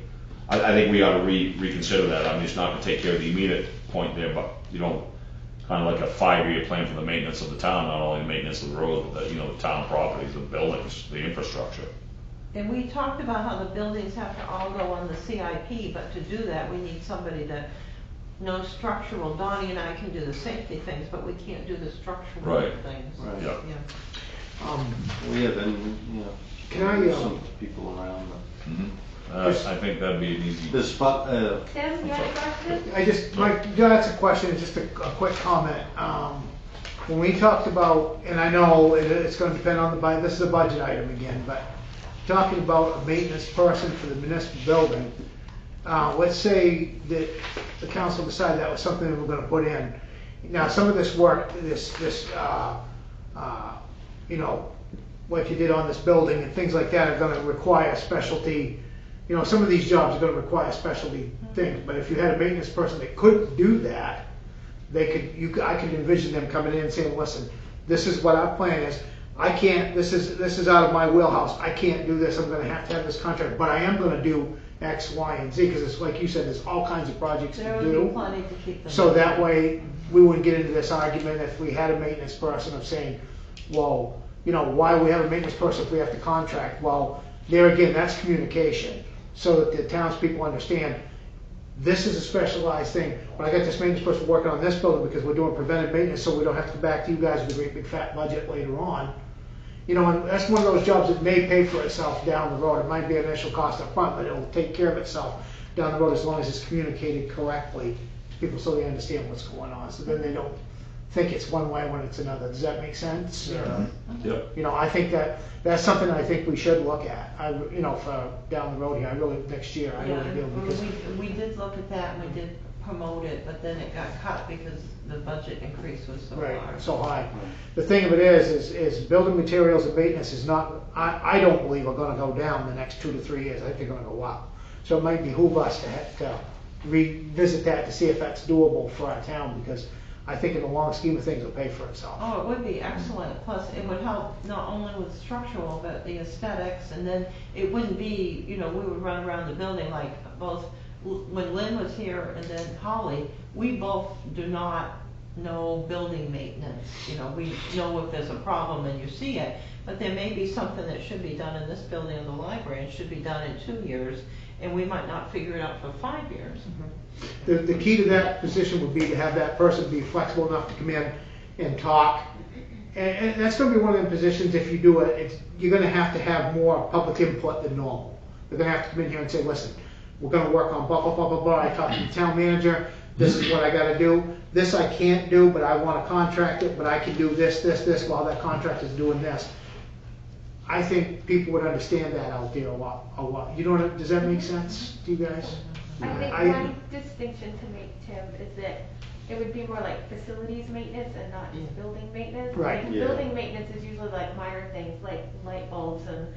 I think we ought to reconsider that. I mean, it's not gonna take care of the immediate point there, but, kind of like a 5-year plan for the maintenance of the town, not only the maintenance of the road, but the town properties, the buildings, the infrastructure.
And we talked about how the buildings have to all go on the CIP, but to do that, we need somebody that knows structural. Donnie and I can do the safety things, but we can't do the structural
Right.
things.
Right.
Yeah.
Yeah.
well, yeah, then,
Can I,
some people around
I think that'd be an easy.
the spot,
Tim, you have a question?
That's a question, just a quick comment. When we talked about, and I know it's gonna depend on the budget, this is a budget item again, but talking about a maintenance person for the municipal building, let's say that the council decided that was something that we're gonna put in. Now, some of this work, what you did on this building and things like that are gonna require specialty. Some of these jobs are gonna require specialty things, but if you had a maintenance person that could do that, I could envision them coming in and saying, listen, this is what our plan is. I can't, this is out of my wheelhouse. I can't do this. I'm gonna have to have this contract, but I am gonna do X, Y, and Z, because it's like you said, there's all kinds of projects
There
to
would
do.
be plenty to keep them.
So that way, we wouldn't get into this argument if we had a maintenance person of saying, well, why do we have a maintenance person if we have to contract? Well, there again, that's communication, so that the townspeople understand, this is a specialized thing. But I got this maintenance person working on this building because we're doing preventive maintenance, so we don't have to come back to you guys with a great big fat budget later on. And that's one of those jobs that may pay for itself down the road. It might be an initial cost up front, but it'll take care of itself down the road as long as it's communicated correctly to people so they understand what's going on. So then they don't think it's one way when it's another. Does that make sense?
Yep.
I think that's something I think we should look at. For down the road here, next year, I really do, because
We did look at that and we did promote it, but then it got cut because the budget increase was so
right,
large.
so high. The thing of it is building materials and maintenance is not, I don't believe are gonna go down the next 2 to 3 years. I think they're gonna go up. So it might behoove us to revisit that to see if that's doable for our town, because I think in the long scheme of things, it'll pay for itself.
Oh, it would be excellent, plus it would help not only with structural, but the aesthetics, and then it wouldn't be, we would run around the building like both, when Lynn was here and then Holly, we both do not no building maintenance. You know, we know if there's a problem and you see it, but there may be something that should be done in this building or the library, and should be done in 2 years, and we might not figure it out for 5 years.
The key to that position would be to have that person be flexible enough to come in and talk. And that's gonna be one of the positions, if you do it, you're gonna have to have more public input than normal. They're gonna have to come in here and say, listen, we're gonna work on blah, blah, blah, blah, blah. I talked to the town manager, this is what I gotta do. This I can't do, but I wanna contract it, but I can do this, this, this, while that contract is doing this. I think people would understand that out there a lot. You know what, does that make sense to you guys?
I think
I-
one distinction to make, Tim, is that it would be more like facilities maintenance and not just building maintenance.
Right.
Like,
Yeah.
building maintenance is usually like minor things like light bulbs and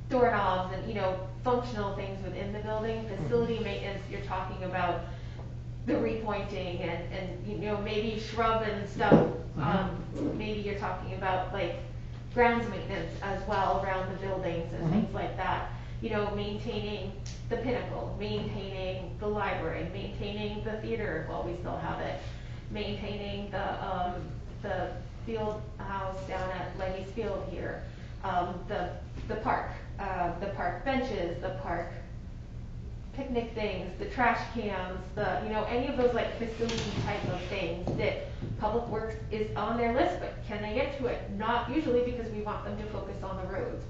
doorknobs and, you know, functional things within the building. Facility maintenance, you're talking about the repointing and, you know, maybe shrub and stuff. Maybe you're talking about like grounds maintenance as well around the buildings and things like that. You know, maintaining the Pinnacle, maintaining the library, maintaining the theater while we still have it, maintaining the field house down at Leggy's Field here, the park benches, the park picnic things, the trash cans, you know, any of those like facility type of things that Public Works is on their list, but can they get to it? Not usually, because we want them to focus on the roads.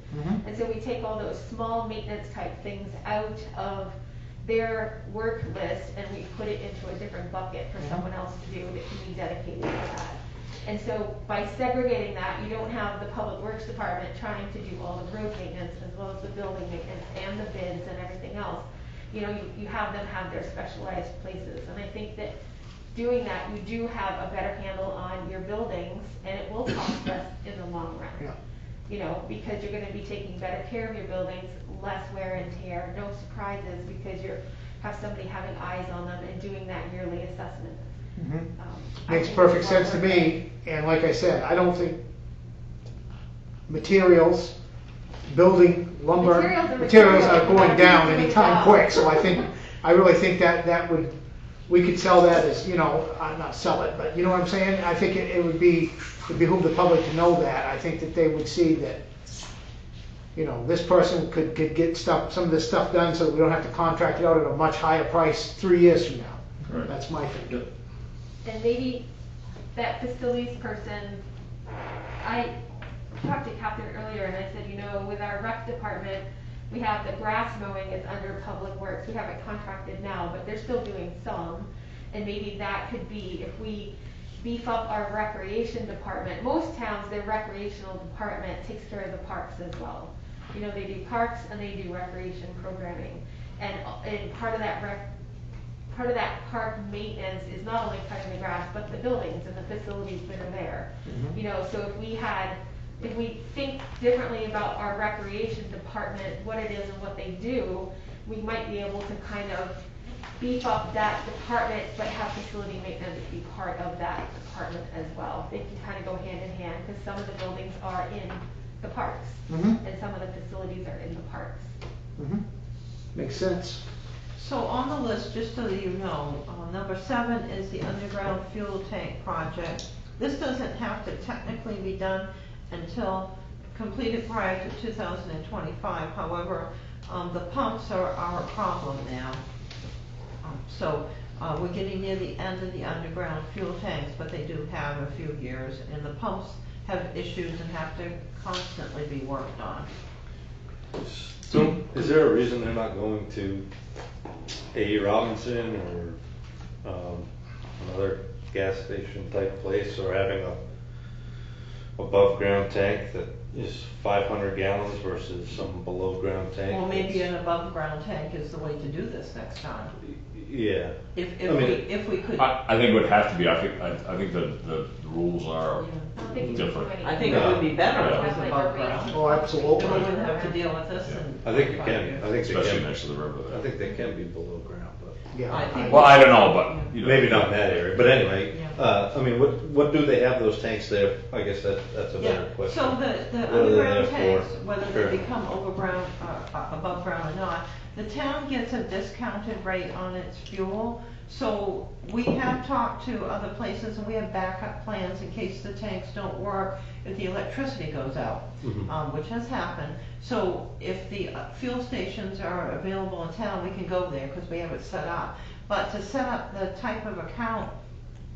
And so we take all those small maintenance type things out of their work list and we put it into a different bucket for someone else to do that can be dedicated to that. And so by segregating that, you don't have the Public Works Department trying to do all the road maintenance as well as the building maintenance and the bids and everything else. You know, you have them have their specialized places. And I think that doing that, you do have a better handle on your buildings and it will cost less in the long run.
Yeah.
You know, because you're gonna be taking better care of your buildings, less wear and tear, no surprises because have somebody having eyes on them and doing that yearly assessment. I
Makes
think
perfect
it's more
sense to
worth it.
me, and like I said, I don't think materials, building, lumber,
Materials are
materials are
materials.
going down
That's
anytime
what
quick,
it's
so I really think that we could sell that as, you know, not sell it, but you know what I'm saying? I think it would behoove the public to know that. I think that they would see that, you know, this person could get some of this stuff done so we don't have to contract it out at a much higher price 3 years from now.
Right.
That's my thing.
And maybe that facilities person, I talked to Catherine earlier and I said, you know, with our rec department, we have the grass mowing is under Public Works. We have it contracted now, but they're still doing some. And maybe that could be, if we beef up our recreation department, most towns, their recreational department takes care of the parks as well. You know, they do parks and they do recreation programming. And part of that park maintenance is not only cutting the grass, but the buildings and the facilities that are there. You know, so if we think differently about our recreation department, what it is and what they do, we might be able to kind of beef up that department, but have facility maintenance be part of that department as well. They can kind of go hand in hand, because some of the buildings are in the parks, and some of the facilities are in the parks.
Makes sense.
So on the list, just so that you know, number 7 is the underground fuel tank project. This doesn't have to technically be done until completed prior to 2025. However, the pumps are a problem now. So we're getting near the end of the underground fuel tanks, but they do have a few years, and the pumps have issues and have to constantly be worked on.
So, is there a reason they're not going to A. Robinson or another gas station type place, or having a above ground tank that is 500 gallons versus some below ground tank?
Well, maybe
that's-
an above ground tank is the way to do this next time.
Yeah.
If
I mean,
if we could.
I think it would have to be, I think the rules are
Yeah.
I don't think you need too
different.
many.
I think it would be better if it was
Have like
above
a
ground.
range.
Oh, absolutely.
Then we wouldn't have to deal with this
Yeah.
in
I think you
5
can.
years.
I think they
especially
can.
next to the river
I
there.
think they can be below ground, but
Yeah.
I think-
Well, I don't know, but, you know.
maybe not in that area. But anyway,
Yeah.
I mean, what do they have those tanks there? I guess that's a
Yeah,
better question.
so the
What are they
underground
there
tanks,
for?
whether
Sure.
they become above ground or not, the town gets a discounted rate on its fuel, So we have talked to other places and we have backup plans in case the tanks don't work, if the electricity goes out, which has happened. So if the fuel stations are available in town, we can go there because we have it set up. But to set up the type of account,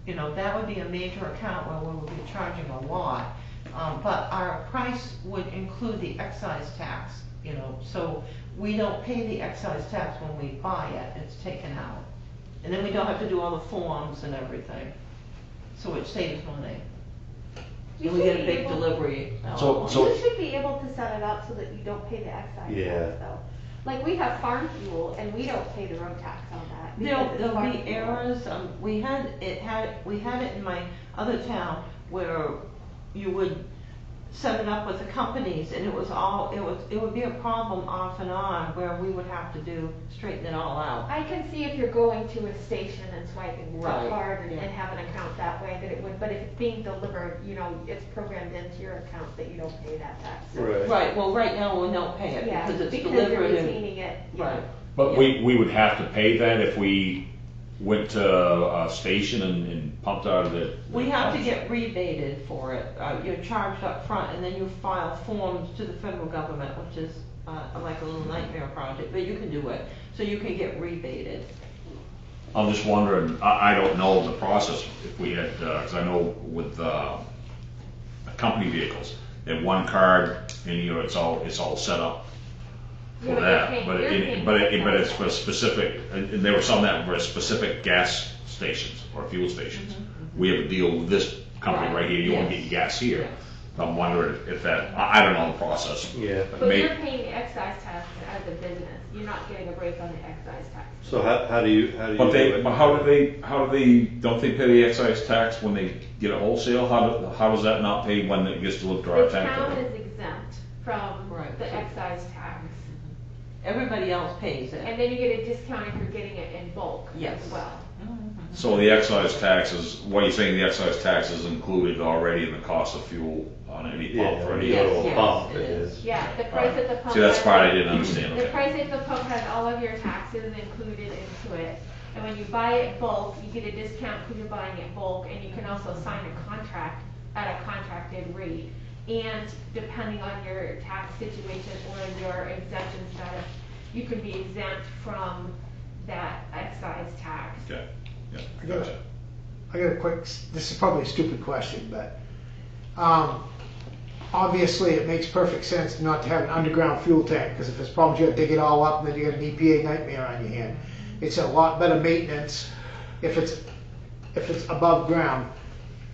you know, that would be a major account where we would be charging a lot. But our price would include the excise tax, you know, so we don't pay the excise tax when we buy it, it's taken out. And then we don't have to do all the forms and everything, so it saves money. And we get a big delivery.
You should be able to set it up so that you don't pay the excise
Yeah.
tax though. Like we have farm fuel and we don't pay the road tax on that. because it's
There'll
farm
be
fuel.
errors, we had it in my other town where you would set it up with the companies and it would be a problem off and on where we would have to straighten it all out.
I can see if you're going to a station and swiping the
Right,
card and
yeah.
have an account that way that it would, but if it's being delivered, you know, it's programmed into your account that you don't pay that tax. So-
Right, well, right now we don't pay it
Yeah,
because it's
because you're
delivered and,
retaining it, yeah.
right.
But
Yeah.
we would have to pay that if we went to a station and pumped out of the.
We have to
pumps?
get rebated for it. You're charged up front and then you file forms to the federal government, which is like a little nightmare project, but you can do it. So you can get rebated.
I'm just wondering, I don't know the process if we had, because I know with company vehicles, they have one card and you know, it's all set up
Yeah,
for
but you're
that.
paying-
But
you're
it,
paying
but it,
for
but it's
that.
for specific, and there were some that were specific gas stations or fuel stations. We have a deal with this company right here, you want to get
Yes.
your gas here.
Yes.
I'm wondering if that, I don't know the process.
Yeah.
But
May-
you're paying the excise tax as a business, you're not getting a break on the excise tax.
So how do you
But
do it?
how do they, don't they pay the excise tax when they get it wholesale? How does that not pay when it gets delivered to our
The
tank?
town is exempt from
Right.
the excise tax.
Everybody else pays it.
And then you get a discount if you're getting it in bulk
Yes.
as well.
So the excise tax is, what you're saying, the excise tax is included already in the cost of fuel on any pump for any?
Yes,
Little
yes,
pump
it
it
is.
is.
Yeah, the price at the pump.
See, that's
has-
the part I didn't understand,
The
okay.
price at the pump has all of your taxes included into it. And when you buy it bulk, you get a discount because you're buying it bulk, and you can also sign a contract at a contracted rate. And depending on your tax situation or your exemption status, you can be exempt from that excise tax.
Okay, yeah,
I got
gotcha.
I got a quick, this is probably a stupid question, but, obviously it makes perfect sense not to have an underground fuel tank, because if there's problems, you gotta dig it all up, and then you got an EPA nightmare on your hand. It's a lot better maintenance if it's above ground.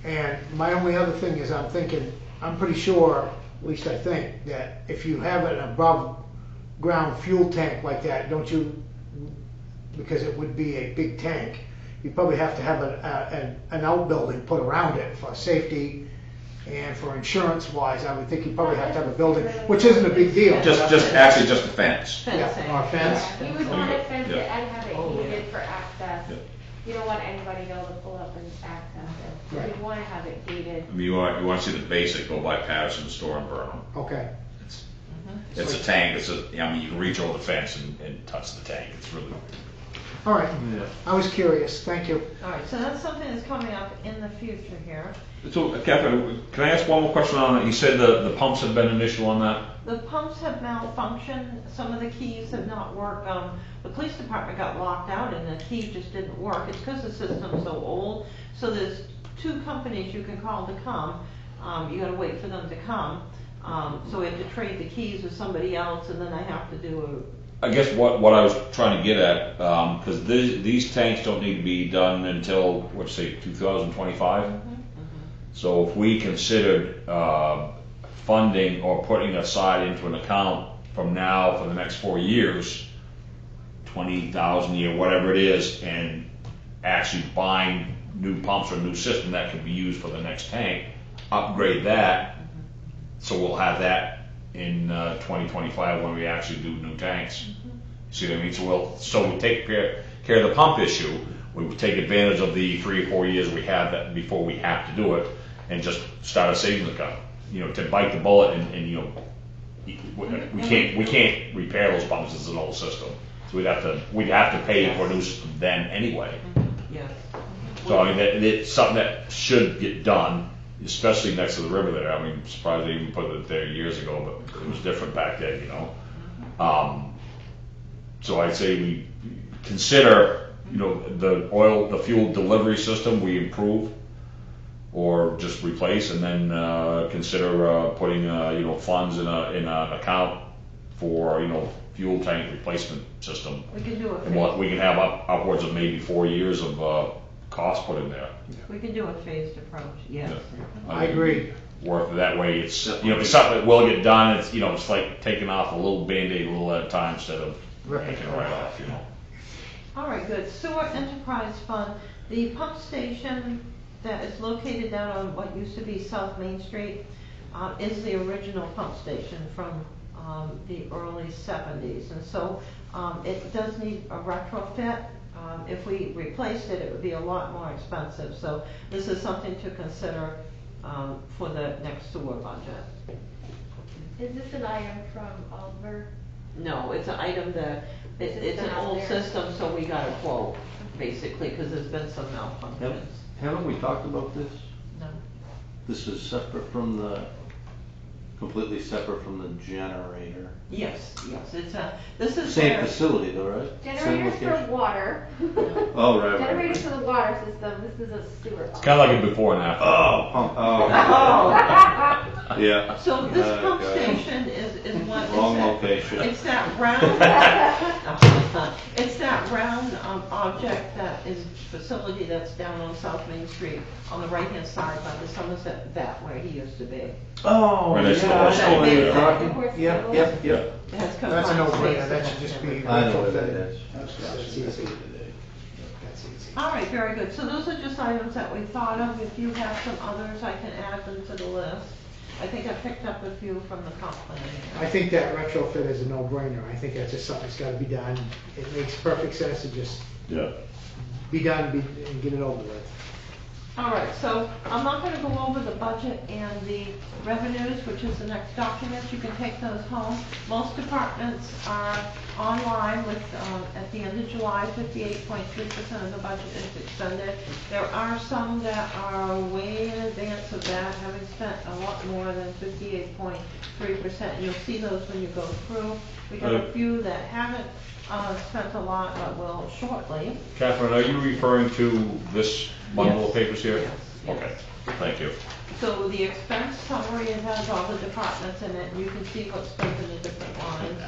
And my only other thing is I'm thinking, I'm pretty sure, at least I think, that if you have an above ground fuel tank like that, don't you, because it would be a big tank, you probably have to have an outbuilding put around it for safety and for insurance wise. I would think you probably have to have a building, which isn't a big deal.
Actually just a fence.
Fencing.
Yeah, or fence.
Yeah, you would want it fenced
Yeah.
and have it
Oh, yeah.
gated for access.
Yeah.
You don't want anybody to be able to pull up and access it.
Right.
You wanna have it gated.
I mean, you want to see the basic, go by Patterson Store in Burnham.
Okay.
It's a tank, I mean, you can reach over the fence and touch the tank, it's really,
All right. I was curious. Thank you.
All right, so that's something that's coming up in the future here.
So, Catherine, can I ask one more question on it? You said the pumps have been an issue on that?
The pumps have malfunctioned, some of the keys have not worked. The police department got locked out and the key just didn't work. It's because the system's so old. So there's 2 companies you can call to come. You gotta wait for them to come. So we have to trade the keys with somebody else and then I have to do
I guess what I was trying to get at, because these tanks don't need to be done until, what's say, 2025? So if we considered funding or putting aside into an account from now for the next 4 years, 20,000 a year, whatever it is, and actually buying new pumps or a new system that could be used for the next tank, upgrade that, so we'll have that in 2025 when we actually do new tanks. See what I mean? So we take care of the pump issue. We would take advantage of the 3 or 4 years we have that before we have to do it, and just start a savings account. You know, to bite the bullet and you know, we can't repair those pumps as an old system. So we'd have to pay for a new system then anyway. So I mean, it's something that should get done, especially next to the river there. I mean, I'm surprised they even put it there years ago, but it was different back then, you know? So I'd say we consider, you know, the fuel delivery system we improve or just replace, and then consider putting, you know, funds in an account for, you know, fuel tank replacement system.
We can do a
And what,
phase,
we can have upwards of maybe 4 years of cost put in there.
we can do a phased approach, yes.
Yeah.
I agree.
Work that way, it's, you know, it's something that will get done, it's, you know, it's like taking off a little Band-Aid a little at a time instead of
Ripping
taking it right off, you know.
All right, good. Sewer Enterprise Fund, the pump station that is located down on what used to be South Main Street is the original pump station from the early 70s. And so it does need a retrofit. If we replaced it, it would be a lot more expensive. So this is something to consider for the next sewer budget.
Is this an item from Oliver?
No, it's an item that, it's an
System out
old
there.
system, so we got a quote, basically, because there's been some malfunctions.
Haven't we talked about this?
No.
This is completely separate from the generator.
Yes, it's this is
Same
where,
facility though, right? Same
Generators for
location?
water.
Oh, right, right,
Generators
right.
for the water system, this is a sewer pump.
It's kinda like a before and after.
Oh, pump, oh,
Oh,
yeah.
so this pump
Got it.
station is what?
Wrong
it's
location.
It's that round, it's that round object that is facility that's down on South Main Street, on the right-hand side by the Somerset vet where he used to be.
Oh,
Right next to the
yeah, I know what you're
hospital.
talking. Yep, yep, yep.
It has
That's a
confined
no-brainer,
space
that
in
should
it
just
and
be.
everything.
I know where that is.
That's easy. That's easy.
All right, very good. So those are just items that we thought of. If you have some others, I can add them to the list. I think I picked up a few from the comp plan.
I think that retrofit is a no-brainer. I think that's just something that's gotta be done. It makes perfect sense to just
Yeah.
be done and get it over with.
All right, so I'm not gonna go over the budget and the revenues, which is the next document. You can take those home. Most departments are online with, at the end of July, 58.3% of the budget is expended. There are some that are way in advance of that, having spent a lot more than 58.3%. You'll see those when you go through. We got a few that haven't spent a lot, but will shortly.
Catherine, are you referring to this bundle of papers here?
Yes, yes.
Okay, thank you.
So the expense summary, it has all the departments in it, and you can see what's spent in the different lines.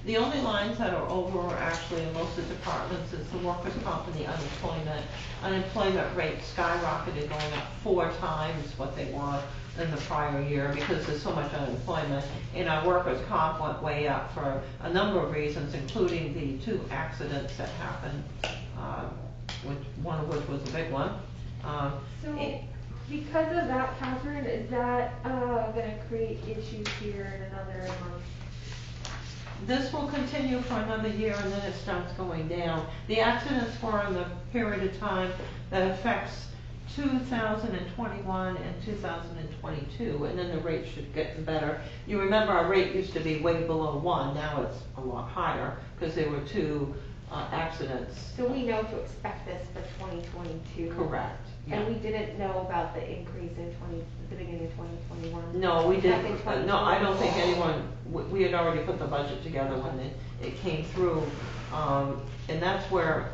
The only lines that are over are actually in most of the departments is the workers' comp and the unemployment. Unemployment rate skyrocketed, going up 4 times what they were in the prior year because there's so much unemployment. And our workers' comp went way up for a number of reasons, including the 2 accidents that happened, one of which was a big one.
So, because of that, Catherine, is that gonna create issues here in another month?
This will continue for another year and then it starts going down. The accidents were in the period of time that affects 2021 and 2022, and then the rate should get better. You remember our rate used to be way below 1, now it's a lot higher because there were 2 accidents.
So we know to expect this for 2022?
Correct. Yeah.
And we didn't know about the increase in at the beginning of 2021?
No, we
Back in
didn't, no, I don't think anyone, we had already put the budget together when it came through. And that's where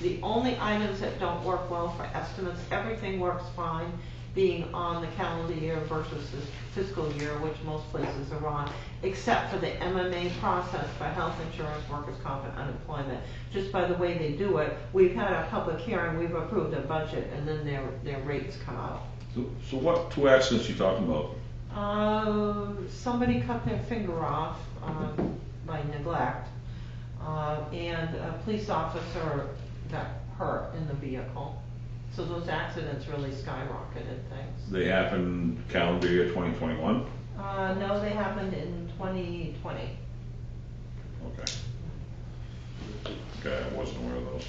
the only items that don't work well for estimates, everything works fine being on the calendar year versus the fiscal year, which most places are on, except for the MMA process for health insurance, workers' comp, and unemployment. Just by the way they do it, we've had a public hearing, we've approved a budget, and then their rates come out.
So what 2 accidents you talking about?
Somebody cut their finger off by neglect, and a police officer got hurt in the vehicle. So those accidents really skyrocketed things.
They happened calendar year 2021?
No, they happened in 2020.
Okay. Okay, I wasn't aware of those.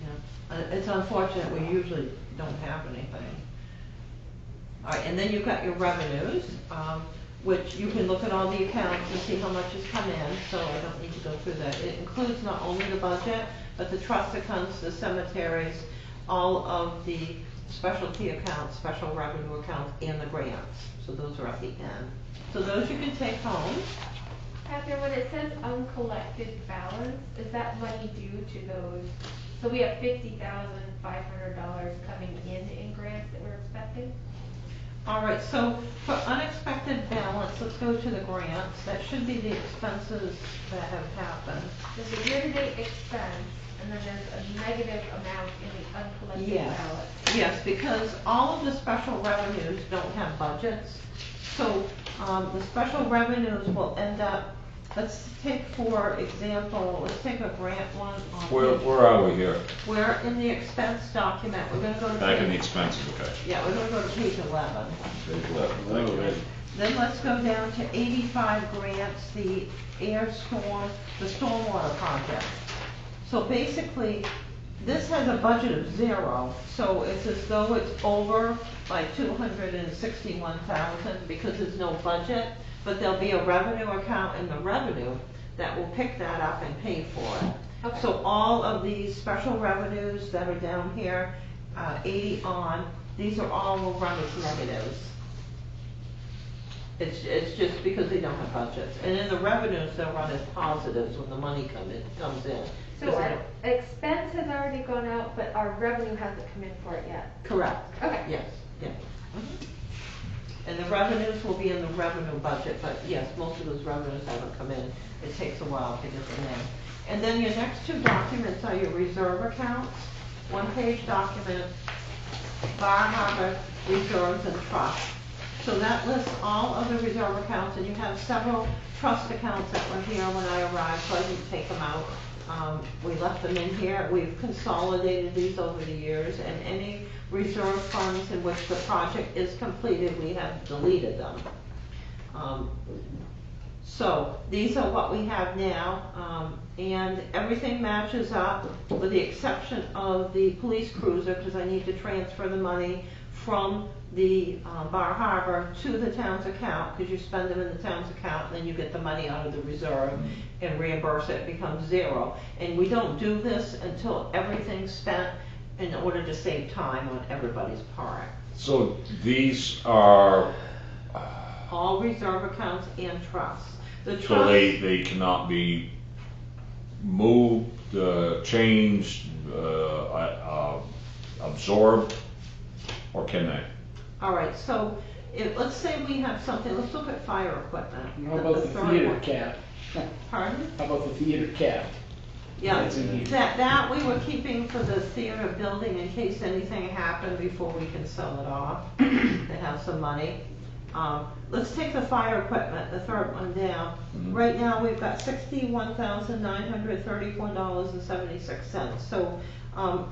Yeah. It's unfortunate, we usually don't have anything. All right, and then you've got your revenues, which you can look at all the accounts and see how much has come in, so I don't need to go through that. It includes not only the budget, but the trust accounts, the cemeteries, all of the specialty accounts, special revenue accounts, and the grants. So those are at the end. So those you can take home.
Catherine, when it says uncollected balance, is that money due to those? So we have $50,500 coming in grants that we're expecting?
All right, so for unexpected balance, let's go to the grants. That should be the expenses that have happened.
There's a year-to-date expense, and then there's a negative amount in the uncollected
Yes,
balance.
yes, because all of the special revenues don't have budgets. So the special revenues will end up, let's take for example, let's take a grant one on.
Where are we here?
We're in the expense document. We're gonna go to
Back in the
page,
expenses, okay.
yeah, we're gonna go to page 11.
Page 11, thank you.
Then let's go down to 85 grants, the air storm, the stormwater project. So basically, this has a budget of 0, so it's as though it's over by 261,000 because there's no budget, but there'll be a revenue account in the revenue that will pick that up and pay for it.
Okay.
So all of these special revenues that are down here, 80 on, these are all will run as negatives. It's just because they don't have budgets. And in the revenues, they'll run as positives when the money comes in.
So our expense has already gone out, but our revenue hasn't come in for it yet.
Correct.
Okay.
Yes, yes. Mhm. And the revenues will be in the revenue budget, but yes, most of those revenues haven't come in. It takes a while to get them in. And then your next two documents are your reserve accounts, one-page document, Bar Harbor reserves and trust. So that lists all of the reserve accounts, and you have several trust accounts that were here when I arrived, so I didn't take them out. We left them in here. We've consolidated these over the years, and any reserve funds in which the project is completed, we have deleted them. So these are what we have now, and everything matches up with the exception of the police cruiser, because I need to transfer the money from the Bar Harbor to the town's account, because you spend them in the town's account, and then you get the money out of the reserve and reimburse it, becomes 0. And we don't do this until everything's spent in order to save time on everybody's part.
So these are,
All reserve accounts and trusts. The
so
trust,
they cannot be moved, changed, absorbed, or can they?
all right, so let's say we have something, let's look at fire equipment.
How about the
third
theater
one.
cap?
Pardon?
How about the theater cap?
Yeah,
That's in here.
that we were keeping for the theater building in case anything happened before we can sell it off, to have some money. Let's take the fire equipment, the third one down. Right now, we've got $61,934.76. So,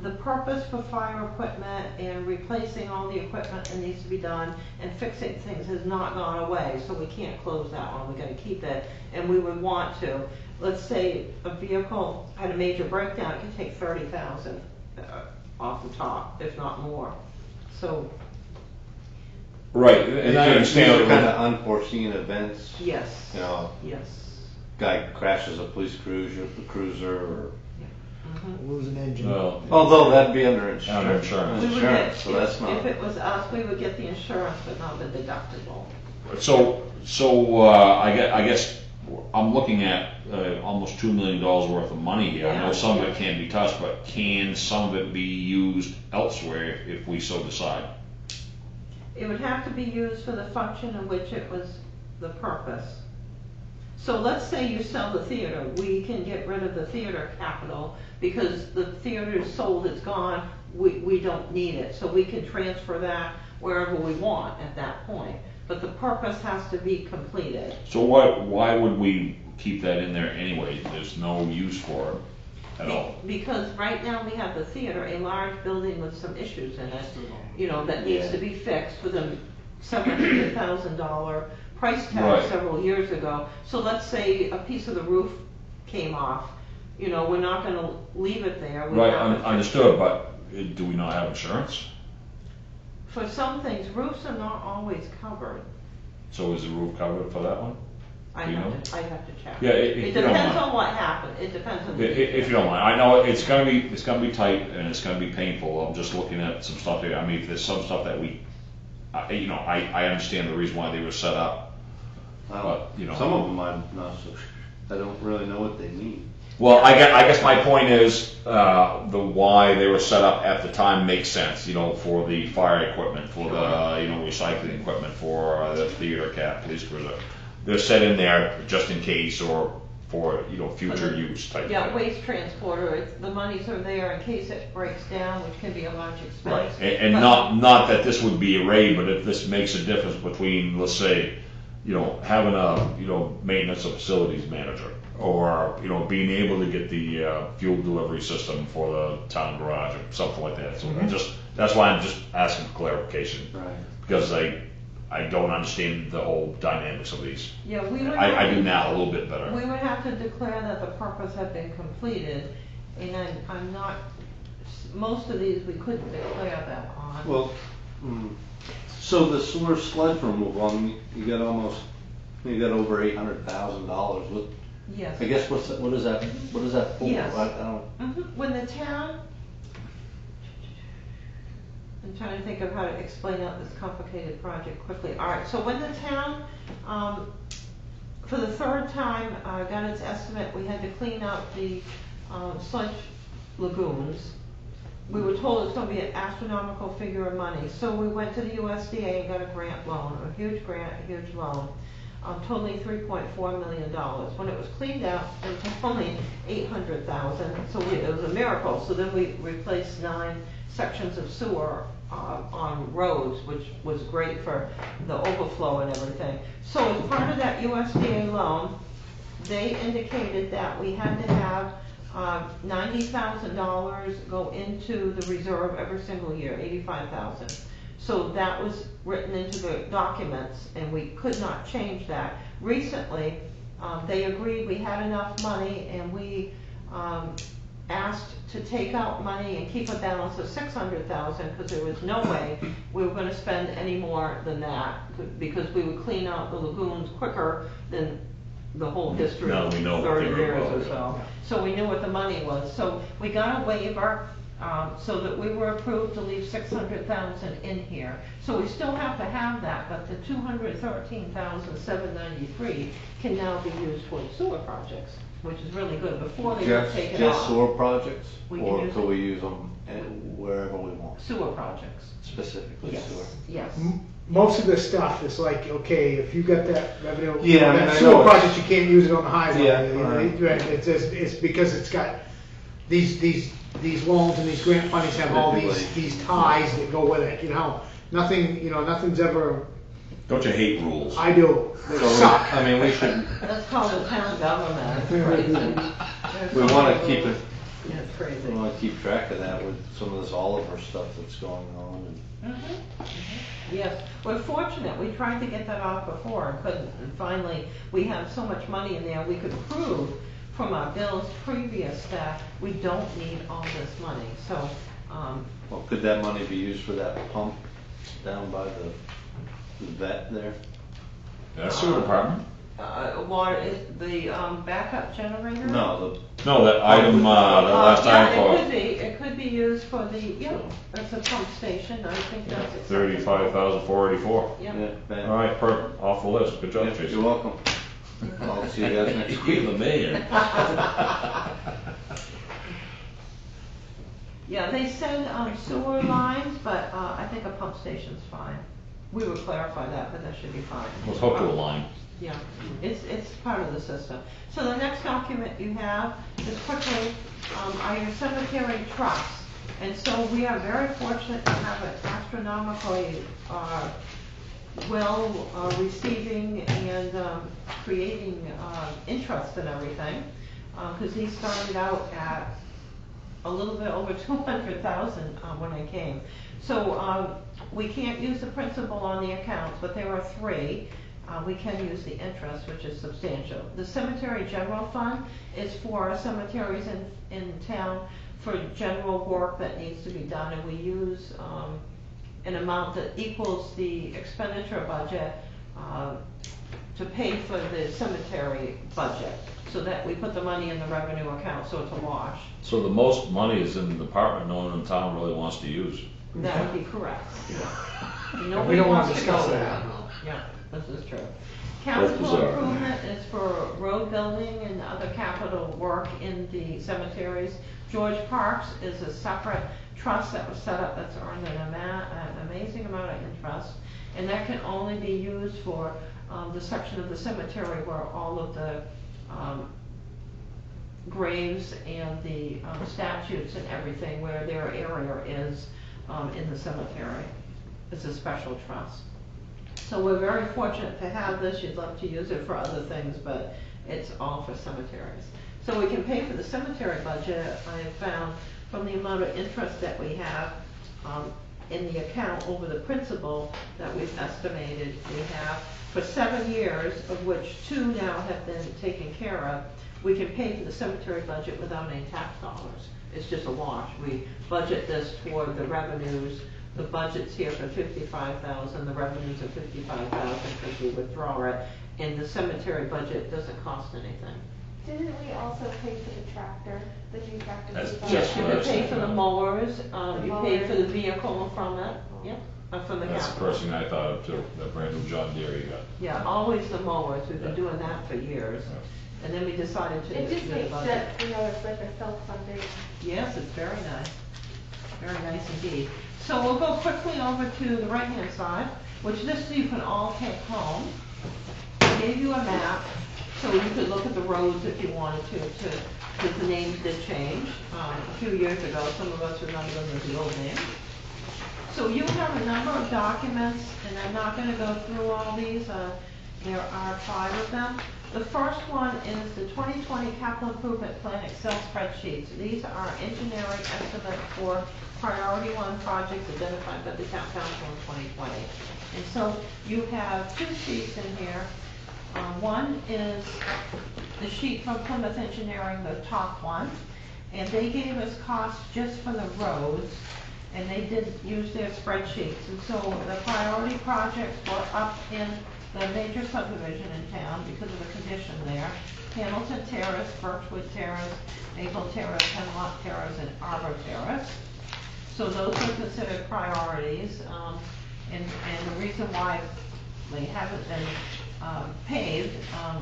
the purpose for fire equipment and replacing all the equipment that needs to be done and fixing things has not gone away, so we can't close that one, we're gonna keep it, and we would want to. Let's say a vehicle had a major breakdown, it could take 30,000 off the top, if not more. So,
Right, and I
These
understand.
are kind of unforeseen events,
yes,
you know,
yes.
guy crashes a police cruiser, or,
Lose an engine.
Well,
although that'd be under
Under
insurance.
insurance.
We would get,
Insurance, so that's not.
if it was us, we would get the insurance, but not the deductible.
so I guess I'm looking at almost $2 million worth of money here. I know
Yeah.
some of it can be touched, but can some of it be used elsewhere if we so decide?
It would have to be used for the function in which it was the purpose. So let's say you sell the theater, we can get rid of the theater capital because the theater is sold, it's gone, we don't need it. So we can transfer that wherever we want at that point. But the purpose has to be completed.
So why would we keep that in there anyway? There's no use for it at all.
Because right now we have the theater, a large building with some issues in it, you know, that needs to be fixed with a $700,000 price tag
Right.
several years ago. So let's say a piece of the roof came off, you know, we're not gonna leave it there. We
Right,
have to fix
understood, but do we not have insurance?
For some things, roofs are not always covered.
So is the roof covered for that one?
Do you know?
I'd have to check.
Yeah, if
It
you don't
depends
mind.
on what happened, it depends on. the
If you don't mind, I know it's gonna be tight and it's gonna be painful, I'm just looking at some stuff here, I mean, there's some stuff that we, you know, I understand the reason why they were set up, but, you know.
Some of them I'm not so sure, I don't really know what they mean.
Well, I guess my point is, the why they were set up at the time makes sense, you know, for the fire equipment, for the, you know, recycling equipment, for the theater cat, police cruiser. They're set in there just in case or for, you know, future use type
Yeah,
thing.
waste transporter, the monies are there in case it breaks down, which can be a large
Right,
expense.
and
But-
not that this would be a raid, but if this makes a difference between, let's say, you know, having a, you know, maintenance of facilities manager, or, you know, being able to get the fuel delivery system for the town garage or something like that. So that's why I'm just asking for clarification.
Right.
Because I don't understand the whole dynamics of these.
Yeah, we would.
I do now a little bit better.
We would have to declare that the purpose had been completed, and I'm not, most of these we couldn't declare that on.
Well, so the sewer sludge removal, I mean, you got over $800,000. What,
Yes.
I guess what is that for?
Yes.
I don't.
When the town, I'm trying to think of how to explain out this complicated project quickly. All right, so when the town, for the third time, got its estimate, we had to clean out the sludge lagoons. We were told it's gonna be an astronomical figure of money, so we went to the USDA and got a grant loan, a huge grant, a huge loan, totaling $3.4 million. When it was cleaned out, it was only $800,000, so it was a miracle. So then we replaced 9 sections of sewer on roads, which was great for the overflow and everything. So as part of that USDA loan, they indicated that we had to have $90,000 go into the reserve every single year, $85,000. So that was written into the documents, and we could not change that. Recently, they agreed we had enough money, and we asked to take out money and keep a balance of $600,000, because there was no way we were gonna spend any more than that, because we would clean out the lagoons quicker than the whole history
Now
of
we know what
30
they were
years
about.
or so. So we knew what the money was. So we got a waiver, so that we were approved to leave 600,000 in here. So we still have to have that, but the 213,793 can now be used for sewer projects, which is really good. Before they were taken
Just
off.
sewer projects,
We can
or
use
could
it.
we use them wherever we want,
Sewer projects.
specifically
Yes,
sewer?
yes.
Most of this stuff is like, okay, if you got that revenue,
Yeah, I mean,
that
I
sewer
know it's-
project, you can't use it on the highway.
Yeah,
Right. It's because it's got, these loans and these grant fundings have all these ties that go with it, you know? Nothing's ever,
Don't you hate rules?
I do, they
So,
suck.
I mean, we should,
That's called the town government. It's crazy.
we wanna keep it,
Yeah, it's crazy.
we wanna keep track of that with some of this Oliver stuff that's going on, and
Yes, we're fortunate, we tried to get that off before and couldn't, and finally, we have so much money in there, we could prove from our bills previous that we don't need all this money, so,
well, could that money be used for that pump down by the vet there?
That's sewer department?
water, is the, backup generator?
No,
No, that item, the last
Yeah,
item
it could be used for the, yeah, it's a pump station, I think that's
for
acceptable.
35,484.
the,
Yeah.
Ben.
All right, perfect, off the list, good job,
Yeah,
Jason.
you're welcome. I'll see you guys next
You're
week.
the man.
Yeah, they said sewer lines, but I think a pump station's fine. We will clarify that, but that should be fine.
Let's hook to a line.
Yeah, it's part of the system. So the next document you have, just quickly, are your cemetery trusts. And so we are very fortunate to have an astronomically receiving and creating interest in everything. Because he started out at a little bit over 200,000 when I came. So we can't use the principal on the accounts, but there are 3. We can use the interest, which is substantial. The cemetery general fund is for cemeteries in town for general work that needs to be done, and we use an amount that equals the expenditure budget to pay for the cemetery budget, so that we put the money in the revenue account, so it's a wash.
So the most money is in the department no one in town really wants to use.
That would be correct, yeah.
We
Nobody
don't wanna
wants to go
discuss
there.
that, no.
Yeah, this is true. Capital
bizarre.
improvement is for road building and other capital work in the cemeteries. George Parks is a separate trust that was set up that's earned an amazing amount of interest. And that can only be used for the section of the cemetery where all of the graves and the statues and everything, where their area is in the cemetery. It's a special trust. So we're very fortunate to have this. You'd love to use it for other things, but it's all for cemeteries. So we can pay for the cemetery budget. I have found from the amount of interest that we have in the account over the principal that we've estimated we have for 7 years, of which 2 now have been taken care of. We can pay for the cemetery budget without any tax dollars. It's just a wash. We budget this toward the revenues. The budget's here for 55,000, the revenues are 55,000 because we withdraw it, and the cemetery budget doesn't cost anything.
Didn't we also pay for the tractor, the new tractor?
That's
we bought?
Yes, you
what I
can
was
pay
thinking
for the
of.
mowers, you pay for the
mowers.
vehicle from it, yep, from the
That's the
capital.
first thing I thought of too, that brand new John Deere you got.
Yeah, always the mowers, we've been
Yeah.
doing that for years. And then we decided to
It
do
just
the
makes
budget.
sense, it's like a self-funding.
Yes, it's very nice. Very nice indeed. So we'll go quickly over to the right-hand side, which this you can all take home. I gave you a map, so you could look at the roads if you wanted to, because the names did change a few years ago. Some of us remember them as the old names. So you have a number of documents, and I'm not going to go through all these. There are 5 of them. The first one is the 2020 Capital Improvement Plan Excel spreadsheets. These are engineering estimates for priority 1 projects identified by the town council in 2020. And so you have 2 sheets in here. One is the sheet from Plymouth Engineering, the top one, and they gave us costs just for the roads, and they did use their spreadsheets. And so the priority projects were up in the major subdivision in town because of the condition there. Hamilton Terrace, Birchwood Terrace, Maple Terrace, Hemlock Terrace, and Arbor Terrace. So those are considered priorities, and the reason why they haven't been paved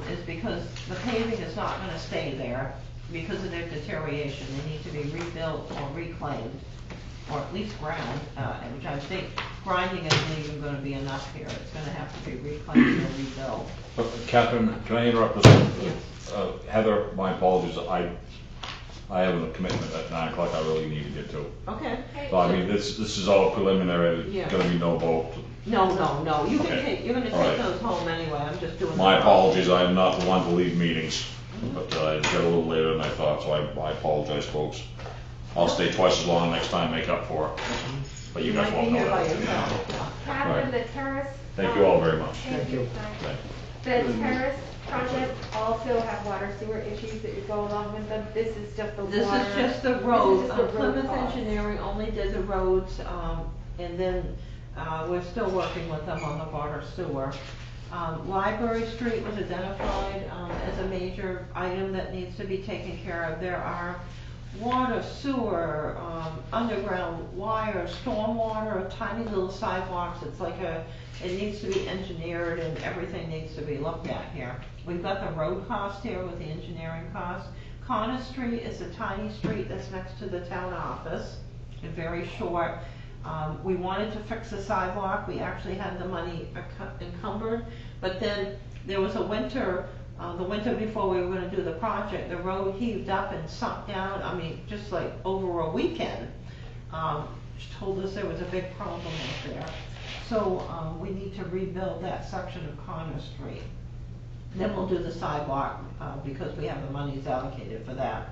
is because the paving is not going to stay there because of their deterioration. They need to be rebuilt or reclaimed, or at least ground, which I think grinding isn't even going to be enough here. It's going to have to be reclaimed or rebuilt.
Catherine, can I interrupt this?
Yes.
Heather, my apologies, I have a commitment at 9 o'clock I really need to get to.
Okay.
So I mean, this is all preliminary,
Yeah.
there's gonna be no vote.
No, you can
Okay.
take, you're going to
All
take
right.
those home anyway. I'm just doing.
My
the-
apologies, I'm not the one to leave meetings, but I got a little later than I thought, so I apologize, folks. I'll stay twice as long next time, make up for it, but you guys
might
won't
be
know
here by
that.
yourself.
Catherine,
Right.
the terrace.
Thank you all very much.
Thank you.
Thank
The terrace project also have water sewer issues that would go along with them. This is just the water.
This is just the road.
This is just the road
Plymouth
cost.
Engineering only did the roads, and then we're still working with them on the water sewer. Library Street was identified as a major item that needs to be taken care of. There are water, sewer, underground wire, stormwater, tiny little sidewalks. It's like it needs to be engineered and everything needs to be looked at here. We've got the road cost here with the engineering cost. Connor Street is a tiny street that's next to the town office, and very short. We wanted to fix the sidewalk. We actually had the money encumbered, but then there was a winter, the winter before we were going to do the project, the road heaved up and sunk down, I mean, just like over a weekend. She told us there was a big problem up there. So we need to rebuild that section of Connor Street. Then we'll do the sidewalk because we have the monies allocated for that.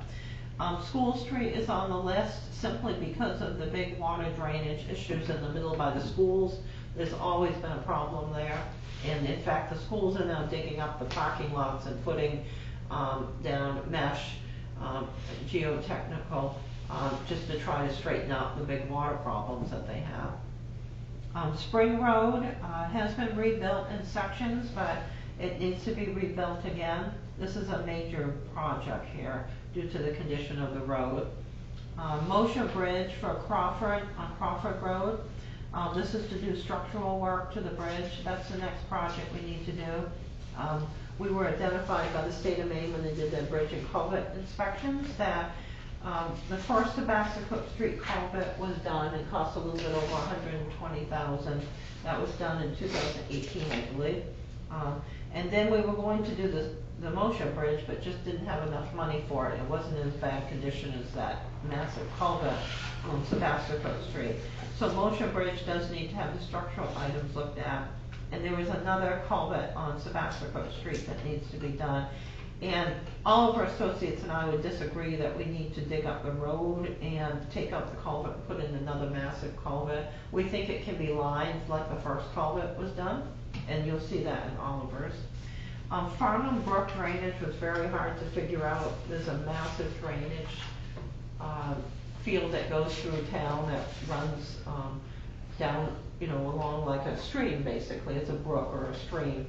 School Street is on the list simply because of the big water drainage issues in the middle by the schools. There's always been a problem there. And in fact, the schools are now digging up the parking lots and putting down mesh, geotechnical, just to try to straighten out the big water problems that they have. Spring Road has been rebuilt in sections, but It needs to be rebuilt again. This is a major project here due to the condition of the road. Mosher Bridge for Crawford, on Crawford Road. This is to do structural work to the bridge. That's the next project we need to do. We were identified by the state of Maine when they did their bridge and culvert inspections that the first Sebastopol Street culvert was done and cost a little bit over $120,000. That was done in 2018, I believe. And then we were going to do the Mosher Bridge, but just didn't have enough money for it. It wasn't in as bad condition as that massive culvert on Sebastopol Street. So Mosher Bridge does need to have the structural items looked at. And there was another culvert on Sebastopol Street that needs to be done. And Oliver Associates and I would disagree that we need to dig up the road and take out the culvert and put in another massive culvert. We think it can be lined like the first culvert was done, and you'll see that in Oliver's. Farnham Brook drainage was very hard to figure out. There's a massive drainage field that goes through town that runs down, along like a stream basically. It's a brook or a stream.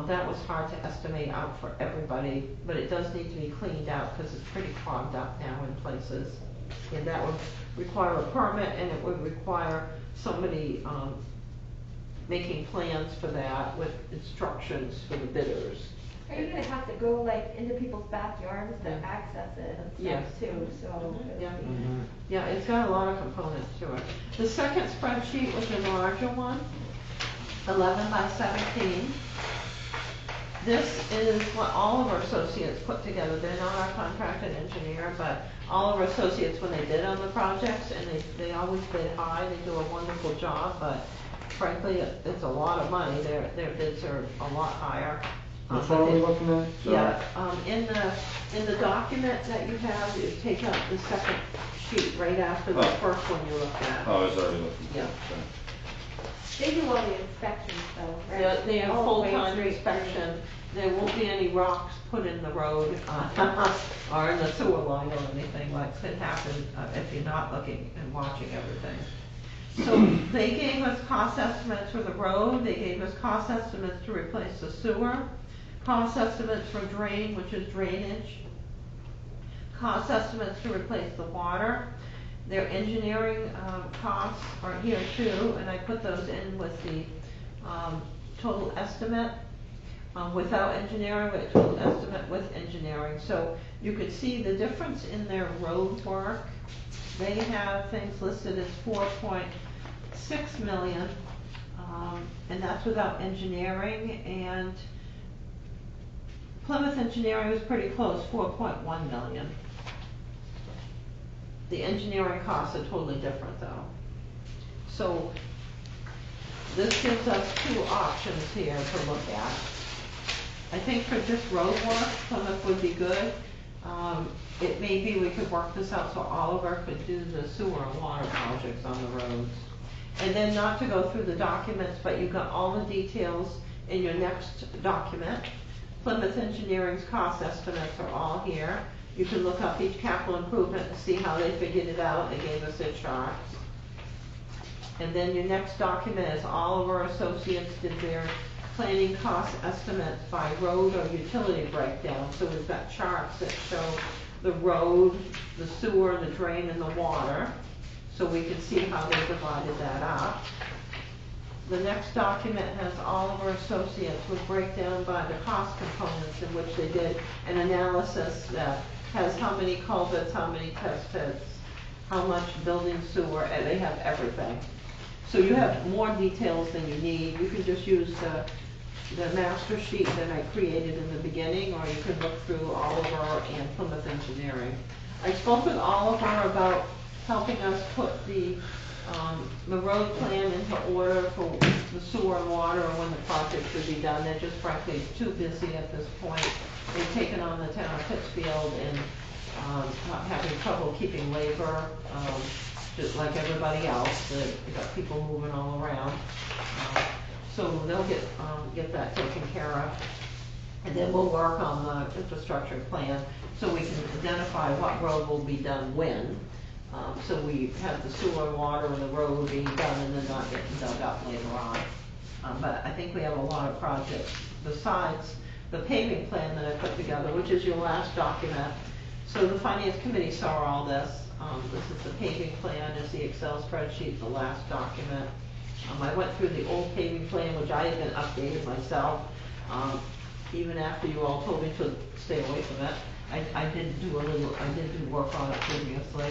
That was hard to estimate out for everybody, but it does need to be cleaned out because it's pretty clogged up now in places. And that would require a permit, and it would require somebody making plans for that with instructions for the bidders.
Are you gonna have to go like into people's backyards to
Yeah.
access it and
Yes.
stuff too, so.
Yeah.
it'll be-
Yeah, it's got a lot of components to it. The second spreadsheet was the larger one, 11 by 17. This is what Oliver Associates put together. They're not our contracted engineer, but Oliver Associates, when they bid on the projects, and they always bid high, they do a wonderful job, but frankly, it's a lot of money. Their bids are a lot higher.
Which one are we looking at?
Yeah, in the document that you have, you take out the second sheet right after the
Oh.
first one you looked at.
Oh, I was already looking.
Yeah.
They do all the inspections though, right?
They have
All the way
full-time
straight through.
inspection. There won't be any rocks put in the road, or in the sewer line or anything like could happen if you're not looking and watching everything. So they gave us cost estimates for the road, they gave us cost estimates to replace the sewer, cost estimates for drain, which is drainage, cost estimates to replace the water. Their engineering costs are here too, and I put those in with the total estimate. Without engineering, but total estimate with engineering. So you could see the difference in their road work. They have things listed as 4.6 million, and that's without engineering, and Plymouth Engineering was pretty close, 4.1 million. The engineering costs are totally different though. So this gives us two options here to look at. I think for just road work, Plymouth would be good. It may be we could work this out so Oliver could do the sewer and water projects on the roads. And then not to go through the documents, but you've got all the details in your next document. Plymouth Engineering's cost estimates are all here. You can look up each capital improvement and see how they figured it out. They gave us their charts. And then your next document is Oliver Associates did their planning cost estimates by road or utility breakdown. So we've got charts that show the road, the sewer, the drain, and the water. So we can see how they divided that up. The next document has Oliver Associates with breakdown by the cost components in which they did an analysis that has how many culverts, how many test pits, how much building sewer, and they have everything. So you have more details than you need. You can just use the master sheet that I created in the beginning, or you can look through Oliver and Plymouth Engineering. I spoke with Oliver about helping us put the road plan into order for the sewer and water and when the project should be done. They're just frankly too busy at this point. They've taken on the town of Pittsfield and having trouble keeping labor, just like everybody else. They've got people moving all around. So they'll get that taken care of. And then we'll work on the infrastructure plan so we can identify what road will be done when. So we have the sewer and water and the road being done and then not getting dug up later on. But I think we have a lot of projects besides the paving plan that I put together, which is your last document. So the finance committee saw all this. This is the paving plan, is the Excel spreadsheet, the last document. I went through the old paving plan, which I had been updated myself, even after you all told me to stay away from it. I did do work on it previously.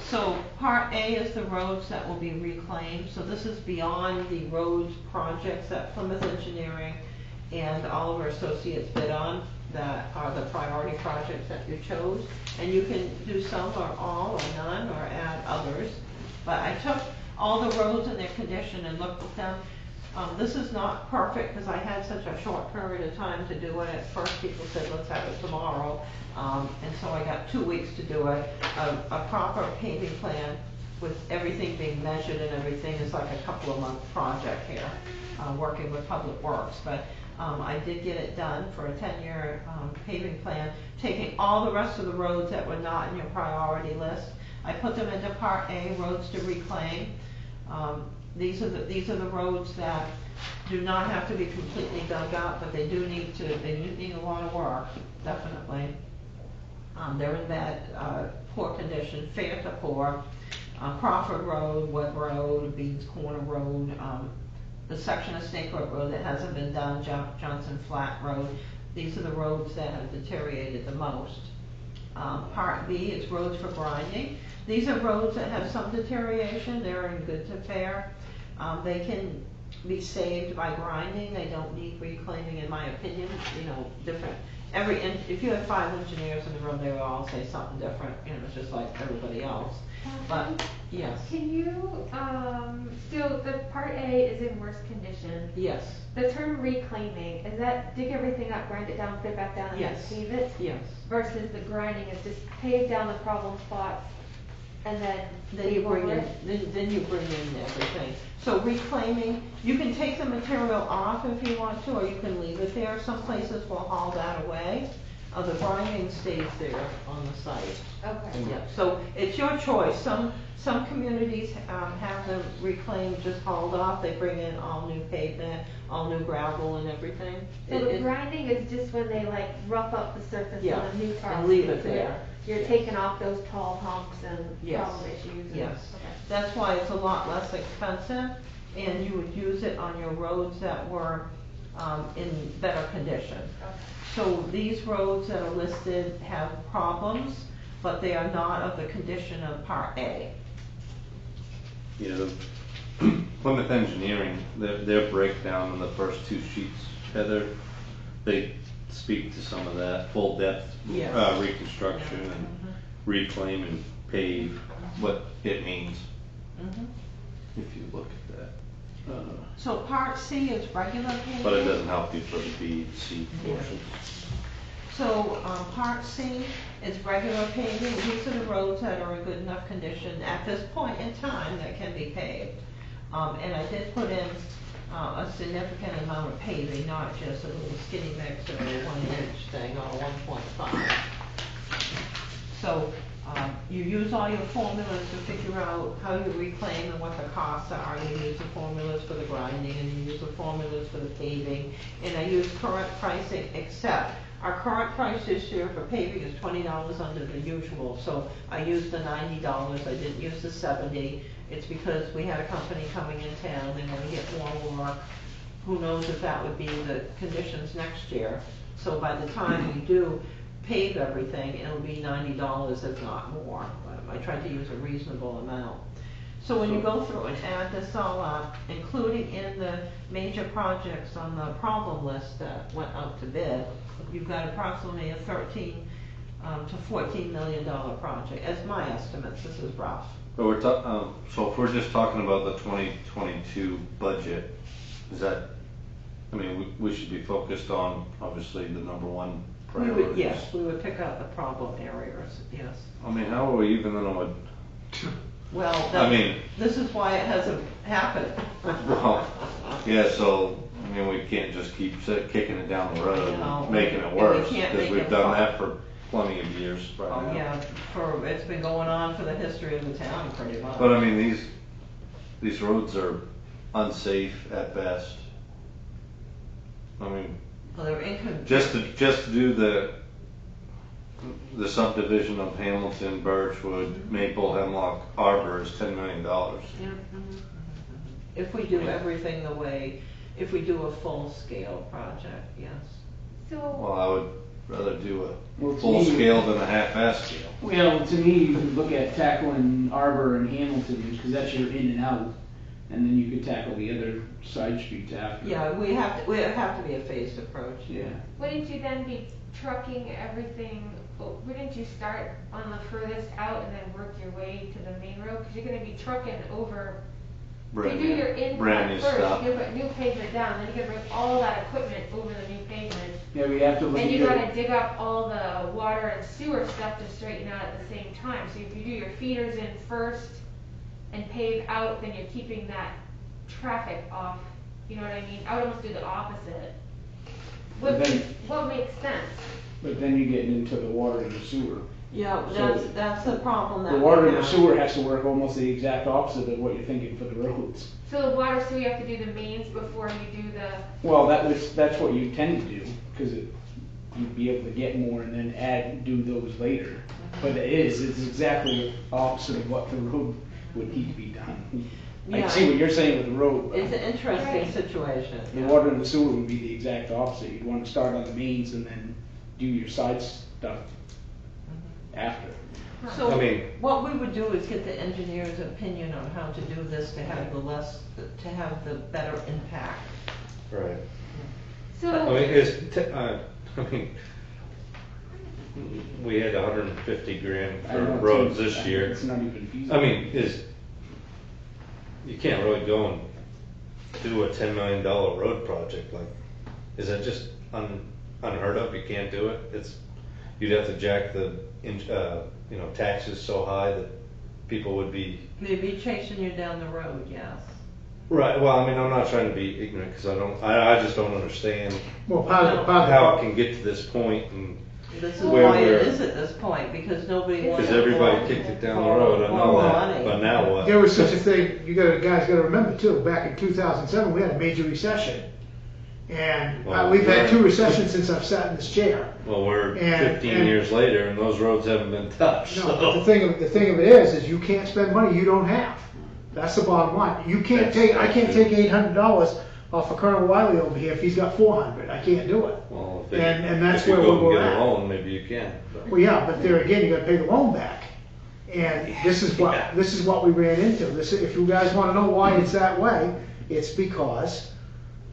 So part A is the roads that will be reclaimed. So this is beyond the roads projects that Plymouth Engineering and Oliver Associates bid on, that are the priority projects that you chose. And you can do some or all or none or add others. But I took all the roads and their condition and looked at them. This is not perfect because I had such a short period of time to do it. At first people said, let's have it tomorrow. And so I got 2 weeks to do it. A proper paving plan with everything being measured and everything is like a couple of month project here, working with Public Works. But I did get it done for a 10-year paving plan, taking all the rest of the roads that were not in your priority list. I put them into Part A, roads to reclaim. These are the roads that do not have to be completely dug up, but they do need a lot of work, definitely. They're in bad, poor condition, fair to poor. Crawford Road, Webb Road, Beans Corner Road, the section of Snake Brook Road that hasn't been done, Johnson Flat Road. These are the roads that have deteriorated the most. Part B is roads for grinding. These are roads that have some deterioration. They're in good to fair. They can be saved by grinding. They don't need reclaiming, in my opinion. You know, different. If you had 5 engineers in the room, they would all say something different. You know, it's just like everybody else. But yes.
Can you, so the part A is in worse condition.
Yes.
The term reclaiming, is that dig everything up, grind it down, put it back down, and then
Yes.
pave it?
Yes.
Versus the grinding is just pave down the problem spots and then
Then you
pave
bring
over
in,
it?
then you bring in everything. So reclaiming, you can take the material off if you want to, or you can leave it there. Some places will haul that away. The grinding stays there on the site.
Okay.
Yeah, so it's your choice. Some communities have them reclaimed, just hauled off. They bring in all new pavement, all new gravel and everything.
So the grinding is just when they like rough up the surface
Yeah,
and the new tar.
and leave it
so
there.
You're
Yes.
taking off those tall humps and
Yes.
problem issues. and-
Yes.
Okay.
That's why it's a lot less expensive, and you would use it on your roads that were in better condition.
Okay.
So these roads that are listed have problems, but they are not of the condition of Part A.
Yeah, the Plymouth Engineering, their breakdown on the first 2 sheets, Heather, they speak to some of that, full depth
Yes.
reconstruction and
Mhm.
reclaim and pave, what it means,
Mhm.
if you look at that.
So Part C is regular paving.
But it doesn't help you for the B and C
Yeah.
portions.
So, Part C is regular paving. These are the roads that are in good enough condition at this point in time that can be paved. And I did put in a significant amount of paving, not just a little skinny mix or a 1-inch thing or a 1.5. So, you use all your formulas to figure out how you reclaim and what the costs are. You use the formulas for the grinding and you use the formulas for the paving. And I use current pricing, except our current price this year for paving is $20 under the usual. So I used the $90, I didn't use the $70. It's because we had a company coming in town, they want to get more work. Who knows if that would be the conditions next year. So by the time we do pave everything, it'll be $90 if not more. I tried to use a reasonable amount. So when you go through and add this all up, including in the major projects on the problem list that went out to bid, you've got approximately a $13 to $14 million project, as my estimates. This is rough.
But so if we're just talking about the 2022 budget, is that, I mean, we should be focused on, obviously, the number one priority.
Yes, we would pick out the problem areas, yes.
I mean, how are we even gonna,
Well,
I mean-
this is why it hasn't happened.
well, yeah, so, I mean, we can't just keep kicking it down the road
No,
and making it
and we
worse,
can't
because
make
we've
it
done
fun.
that for plenty of years right
Oh,
now.
yeah, it's been going on for the history of the town, pretty much.
But I mean, these roads are unsafe at best.
Well, they're income.
Just to do the subdivision of Hamilton, Birchwood, Maple, Hemlock, Arbor is $10 million.
If we do everything the way, if we do a full-scale project, yes.
Well,
So,
I would rather do
Well,
a
to
full
me-
scale than a half-ass scale.
Well, to me, you could look at tackling Arbor and Hamilton, because that's your in and out, and then you could tackle the other side streets after.
Yeah, we have to be a phased approach.
Yeah.
wouldn't you then be trucking everything, wouldn't you start on the furthest out and then work your way to the main road? Cause you're gonna be trucking over, if you do your
brand new
input first,
stuff.
you're gonna put new pavement down, then you're gonna bring all that equipment over the new pavement.
Yeah, we have to look at
And you
your-
gotta dig up all the water and sewer stuff to straighten out at the same time. So if you do your feeders in first and pave out, then you're keeping that traffic off, you know what I mean? I would almost do the opposite.
But then-
What makes sense?
But then you get into the water and the sewer.
Yeah,
So-
that's the problem that
The
we
water and the
have.
sewer has to work almost the exact opposite of what you're thinking for the roads.
So the water sewer, you have to do the mains before you do the,
Well, that's what you tend to do, because you'd be able to get more and then do those later. But it's exactly opposite of what the road would need to be done. I
Yeah.
see what you're saying with the road,
It's
but
an interesting
Right.
situation.
the
yeah.
water and the sewer would be the exact opposite. You'd want to start on the mains and then do your side stuff after.
So
I mean-
what we would do is get the engineer's opinion on how to do this to have to have the better impact.
Right.
so.
I mean, we had 150 grand
I
for
don't
roads
think-
this year.
It's not even feasible.
I mean, you can't really go and do a $10 million road project, like, is that just unheard of? You can't do it? You'd have to jack the, taxes so high that people would be.
They'd be chasing you down the road, yes.
Right, well, I mean, I'm not trying to be ignorant, because I just don't understand
Well,
how it can get to this point, and,
This is
Where
why it
we're-
is at this point, because nobody wants.
because everybody kicked it down the road, I know
More
that,
money.
but now what?
there was such a thing, guys gotta remember too, back in 2007, we had a major recession. And
Well,
we've had
we're-
2 recessions since I've sat in this chair.
Well, we're
And-
15 years later, and those roads haven't been touched,
No, but
so.
the thing of it is you can't spend money you don't have. That's the bottom line. I can't take $800 off of Colonel Wiley over here if he's got 400. I can't do it.
Well,
And that's
if you
where
go and
we're
get
at.
a loan, maybe you can. but-
Well, yeah, but there again, you gotta pay the loan back. And this is what we ran into. If you guys wanna know why it's that way, it's because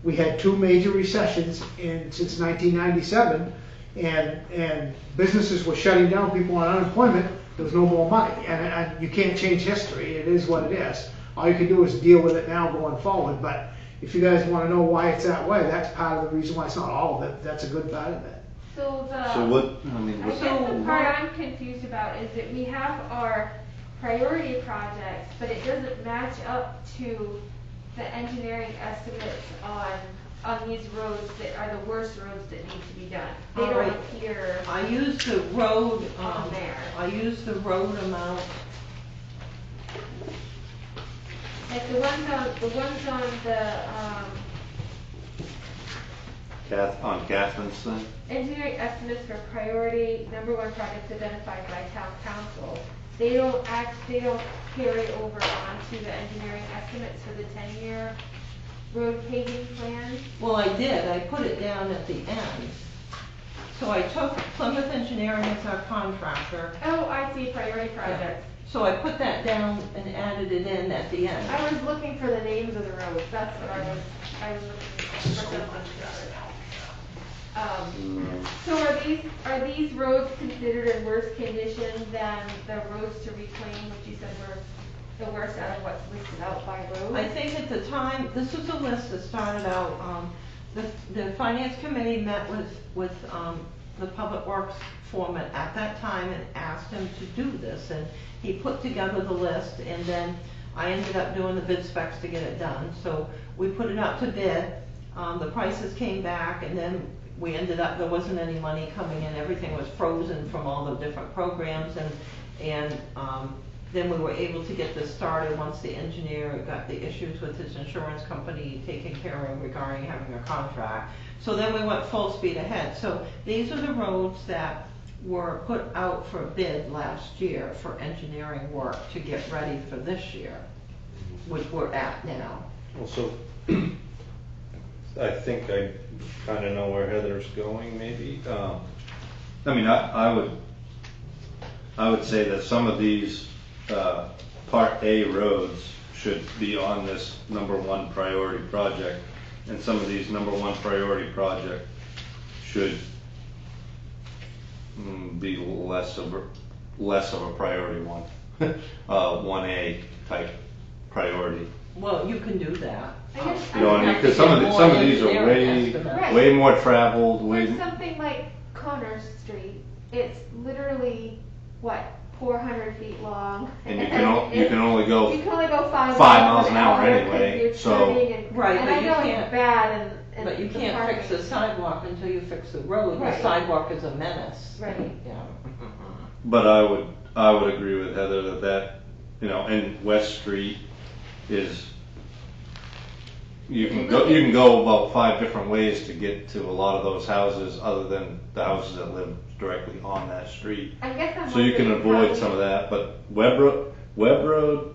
we had 2 major recessions since 1997, and businesses were shutting down, people on unemployment, there was no more money. And you can't change history, it is what it is. All you can do is deal with it now going forward, but if you guys wanna know why it's that way, that's part of the reason why. It's not all of it, that's a good part of it.
So
So what, I mean,
I
what,
guess the part I'm confused about is that we have our priority projects, but it doesn't match up to the engineering estimates on these roads that are the worst roads that need to be done. They
All
don't
right.
appear.
I used the road,
On there.
I used the road amount,
Like the ones on the,
on Catherine's thing?
engineering estimates for priority number 1 projects identified by town council, they don't carry over onto the engineering estimates for the 10-year road paving plan.
well, I did, I put it down at the end. So I took Plymouth Engineering as our contractor,
Oh, I see, priority projects.
so I put that down and added it in at the end.
I was looking for the names of the roads, that's what I was looking for something different. So are these roads considered in worse condition than the roads to reclaim, which you said were the worst out of what's listed out by road?
I think at the time, this was a list that started out, the finance committee met with the public works foreman at that time and asked him to do this, and he put together the list, and then I ended up doing the bid specs to get it done. So we put it out to bid, the prices came back, and then we ended up, there wasn't any money coming in, everything was frozen from all the different programs, and then we were able to get this started once the engineer got the issues with his insurance company taken care of regarding having a contract. So then we went full speed ahead. So these are the roads that were put out for bid last year for engineering work to get ready for this year, which we're at now.
Well, so, I think I kinda know where Heather's going, maybe. I mean, I would say that some of these, Part A roads should be on this #1 priority project, and some of these #1 priority project should be less of a priority one. 1A type priority.
Well, you can do that.
I guess
You know what I mean? Because some of these are
Right.
way more traveled,
Like something like Connors Street, it's literally, what, 400 feet long?
and you can only go
You can only go 5
miles an hour
'cause
anyway,
you're
so-
turning and,
Right,
and
but
I
you
know
can't-
it's bad and
But you
the
can't fix
parking-
the sidewalk until you fix the road. The
Right.
sidewalk is a menace.
Right.
Yeah.
But I would agree with Heather that, you know, and West Street is, you can go about 5 different ways to get to a lot of those houses, other than the houses that live directly on that street.
I guess I'm
So you can
wondering
avoid
how
some of that, but Webb Road,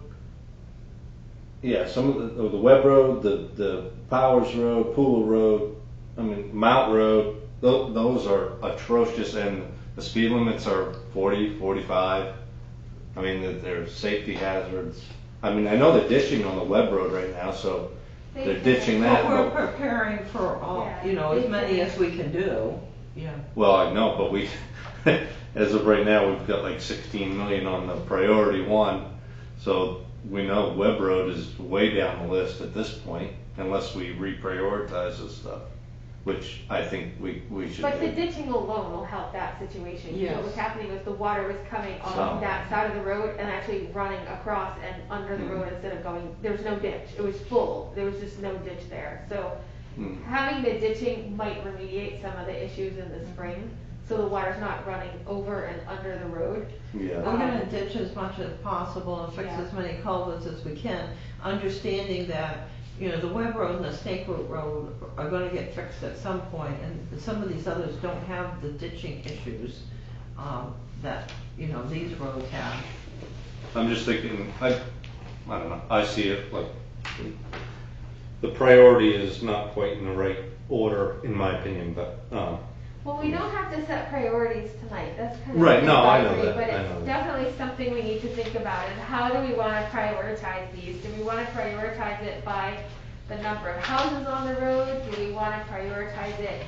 yeah, some of the Webb Road, the Powers Road, Pool Road, I mean, Mount Road, those are atrocious, and the speed limits are 40, 45. I mean, they're safety hazards. I mean, I know they're ditching on the Webb Road right now, so they're ditching that.
But we're
but-
preparing for all,
Yeah,
you know, as many as we can do. Yeah.
Well, I know, but we, as of right now, we've got like 16 million on the priority one, so we know Webb Road is way down the list at this point, unless we reprioritize this stuff, which I think we should
But the
do.
ditching alone will help that situation.
Yes.
What was happening was the water was coming
So-
on that side of the road and actually running across and under the road instead of going, there was no ditch. It was full. There was just no ditch there. So
Mm.
having the ditching might remediate some of the issues in the spring, so the water's not running over and under the road.
Yeah.
We're gonna ditch as much as possible and fix
Yeah.
as many culverts as we can, understanding that, you know, the Webb Road and the Snake Root Road are gonna get fixed at some point, and some of these others don't have the ditching issues, that, you know, these roads have.
I'm just thinking, I don't know, I see it like, the priority is not quite in the right order, in my opinion, but,
Well, we don't have to set priorities tonight, that's kind of.
Right, no, I know
advisory,
that,
But
I know
it's
that.
definitely something we need to think about, and how do we wanna prioritize these? Do we wanna prioritize it by the number of houses on the road? Do we wanna prioritize it,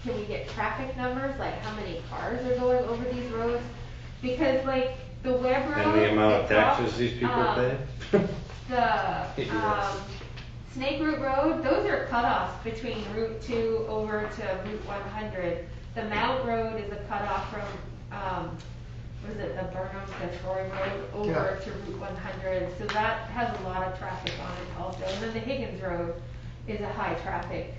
can we get traffic numbers, like how many cars are going over these roads? Because like the Webb Road.
and the amount of
it's off,
taxes these people pay.
The,
Yes.
Snake Root Road, those are cutoffs between Route 2 over to Route 100. The Mount Road is a cutoff from, what is it, the Burnham to Troy Road over
Yeah.
to Route 100. So that has a lot of traffic on it also. And then the Higgins Road is a high traffic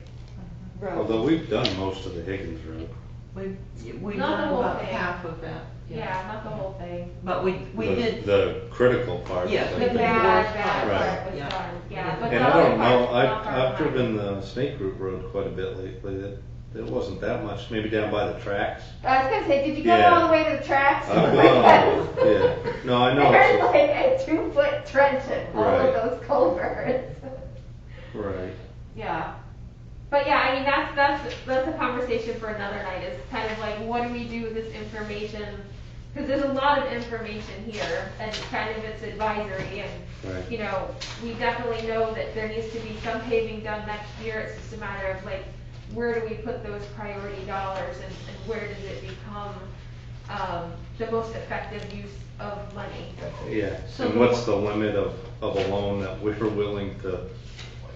road.
Although we've done most of the Higgins Road.
We've
Not the
done
whole
about
thing.
half of it.
Yeah, not the whole thing.
But we
The-
did,
The critical part.
Yeah,
I
The
think.
bad
Right.
part was
Yeah.
done, yeah. But
And
the
I
other
don't know,
part's not
I've
far
driven the Snake Root Road quite a bit lately, it wasn't that much, maybe down by the tracks.
I was gonna say, did you go
Yeah.
all the way to the tracks?
I've gone, yeah, no, I know,
There's
it's-
like a 2-foot trench in all
Right.
of those culverts.
right,
Yeah. But yeah, I mean, that's a conversation for another night, is kind of like, what do we do with this information? Because there's a lot of information here, and kind of it's advisory, and,
right.
you know, we definitely know that there needs to be some paving done next year. It's just a matter of like, where do we put those priority dollars, and where does it become the most effective use of money?
Yeah,
So
and
the-
what's the limit of a loan that we're willing to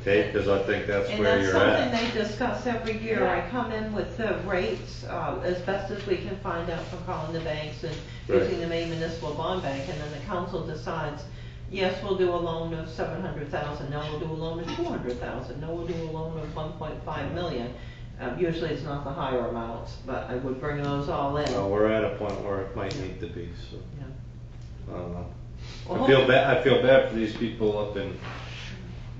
take, cause I think that's
and
where
that's
you're
something
at.
they discuss every year. I
Yeah.
come in with the rates, as best as we can find out from calling the banks and
Right.
using the Maine Municipal Bond Bank, and then the council decides, yes, we'll do a loan of 700,000, no, we'll do a loan of 200,000, no, we'll do a loan of 1.5 million. Usually it's not the higher amounts, but I would bring those all in.
We're at a point where it might need to be, so,
Yeah.
I don't know.
Well,
I feel bad for these people up in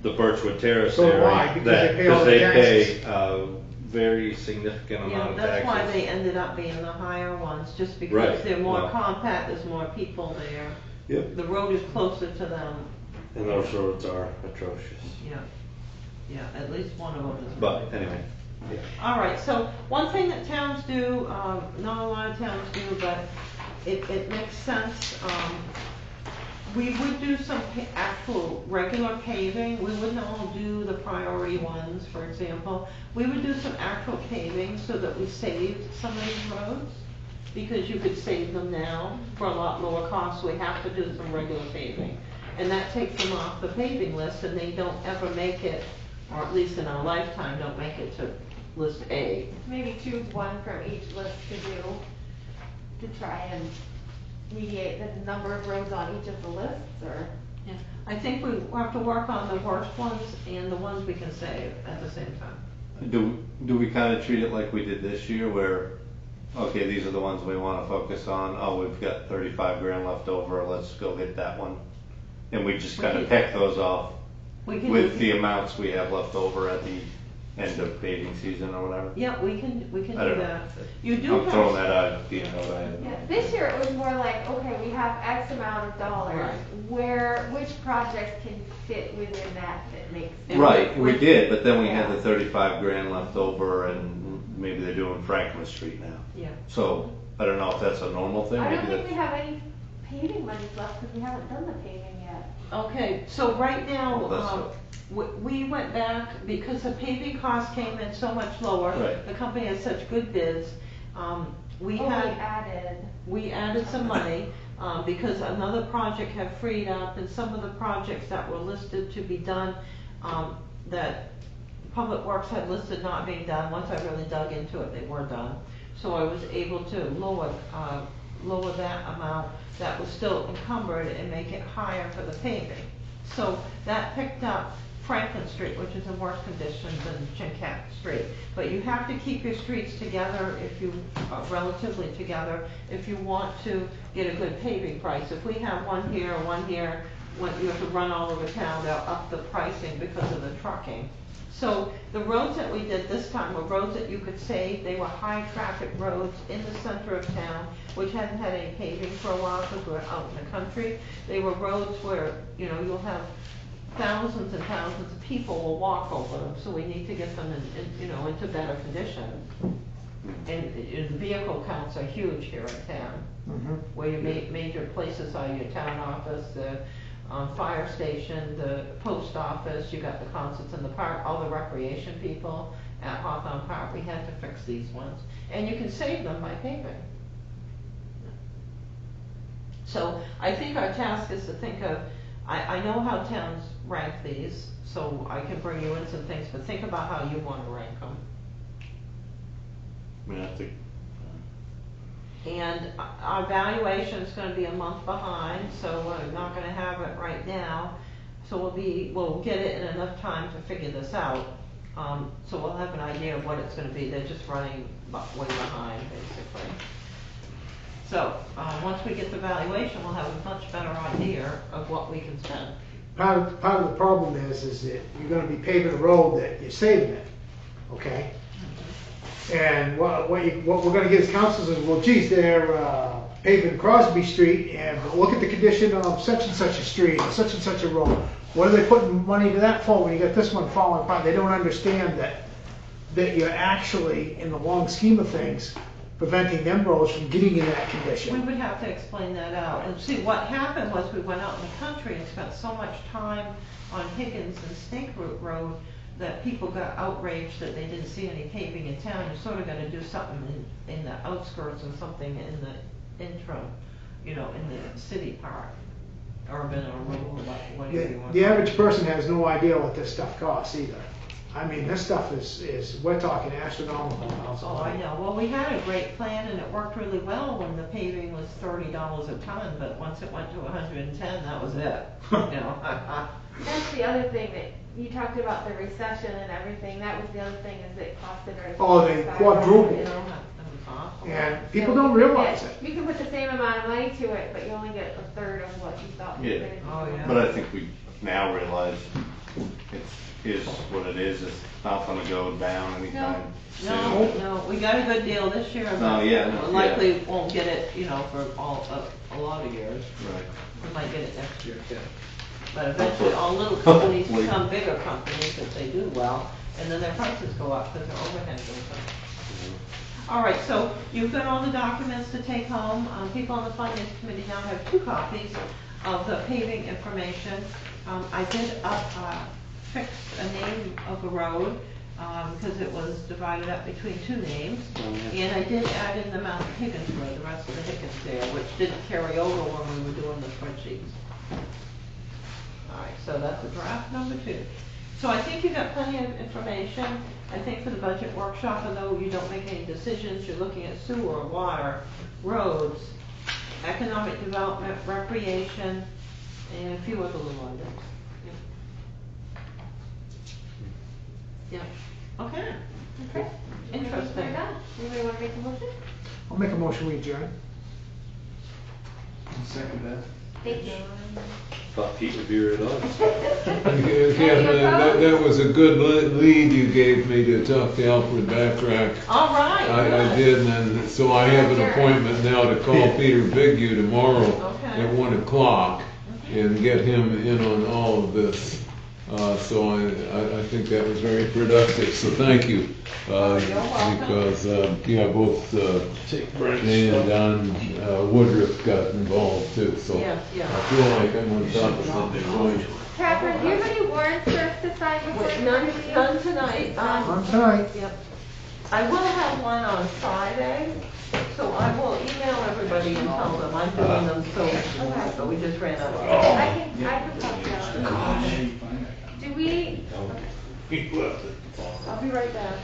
the Birchwood Terrace
So do
area.
I, because they pay all the
Because they
taxes.
pay a very significant amount
Yeah,
of
that's why they
taxes.
ended up being the higher ones, just because
Right,
they're more
well.
compact, there's more people there.
Yep.
The road is closer to them,
And those roads are atrocious.
yeah, at least one of them is.
But
really bad.
anyway, yeah.
All right, so one thing that towns do, not a lot of towns do, but it makes sense. We would do some actual regular paving. We wouldn't all do the priority ones, for example. We would do some actual paving so that we saved some of these roads, because you could save them now for a lot lower cost. We have to do some regular paving. And that takes them off the paving list, and they don't ever make it, or at least in our lifetime, don't make it to list A.
Maybe choose one from each list to do, to try and mediate the number of roads on each of the lists, or?
Yeah, I think we have to work on the worst ones and the ones we can save at the same time.
Do we kind of treat it like we did this year where, okay, these are the ones we want to focus on, oh, we've got 35 grand left over, let's go hit that one? And we just kind of pick those off
We can
with the amounts we have left over at the end of paving season or whatever?
Yeah, we can
I
do
don't know.
that. You do
I'm throwing
have,
that out, you know, I
Yeah, this year it was more like, okay, we have X amount of dollars,
Right.
which projects can fit within that makes sense?
Right, we did, but then we had the 35 grand left over and maybe they're doing Franklin Street now.
yeah.
So, I don't know if that's a normal thing.
I don't
maybe
think we
that's-
have any paving monies left, because we haven't done the paving yet.
Okay, so right now,
Well, that's
we went back, because the paving cost came in so much lower.
Right.
The company had such good bids. We had.
Added.
We added some money, because another project had freed up, and some of the projects that were listed to be done, that Public Works had listed not being done, once I really dug into it, they were done. So I was able to lower that amount that was still encumbered and make it higher for the paving. So that picked up Franklin Street, which is in worse condition than Chincat Street. But you have to keep your streets together if you, relatively together, if you want to get a good paving price. If we have one here, when you have to run all over town, they'll up the pricing because of the trucking. So the roads that we did this time were roads that you could save. They were high traffic roads in the center of town, which hadn't had any paving for a while because we're out in the country. They were roads where, you know, you'll have thousands and thousands of people will walk over them, so we need to get them into better condition. And the vehicle counts are huge here in town, where your major places are your town office, the fire station, the post office, you got the concerts in the park, all the recreation people at Hawthorne Park. We had to fix these ones. And you can save them by paving. So I think our task is to think of, I know how towns rank these, so I can bring you in some things, but think about how you want to rank them.
I mean, I think,
And our valuation is gonna be a month behind, so we're not gonna have it right now. So we'll get it in enough time to figure this out. So we'll have an idea of what it's gonna be. They're just running way behind, basically. So, once we get the valuation, we'll have a much better idea of what we can spend.
Part of the problem is that you're gonna be paving a road that you're saving it, okay? And what we're gonna get as councils is, well, geez, they're paving Crosby Street, and look at the condition of such and such a street, or such and such a road. What are they putting money to that for when you got this one falling apart? They don't understand that you're actually, in the long scheme of things, preventing them roads from getting in that
We
condition.
would have to explain that out. And see, what happened was we went out in the country and spent so much time on Higgins and Snake Root Road that people got outraged that they didn't see any paving in town. You're sort of gonna do something in the outskirts and something in the intro, in the city part, urban or rural, whatever you want.
The average person has no idea what this stuff costs either. I mean, this stuff is we're talking astronomical amounts of
Oh, I
money.
know. Well, we had a great plan and it worked really well when the paving was $30 a ton, but once it went to 110, that was it.
That's the other thing that you talked about, the recession and everything. That was the other thing, is it costed our.
Oh, they quadrupled.
That was awful.
And people don't realize it.
You can put the same amount of money to it, but you only get a third of what you thought you were
Yeah.
gonna do.
Oh, yeah.
But I think we now realize it is what it is. It's not gonna go down anytime soon.
No, we got a good deal this year,
Oh,
but
yeah,
we likely won't get it, you know, for a lot of years.
Right.
We might get it next year too. But eventually, all little companies
Hopefully.
become bigger companies if they do well, and then their prices go up because their overhead goes up. All right, so you've got all the documents to take home. People on the finance committee now have 2 copies of the paving information. I did fix a name of a road, because it was divided up between 2 names. And I did add in the Mount Higgins Road, the rest of the Higgins there, which didn't carry over when we were doing the spreadsheets. All right, so that's a draft number 2. So I think you've got plenty of information. I think for the budget workshop, although you don't make any decisions, you're looking at sewer, water, roads, economic development, recreation, and a few other little items. Yeah. Okay.
Okay.
Interesting.
We're done. Anybody wanna make a motion?
I'll make a motion, we adjourn.
Second that.
Thank you.
Thought Pete would be right on.
Catherine, that was a good lead you gave me to talk to Alfred Backrack.
All right.
I did, and so I have an appointment now to call Peter Biggie tomorrow
Okay.
at 1 o'clock and get him in on all of this. So I think that was very productive, so thank you.
welcome.
Because, both Jay and Don Woodruff got involved too, so
Yeah, yeah.
I feel like I'm on top of something.
Catherine, do you have any warrants for us to sign before?
Wait,
the
none
meeting?
tonight.
On tonight.
Yep. I will have one on Friday, so I will email everybody and tell them I'm doing them, so we just ran out of time.
I can copy out. Do we,
I'll be right back.